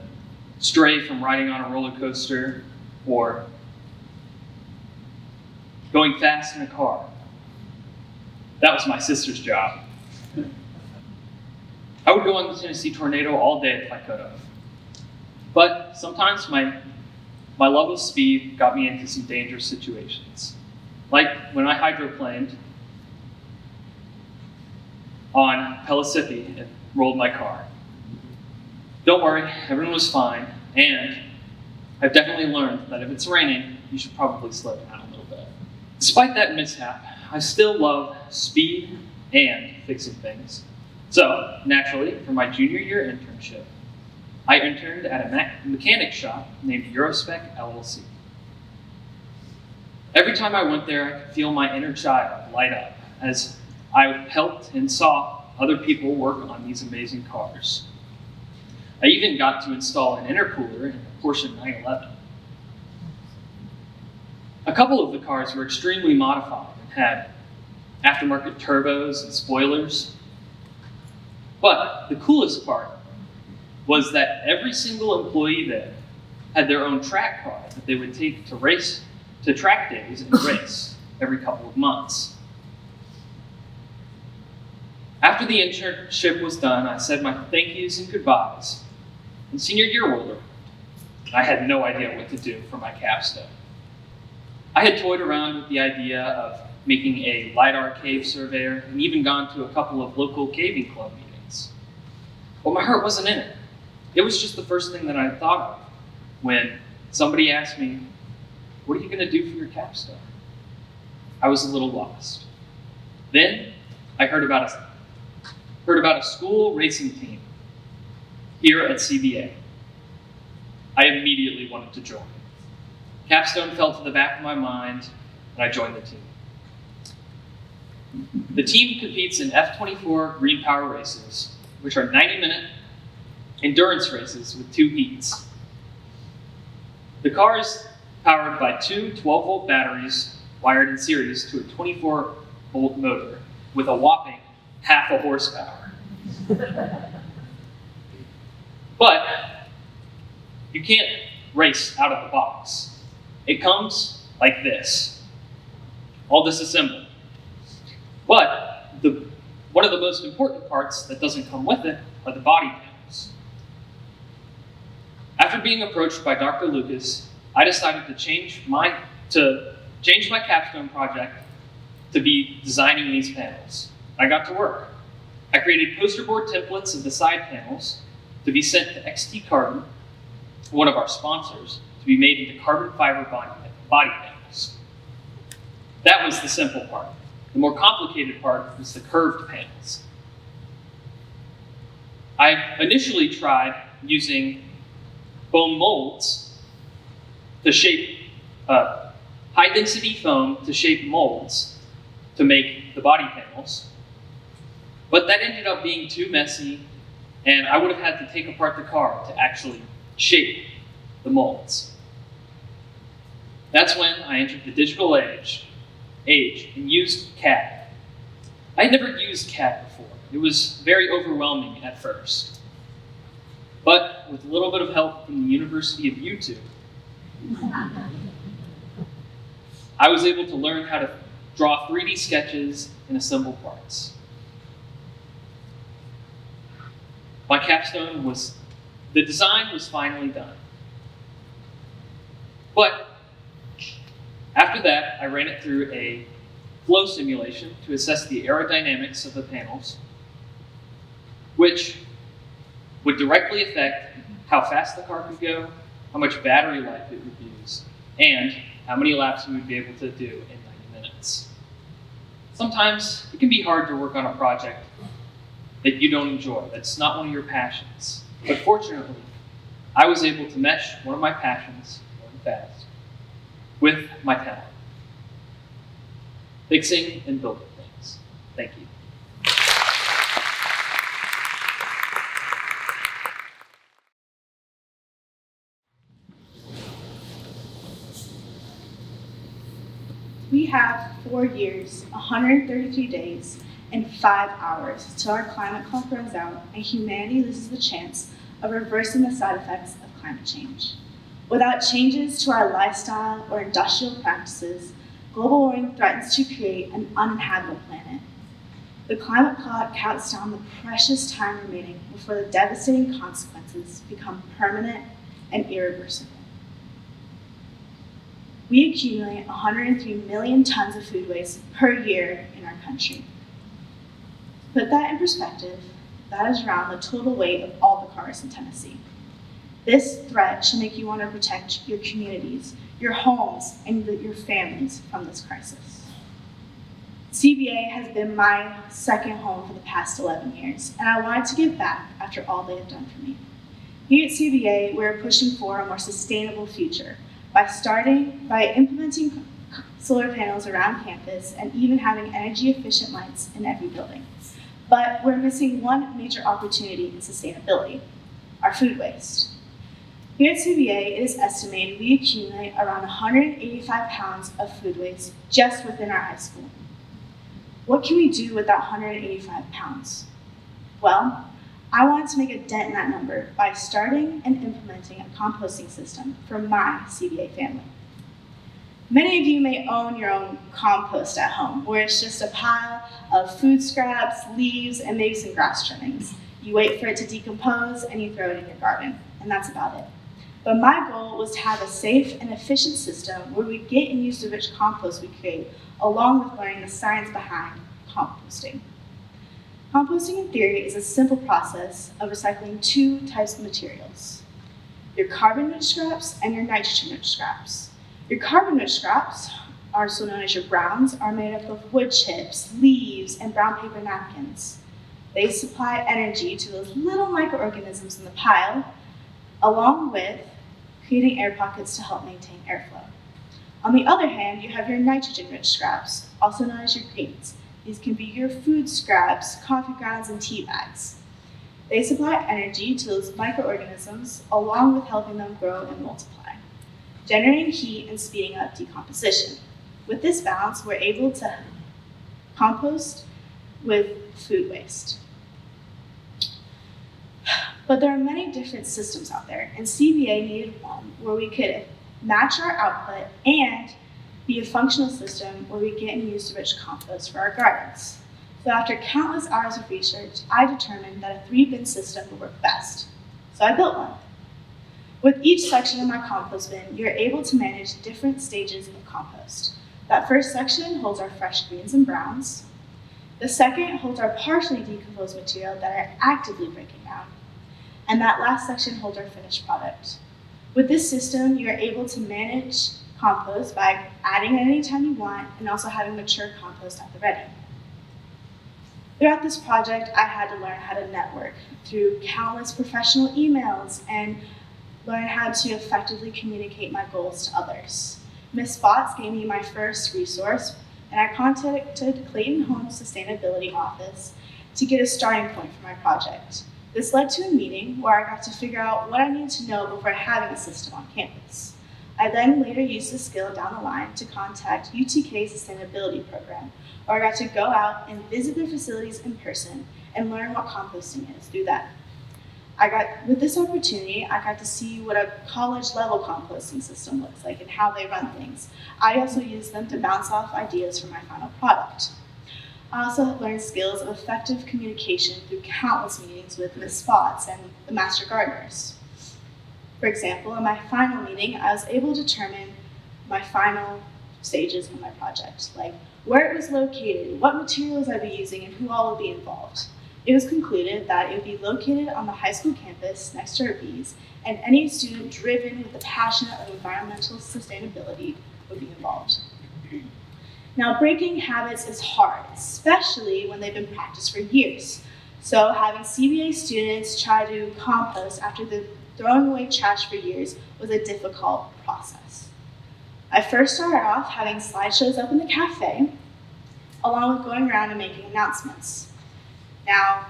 stray from riding on a roller coaster or going fast in a car. That was my sister's job. I would go on the Tennessee Tornado all day if I could have. But sometimes my love of speed got me into some dangerous situations. Like when I hydroplaned on Pellissippi and rolled my car. Don't worry, everyone was fine, and I've definitely learned that if it's raining, you should probably slow down a little bit. Despite that mishap, I still love speed and fixing things. So, naturally, for my junior year internship, I interned at a mechanic shop named Eurospec LLC. Every time I went there, I could feel my inner child light up as I helped and saw other people work on these amazing cars. I even got to install an intercooler in a Porsche 911. A couple of the cars were extremely modified and had aftermarket turbos and spoilers. But the coolest part was that every single employee there had their own track car that they would take to race, to track days and race every couple of months. After the internship was done, I said my thank yous and goodbyes, and senior year rolled around. I had no idea what to do for my capstone. I had toyed around with the idea of making a LiDAR cave surveyor and even gone to a couple of local caving club meetings. But my heart wasn't in it. It was just the first thing that I thought of when somebody asked me, "What are you going to do for your capstone?" I was a little lost. Then I heard about a school racing team. here at CBA. I immediately wanted to join. Capstone fell to the back of my mind, and I joined the team. The team competes in F24 green power races, which are 90-minute endurance races with 2 heats. The car is powered by 2 12-volt batteries wired in series to a 24-volt motor with a whopping half a horsepower. But you can't race out of the box. It comes like this, all disassembled. But one of the most important parts that doesn't come with it are the body panels. After being approached by Dr. Lucas, I decided to change my capstone project to be designing these panels. I got to work. I created poster board templates of the side panels to be sent to XT Carbon, one of our sponsors, to be made into carbon fiber body panels. That was the simple part. The more complicated part was the curved panels. I initially tried using foam molds to shape high-density foam to shape molds to make the body panels, but that ended up being too messy, and I would have had to take apart the car to actually shape the molds. That's when I entered the digital age and used CAD. I had never used CAD before. It was very overwhelming at first. But with a little bit of help from the University of YouTube, I was able to learn how to draw 3D sketches and assemble parts. My capstone the design was finally done. But after that, I ran it through a flow simulation to assess the aerodynamics of the panels, which would directly affect how fast the car could go, how much battery life it would use, and how many laps we would be able to do in 90 minutes. Sometimes it can be hard to work on a project that you don't enjoy, that's not one of your passions. But fortunately, I was able to mesh one of my passions, going fast, with my talent. Fixing and building things. Thank you. We have 4 years, 133 days, and 5 hours till our climate clock runs out and humanity loses the chance of reversing the side effects of climate change. Without changes to our lifestyle or industrial practices, global warming threatens to create an uninhabitable planet. The climate clock counts down the precious time remaining before the devastating consequences become permanent and irreversible. We accumulate 103 million tons of food waste per year in our country. To put that in perspective, that is around the total weight of all the cars in Tennessee. This threat should make you want to protect your communities, your homes, and your families from this crisis. CBA has been my second home for the past 11 years, and I wanted to give back after all they have done for me. Here at CBA, we're pushing for a more sustainable future by implementing solar panels around campus and even having energy-efficient lights in every building. But we're missing one major opportunity in sustainability, our food waste. Here at CBA, it is estimated we accumulate around 185 pounds of food waste just within our high school. What can we do with that 185 pounds? Well, I wanted to make a dent in that number by starting and implementing a composting system for my CBA family. Many of you may own your own compost at home, where it's just a pile of food scraps, leaves, and maybe some grass trimmings. You wait for it to decompose and you throw it in your garden, and that's about it. But my goal was to have a safe and efficient system where we get and use the rich compost we create, along with learning the science behind composting. Composting in theory is a simple process of recycling 2 types of materials: your carbon-rich scraps and your nitrogen-rich scraps. Your carbon-rich scraps, also known as your browns, are made up of wood chips, leaves, and brown paper napkins. They supply energy to those little microorganisms in the pile, along with creating air pockets to help maintain airflow. On the other hand, you have your nitrogen-rich scraps, also known as your greens. These can be your food scraps, coffee grounds, and tea bags. They supply energy to those microorganisms, along with helping them grow and multiply, generating heat and speeding up decomposition. With this balance, we're able to compost with food waste. But there are many different systems out there, and CBA needed one where we could match our output and be a functional system where we get and use the rich compost for our gardens. So after countless hours of research, I determined that a 3-bin system would work best. So I built one. With each section of my compost bin, you're able to manage different stages of compost. That first section holds our fresh greens and browns. The second holds our partially decomposed material that are actively breaking down. And that last section holds our finished product. With this system, you're able to manage compost by adding it anytime you want and also having mature compost at the ready. Throughout this project, I had to learn how to network through countless professional emails and learn how to effectively communicate my goals to others. Ms. Spots gave me my first resource, and I contacted Clayton-Holmes Sustainability Office to get a starting point for my project. This led to a meeting where I got to figure out what I needed to know before having a system on campus. I then later used this skill down the line to contact UTK Sustainability Program, where I got to go out and visit their facilities in person and learn what composting is through them. With this opportunity, I got to see what a college-level composting system looks like and how they run things. I also used them to bounce off ideas for my final product. I also learned skills of effective communication through countless meetings with Ms. Spots and the Master Gardeners. For example, in my final meeting, I was able to determine my final stages of my project, like where it was located, what materials I'd be using, and who all would be involved. It was concluded that it would be located on the high school campus next to our bees, and any student driven with the passion of environmental sustainability would be involved. Now, breaking habits is hard, especially when they've been practiced for years. So having CBA students try to compost after they've thrown away trash for years was a difficult process. I first started off having slideshows up in the cafe, along with going around and making announcements. Now,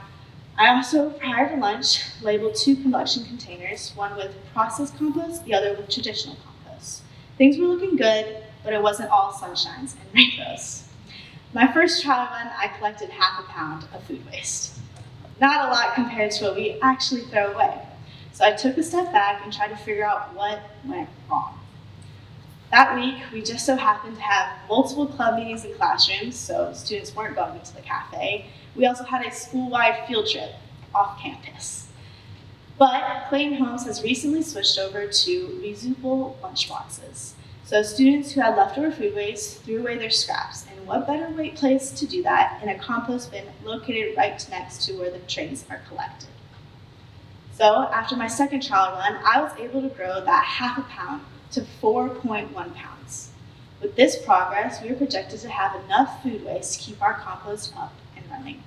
I also, prior to lunch, labeled 2 collection containers, one with processed compost, the other with traditional compost. Things were looking good, but it wasn't all sunshines and rainbows. My first trial run, I collected half a pound of food waste. Not a lot compared to what we actually throw away. So I took a step back and tried to figure out what went wrong. That week, we just so happened to have multiple club meetings in classrooms, so students weren't going into the cafe. We also had a school-wide field trip off campus. But Clayton-Holmes has recently switched over to reusable lunchboxes. So students who had leftover food waste threw away their scraps, and what better place to do that in a compost bin located right next to where the trays are collected. So after my second trial run, I was able to grow that half a pound to 4.1 pounds. With this progress, we are projected to have enough food waste to keep our compost up and running.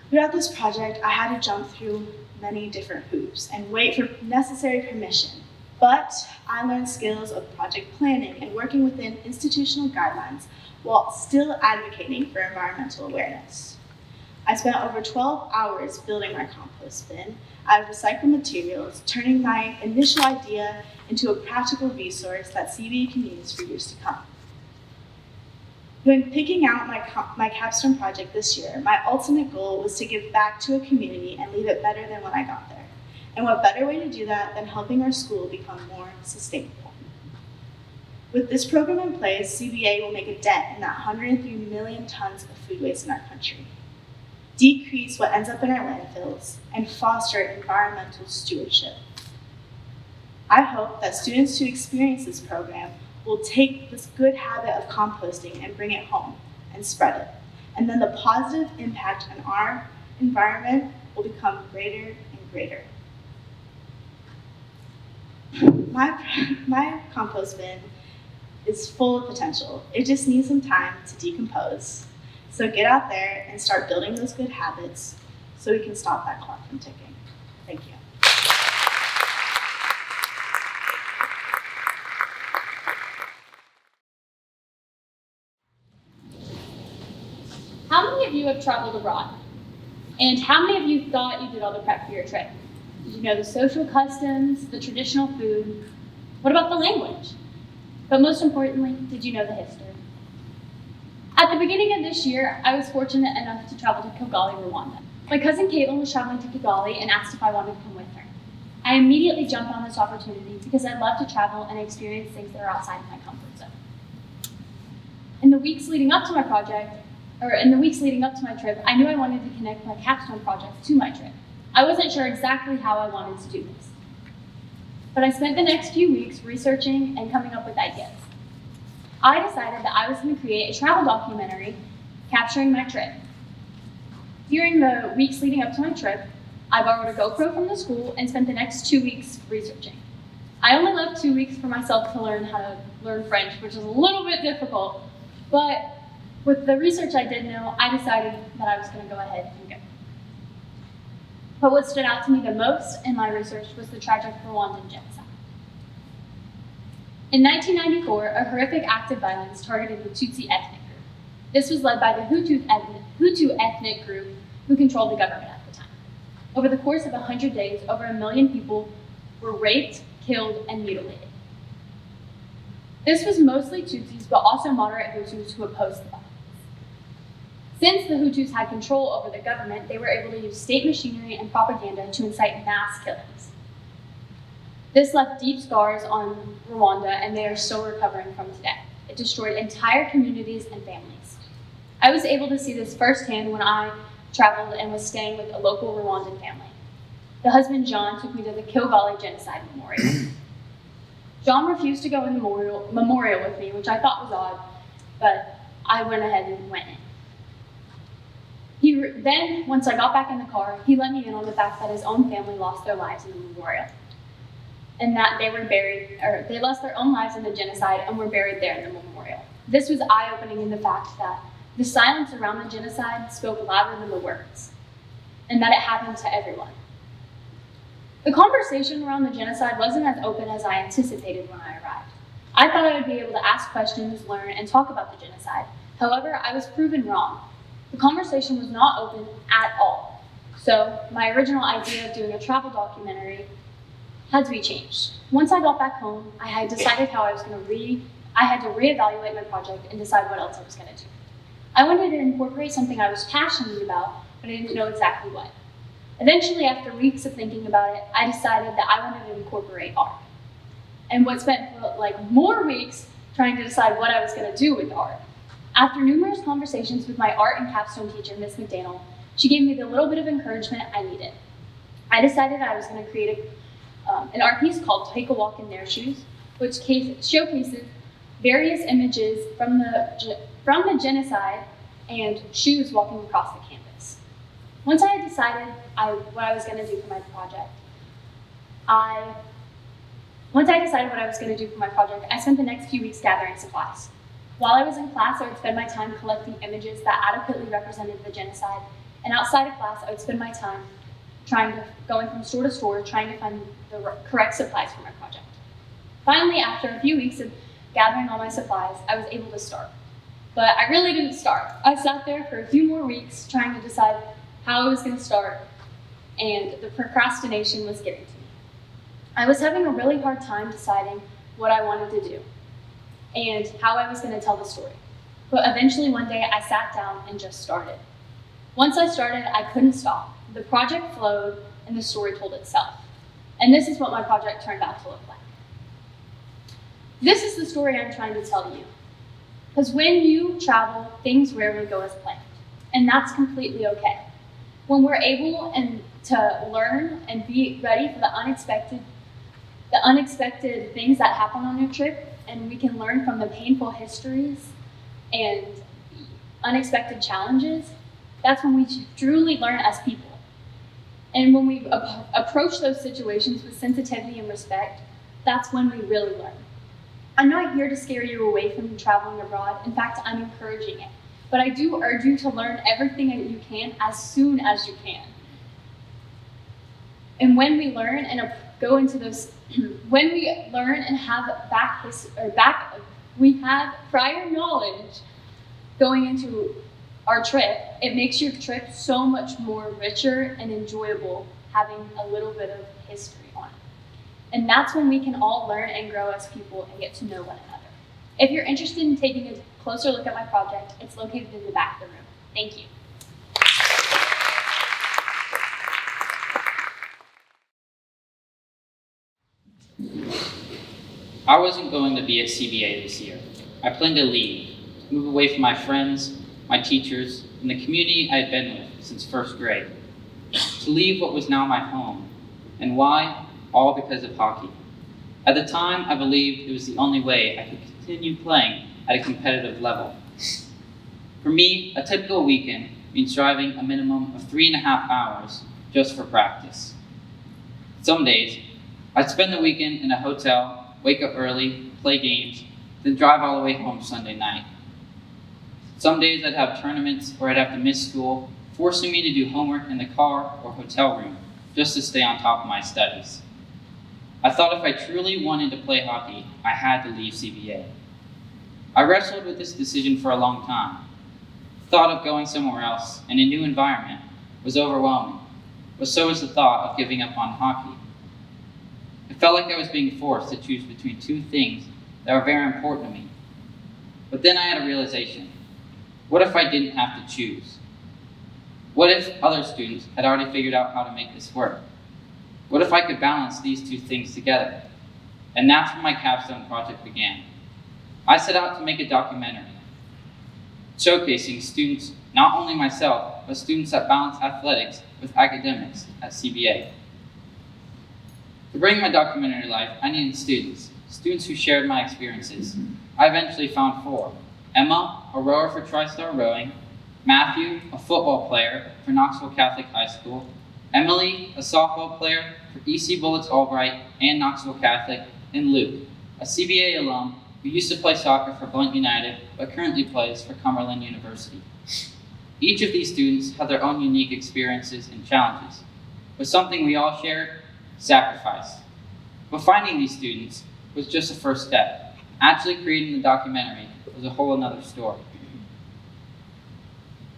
Throughout this project, I had to jump through many different hoops and wait for necessary permission. But I learned skills of project planning and working within institutional guidelines while still advocating for environmental awareness. I spent over 12 hours building my compost bin out of recycled materials, turning my initial idea into a practical resource that CBA can use for years to come. When picking out my capstone project this year, my ultimate goal was to give back to a community and leave it better than when I got there. And what better way to do that than helping our school become more sustainable? With this program in place, CBA will make a dent in that 103 million tons of food waste in our country, decrease what ends up in our landfills, and foster environmental stewardship. I hope that students who experience this program will take this good habit of composting and bring it home and spread it. And then the positive impact on our environment will become greater and greater. My compost bin is full of potential. It just needs some time to decompose. So get out there and start building those good habits so we can stop that clock from ticking. Thank you. How many of you have traveled abroad? And how many of you thought you did all the prep for your trip? Did you know the social customs, the traditional food? What about the language? But most importantly, did you know the history? At the beginning of this year, I was fortunate enough to travel to Kigali, Rwanda. My cousin Caitlin was traveling to Kigali and asked if I wanted to come with her. I immediately jumped on this opportunity because I love to travel and experience things that are outside of my comfort zone. In the weeks leading up to my trip, I knew I wanted to connect my capstone project to my trip. I wasn't sure exactly how I wanted to do this, but I spent the next few weeks researching and coming up with ideas. I decided that I was going to create a travel documentary capturing my trip. During the weeks leading up to my trip, I borrowed a GoPro from the school and spent the next 2 weeks researching. I only left 2 weeks for myself to learn how to learn French, which is a little bit difficult, but with the research I did know, I decided that I was going to go ahead and go. But what stood out to me the most in my research was the tragic Rwandan genocide. In 1994, a horrific act of violence targeted the Tutsi ethnic group. This was led by the Hutu ethnic group who controlled the government at the time. Over the course of 100 days, over 1 million people were raped, killed, and mutilated. This was mostly Tutsis, but also moderate Hutus who opposed the violence. Since the Hutus had control over the government, they were able to use state machinery and propaganda to incite mass killings. This left deep scars on Rwanda, and they are still recovering from today. It destroyed entire communities and families. I was able to see this firsthand when I traveled and was staying with a local Rwandan family. The husband, John, took me to the Kigali Genocide Memorial. John refused to go in the memorial with me, which I thought was odd, but I went ahead and went in. Then, once I got back in the car, he let me in on the fact that his own family lost their lives in the memorial, and that they lost their own lives in the genocide and were buried there in the memorial. This was eye-opening in the fact that the silence around the genocide spoke louder than the words, and that it happened to everyone. The conversation around the genocide wasn't as open as I anticipated when I arrived. I thought I would be able to ask questions, learn, and talk about the genocide. However, I was proven wrong. The conversation was not open at all. So my original idea of doing a travel documentary had to be changed. Once I got back home, I had decided how I was going to I had to reevaluate my project and decide what else I was going to do. I wanted to incorporate something I was passionate about, but I didn't know exactly what. Eventually, after weeks of thinking about it, I decided that I wanted to incorporate art. And what spent more weeks trying to decide what I was going to do with art. After numerous conversations with my art and capstone teacher, Miss McDaniel, she gave me the little bit of encouragement I needed. I decided I was going to create an art piece called Take a Walk in Their Shoes, which showcases various images from the genocide and shoes walking across the canvas. Once I had decided what I was going to do for my project, I spent the next few weeks gathering supplies. While I was in class, I would spend my time collecting images that adequately represented the genocide, and outside of class, I would spend my time going from store to store, trying to find the correct supplies for my project. Finally, after a few weeks of gathering all my supplies, I was able to start. But I really didn't start. I sat there for a few more weeks trying to decide how I was going to start, and the procrastination was getting to me. I was having a really hard time deciding what I wanted to do and how I was going to tell the story. But eventually one day I sat down and just started. Once I started, I couldn't stop. The project flowed and the story told itself. And this is what my project turned out to look like. This is the story I'm trying to tell you. Because when you travel, things rarely go as planned. And that's completely okay. When we're able to learn and be ready for the unexpected things that happen on your trip, and we can learn from the painful histories and unexpected challenges, that's when we truly learn as people. And when we approach those situations with sensitivity and respect, that's when we really learn. I'm not here to scare you away from traveling abroad. In fact, I'm encouraging it. but I do urge you to learn everything that you can as soon as you can. And when we learn and go into those, when we learn and have we have prior knowledge going into our trip, it makes your trip so much more richer and enjoyable having a little bit of history on it. And that's when we can all learn and grow as people and get to know one another. If you're interested in taking a closer look at my project, it's located in the back of the room. Thank you. I wasn't going to be at CBA this year. I planned to leave, move away from my friends, my teachers, and the community I had been with since first grade. To leave what was now my home. And why? All because of hockey. At the time, I believed it was the only way I could continue playing at a competitive level. For me, a typical weekend means driving a minimum of 3.5 hours just for practice. Some days, I'd spend the weekend in a hotel, wake up early, play games, then drive all the way home Sunday night. Some days I'd have tournaments or I'd have to miss school, forcing me to do homework in the car or hotel room just to stay on top of my studies. I thought if I truly wanted to play hockey, I had to leave CBA. I wrestled with this decision for a long time. The thought of going somewhere else in a new environment was overwhelming, but so was the thought of giving up on hockey. It felt like I was being forced to choose between two things that were very important to me. But then I had a realization. What if I didn't have to choose? What if other students had already figured out how to make this work? What if I could balance these two things together? And that's when my capstone project began. I set out to make a documentary, showcasing students, not only myself, but students that balance athletics with academics at CBA. To bring my documentary to life, I needed students who shared my experiences. I eventually found 4. Emma, a rower for TriStar Rowing, Matthew, a football player for Knoxville Catholic High School, Emily, a softball player for EC Bullets Albright and Knoxville Catholic, and Luke, a CBA alum who used to play soccer for Blunt United but currently plays for Cumberland University. Each of these students had their own unique experiences and challenges, but something we all shared: sacrifice. But finding these students was just the first step. Actually creating the documentary was a whole another story.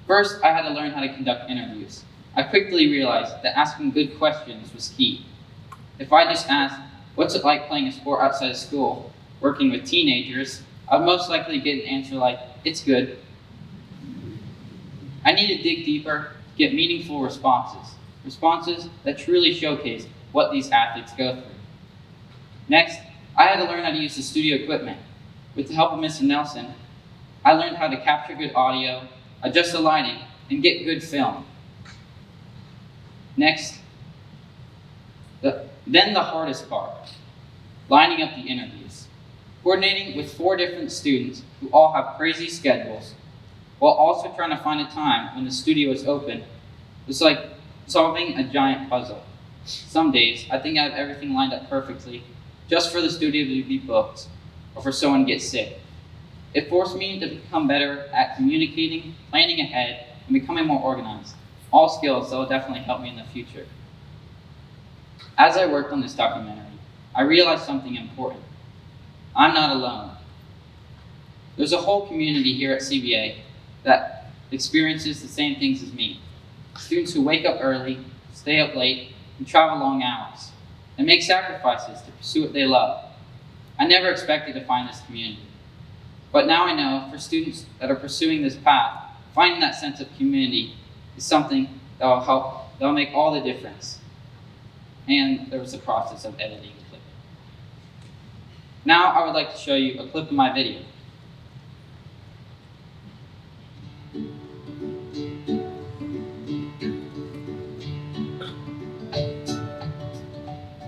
First, I had to learn how to conduct interviews. I quickly realized that asking good questions was key. If I just asked, what's it like playing a sport outside of school, working with teenagers, I'd most likely get an answer like, it's good. I needed to dig deeper, get meaningful responses that truly showcase what these athletes go through. Next, I had to learn how to use the studio equipment. With the help of Mr. Nelson, I learned how to capture good audio, adjust the lighting, and get good film. Next, then the hardest part, lining up the interviews. Coordinating with 4 different students who all have crazy schedules, while also trying to find a time when the studio is open, was like solving a giant puzzle. Some days, I think I have everything lined up perfectly, just for the studio to be booked, or for someone to get sick. It forced me to become better at communicating, planning ahead, and becoming more organized. All skills that will definitely help me in the future. As I worked on this documentary, I realized something important. I'm not alone. There's a whole community here at CBA that experiences the same things as me. Students who wake up early, stay up late, and travel long hours, and make sacrifices to pursue what they love. I never expected to find this community. But now I know for students that are pursuing this path, finding that sense of community is something that will make all the difference. And there was the process of editing the clip. Now I would like to show you a clip of my video.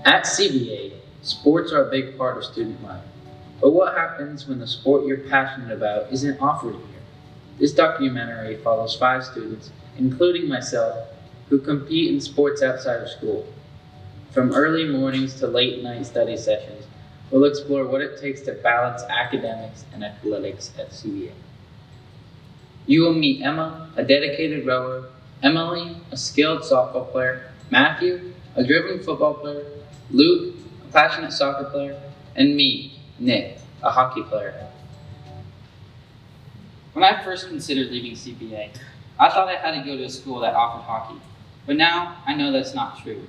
At CBA, sports are a big part of student life. But what happens when the sport you're passionate about isn't offered here? This documentary follows 5 students, including myself, who compete in sports outside of school. From early mornings to late night study sessions, we'll explore what it takes to balance academics and athletics at CBA. You will meet Emma, a dedicated rower, Emily, a skilled softball player, Matthew, a driven football player, Luke, a passionate soccer player, and me, Nick, a hockey player. When I first considered leaving CPA, I thought I had to go to a school that offered hockey, but now I know that's not true.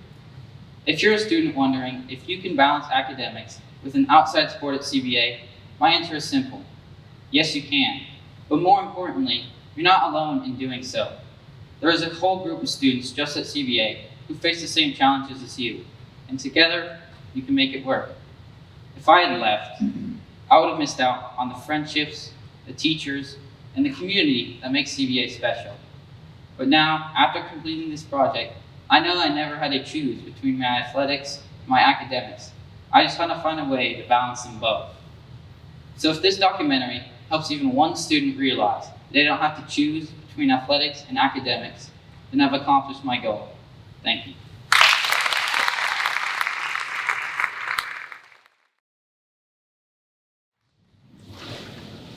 If you're a student wondering if you can balance academics with an outside sport at CBA, my answer is simple. Yes, you can. But more importantly, you're not alone in doing so. There is a whole group of students just at CBA who face the same challenges as you, and together, you can make it work. If I had left, I would have missed out on the friendships, the teachers, and the community that makes CBA special. But now, after completing this project, I know I never had to choose between my athletics and my academics. I just had to find a way to balance them both. So if this documentary helps even one student realize they don't have to choose between athletics and academics, then I've accomplished my goal. Thank you.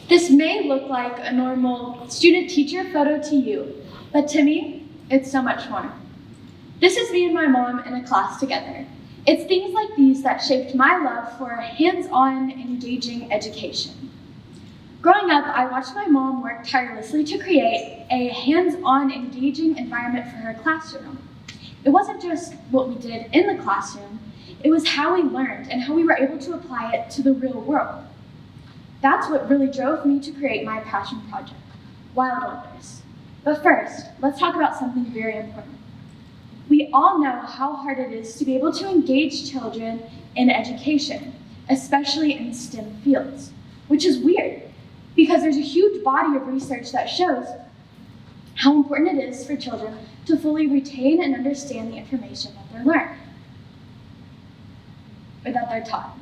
This may look like a normal student-teacher photo to you, but to me, it's so much more. This is me and my mom in a class together. It's things like these that shaped my love for hands-on, engaging education. Growing up, I watched my mom work tirelessly to create a hands-on, engaging environment for her classroom. It wasn't just what we did in the classroom, it was how we learned and how we were able to apply it to the real world. That's what really drove me to create my passion project, Wild Wonders. But first, let's talk about something very important. We all know how hard it is to be able to engage children in education, especially in STEM fields, which is weird because there's a huge body of research that shows how important it is for children to fully retain and understand the information that they're learned, or that they're taught.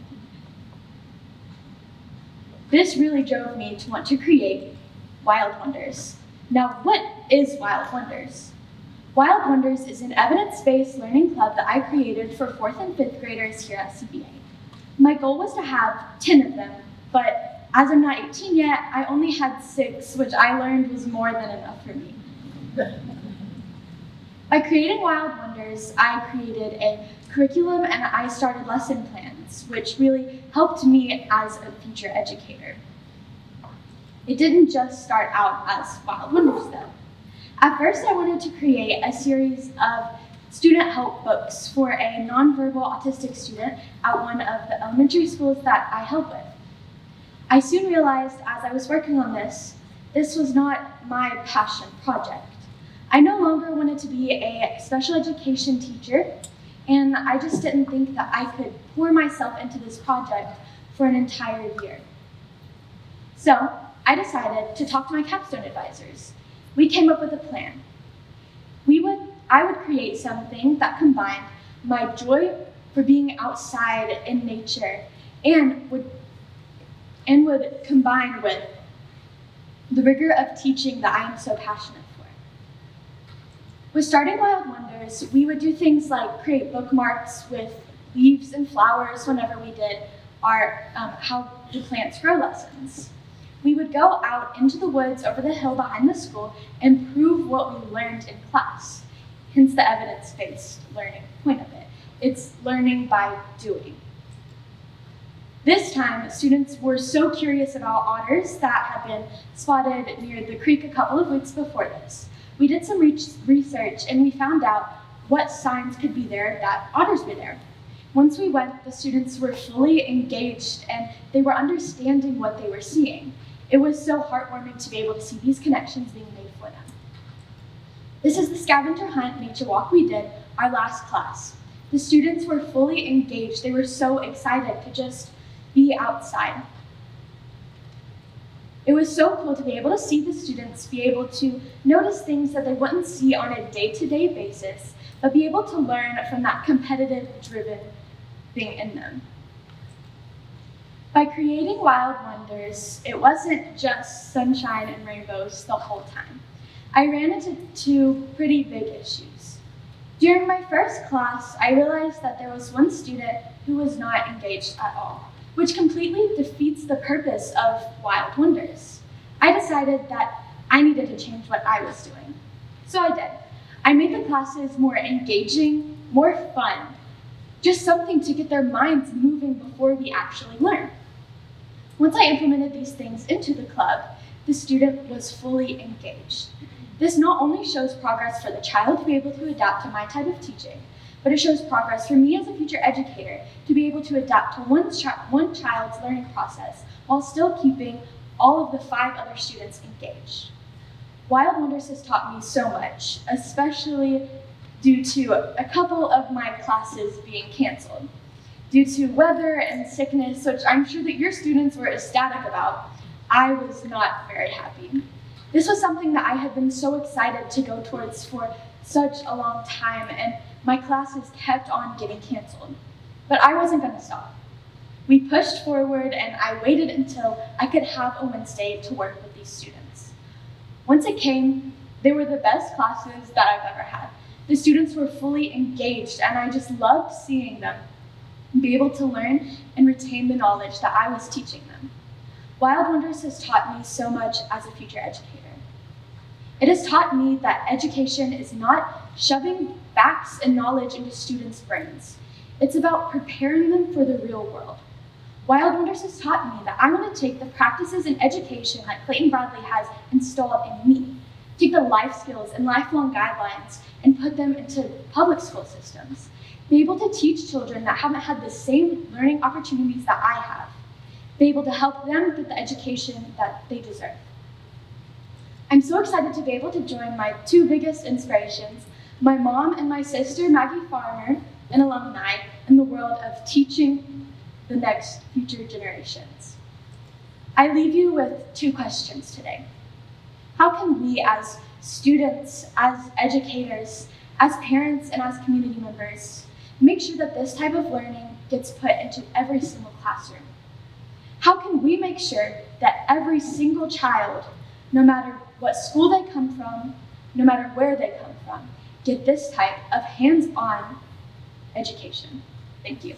This really drove me to want to create Wild Wonders. Now, what is Wild Wonders? Wild Wonders is an evidence-based learning club that I created for 4th and 5th graders here at CBA. My goal was to have 10 of them, but as I'm not 18 yet, I only had 6, which I learned was more than enough for me. By creating Wild Wonders, I created a curriculum and I started lesson plans, which really helped me as a future educator. It didn't just start out as Wild Wonders though. At first, I wanted to create a series of student help books for a nonverbal autistic student at one of the elementary schools that I help with. I soon realized as I was working on this was not my passion project. I no longer wanted to be a special education teacher, and I just didn't think that I could pour myself into this project for an entire year. So I decided to talk to my Capstone advisors. We came up with a plan. I would create something that combined my joy for being outside in nature and would combine with the rigor of teaching that I am so passionate for. With starting Wild Wonders, we would do things like create bookmarks with leaves and flowers whenever we did our How Do Plants Grow lessons. We would go out into the woods over the hill behind the school and prove what we learned in class, hence the evidence-based learning point of it. It's learning by doing. This time, students were so curious about otters that had been spotted near the creek a couple of weeks before this. We did some research and we found out what signs could be there that otters were there. Once we went, the students were fully engaged and they were understanding what they were seeing. It was so heartwarming to be able to see these connections being made for them. This is the scavenger hunt nature walk we did, our last class. The students were fully engaged. They were so excited to just be outside. It was so cool to be able to see the students be able to notice things that they wouldn't see on a day-to-day basis, but be able to learn from that competitive, driven thing in them. By creating Wild Wonders, it wasn't just sunshine and rainbows the whole time. I ran into two pretty big issues. During my first class, I realized that there was one student who was not engaged at all, which completely defeats the purpose of Wild Wonders. I decided that I needed to change what I was doing. So I did. I made the classes more engaging, more fun, just something to get their minds moving before we actually learn. Once I implemented these things into the club, the student was fully engaged. This not only shows progress for the child to be able to adapt to my type of teaching, but it shows progress for me as a future educator to be able to adapt to one child's learning process while still keeping all of the 5 other students engaged. Wild Wonders has taught me so much, especially due to a couple of my classes being canceled. Due to weather and sickness, which I'm sure that your students were ecstatic about, I was not very happy. This was something that I had been so excited to go towards for such a long time, and my classes kept on getting canceled. But I wasn't going to stop. We pushed forward, and I waited until I could have a Wednesday to work with these students. Once it came, they were the best classes that I've ever had. The students were fully engaged, and I just loved seeing them be able to learn and retain the knowledge that I was teaching them. Wild Wonders has taught me so much as a future educator. It has taught me that education is not shoving facts and knowledge into students' brains. It's about preparing them for the real world. Wild Wonders has taught me that I want to take the practices in education that Clayton-Bradley has installed in me, take the life skills and lifelong guidelines and put them into public school systems, be able to teach children that haven't had the same learning opportunities that I have, be able to help them get the education that they deserve. I'm so excited to be able to join my 2 biggest inspirations, my mom and my sister, Maggie Farmer, an alumni, in the world of teaching the next future generations. I leave you with 2 questions today. How can we as students, as educators, as parents, and as community members make sure that this type of learning gets put into every single classroom? How can we make sure that every single child, no matter what school they come from, no matter where they come from, get this type of hands-on education? Thank you.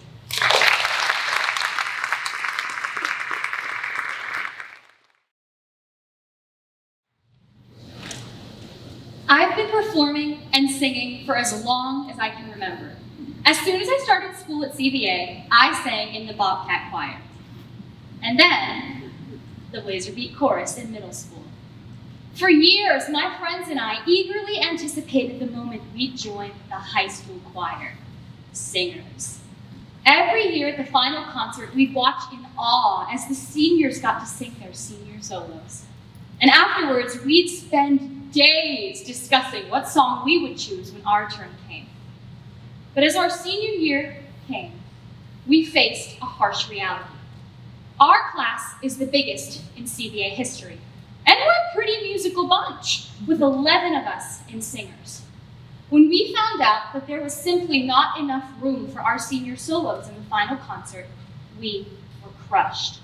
I've been performing and singing for as long as I can remember. As soon as I started school at CVA, I sang in the Bobcat Choir. And then, the Laserbeat Chorus in middle school. For years, my friends and I eagerly anticipated the moment we'd join the high school choir, singers. Every year at the final concert, we'd watch in awe as the seniors got to sing their senior solos. And afterwards, we'd spend days discussing what song we would choose when our turn came. But as our senior year came, we faced a harsh reality. Our class is the biggest in CVA history, and we're a pretty musical bunch, with 11 of us in singers. When we found out that there was simply not enough room for our senior solos in the final concert, we were crushed.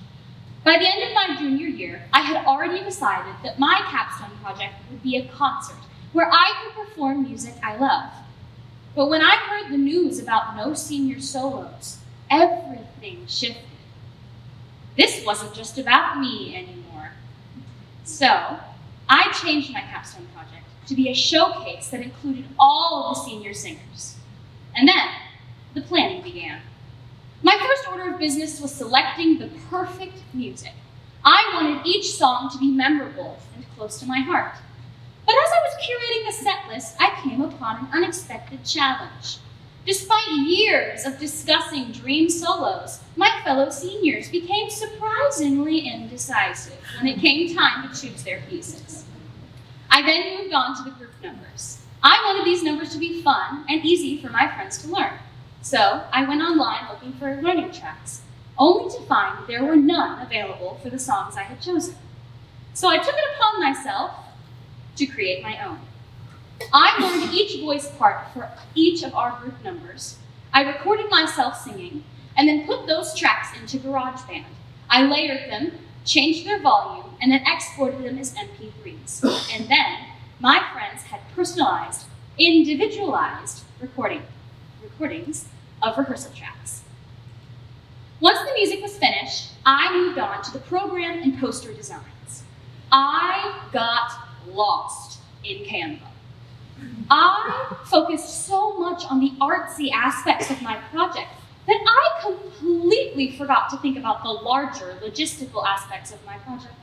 By the end of my junior year, I had already decided that my capstone project would be a concert where I could perform music I love. But when I heard the news about no senior solos, everything shifted. This wasn't just about me anymore. So, I changed my capstone project to be a showcase that included all of the senior singers. And then, the planning began. My first order of business was selecting the perfect music. I wanted each song to be memorable and close to my heart. But as I was curating the set list, I came upon an unexpected challenge. Despite years of discussing dream solos, my fellow seniors became surprisingly indecisive when it came time to choose their pieces. I then moved on to the group numbers. I wanted these numbers to be fun and easy for my friends to learn. So I went online looking for learning tracks, only to find there were none available for the songs I had chosen. So I took it upon myself to create my own. I learned each voice part for each of our group numbers. I recorded myself singing, and then put those tracks into GarageBand. I layered them, changed their volume, and then exported them as MP3s. And then, my friends had personalized, individualized recordings of rehearsal tracks. Once the music was finished, I moved on to the program and poster designs. I got lost in Canva. I focused so much on the artsy aspects of my project that I completely forgot to think about the larger logistical aspects of my project.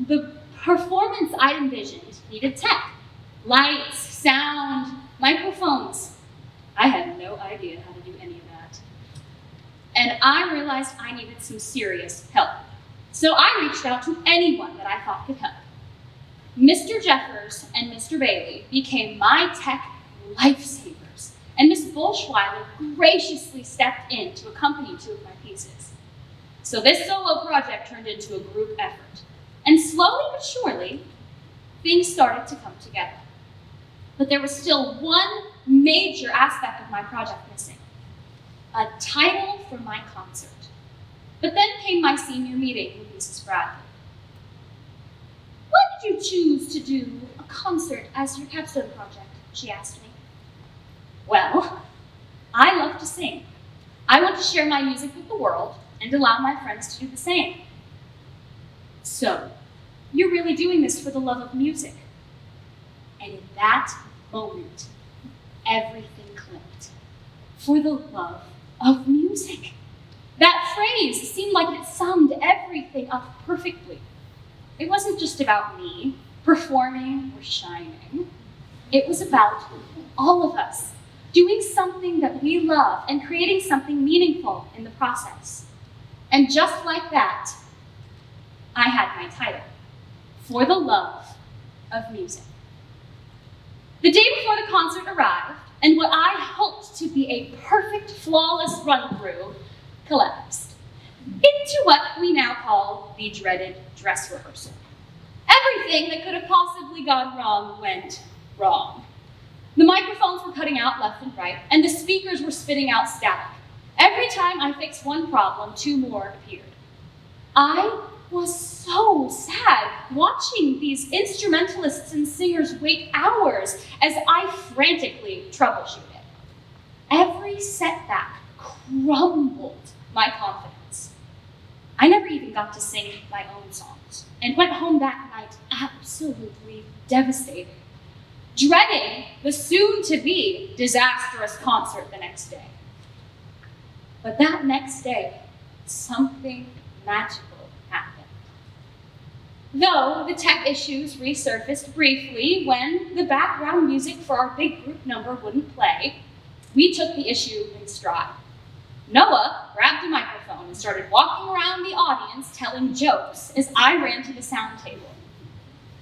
The performance I envisioned needed tech, lights, sound, microphones. I had no idea how to do any of that. And I realized I needed some serious help. So I reached out to anyone that I thought could help. Mr. Jeffers and Mr. Bailey became my tech lifesavers, and Ms. Bolschweiler graciously stepped in to accompany 2 of my pieces. So this solo project turned into a group effort, and slowly but surely, things started to come together. But there was still one major aspect of my project missing: a title for my concert. But then came my senior meeting with Mrs. Bradley. Why did you choose to do a concert as your capstone project? She asked me. Well, I love to sing. I want to share my music with the world and allow my friends to do the same. So, you're really doing this for the love of music. And in that moment, everything clicked. For the love of music. That phrase seemed like it summed everything up perfectly. It wasn't just about me performing or shining. It was about all of us doing something that we love and creating something meaningful in the process. And just like that, I had my title, For the Love of Music. The day before the concert arrived, and what I hoped to be a perfect, flawless run-through collapsed into what we now call the dreaded dress rehearsal. Everything that could have possibly gone wrong went wrong. The microphones were cutting out left and right, and the speakers were spitting out static. Every time I fixed one problem, 2 more appeared. I was so sad watching these instrumentalists and singers wait hours as I frantically troubleshooted. Every setback crumbled my confidence. I never even got to sing my own songs and went home that night absolutely devastated, dreading the soon-to-be disastrous concert the next day. But that next day, something magical happened. Though the tech issues resurfaced briefly when the background music for our big group number wouldn't play, we took the issue in stride. Noah grabbed a microphone and started walking around the audience telling jokes as I ran to the sound table.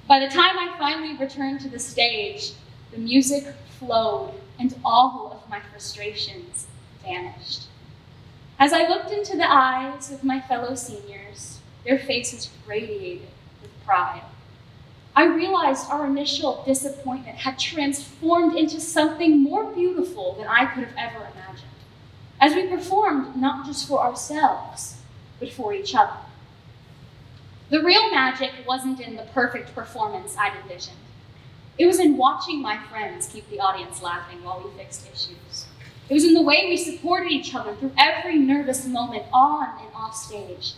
By the time I finally returned to the stage, the music flowed and all of my frustrations vanished. As I looked into the eyes of my fellow seniors, their faces radiated with pride. I realized our initial disappointment had transformed into something more beautiful than I could have ever imagined, as we performed not just for ourselves, but for each other. The real magic wasn't in the perfect performance I'd envisioned. It was in watching my friends keep the audience laughing while we fixed issues. It was in the way we supported each other through every nervous moment on and off stage.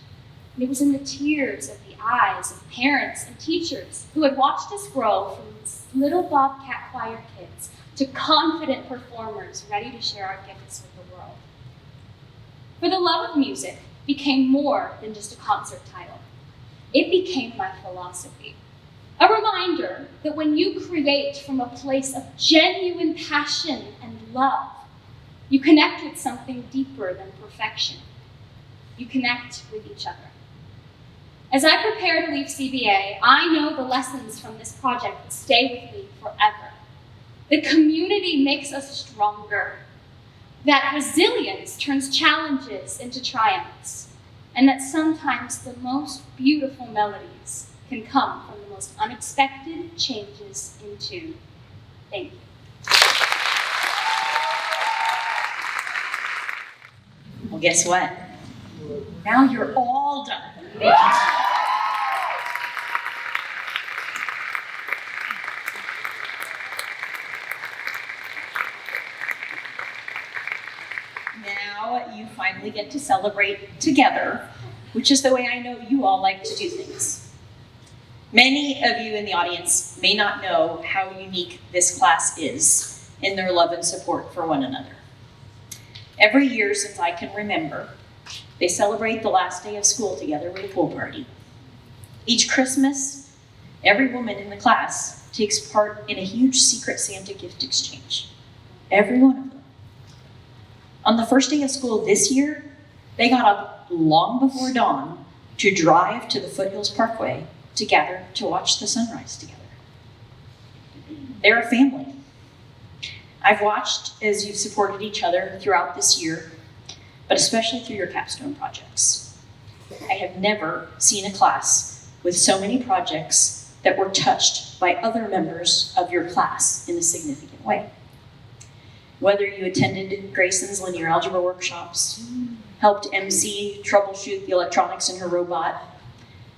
And it was in the tears of the eyes of parents and teachers who had watched us grow from little Bobcat choir kids to confident performers ready to share our gifts with the world. For the Love of Music became more than just a concert title. It became my philosophy. A reminder that when you create from a place of genuine passion and love, you connect with something deeper than perfection. You connect with each other. As I prepare to leave CBA, I know the lessons from this project will stay with me forever. The community makes us stronger. That resilience turns challenges into triumphs. And that sometimes the most beautiful melodies can come from the most unexpected changes in tune. Thank you. Well, guess what? Now you're all done. Now you finally get to celebrate together, which is the way I know you all like to do things. Many of you in the audience may not know how unique this class is in their love and support for one another. Every year since I can remember, they celebrate the last day of school together with a pool party. Each Christmas, every woman in the class takes part in a huge Secret Santa gift exchange. Every one of them. On the first day of school this year, they got up long before dawn to drive to the Foothills Parkway to gather to watch the sunrise together. They're a family. I've watched as you've supported each other throughout this year, but especially through your capstone projects. I have never seen a class with so many projects that were touched by other members of your class in a significant way. Whether you attended Grayson's linear algebra workshops, helped MC troubleshoot the electronics in her robot,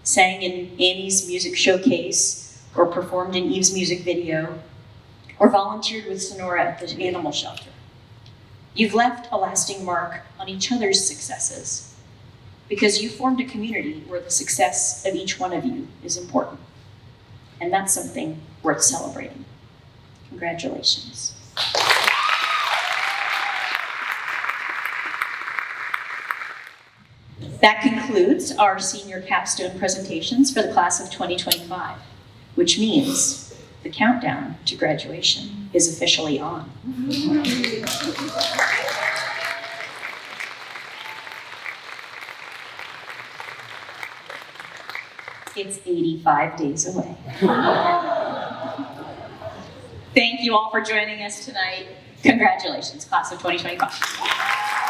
sang in Annie's music showcase, or performed in Eve's music video, or volunteered with Sonora at the animal shelter. You've left a lasting mark on each other's successes because you formed a community where the success of each one of you is important. And that's something worth celebrating. Congratulations. That concludes our senior capstone presentations for the class of 2025, which means the countdown to graduation is officially on. It's 85 days away. Thank you all for joining us tonight. Congratulations, class of 2025.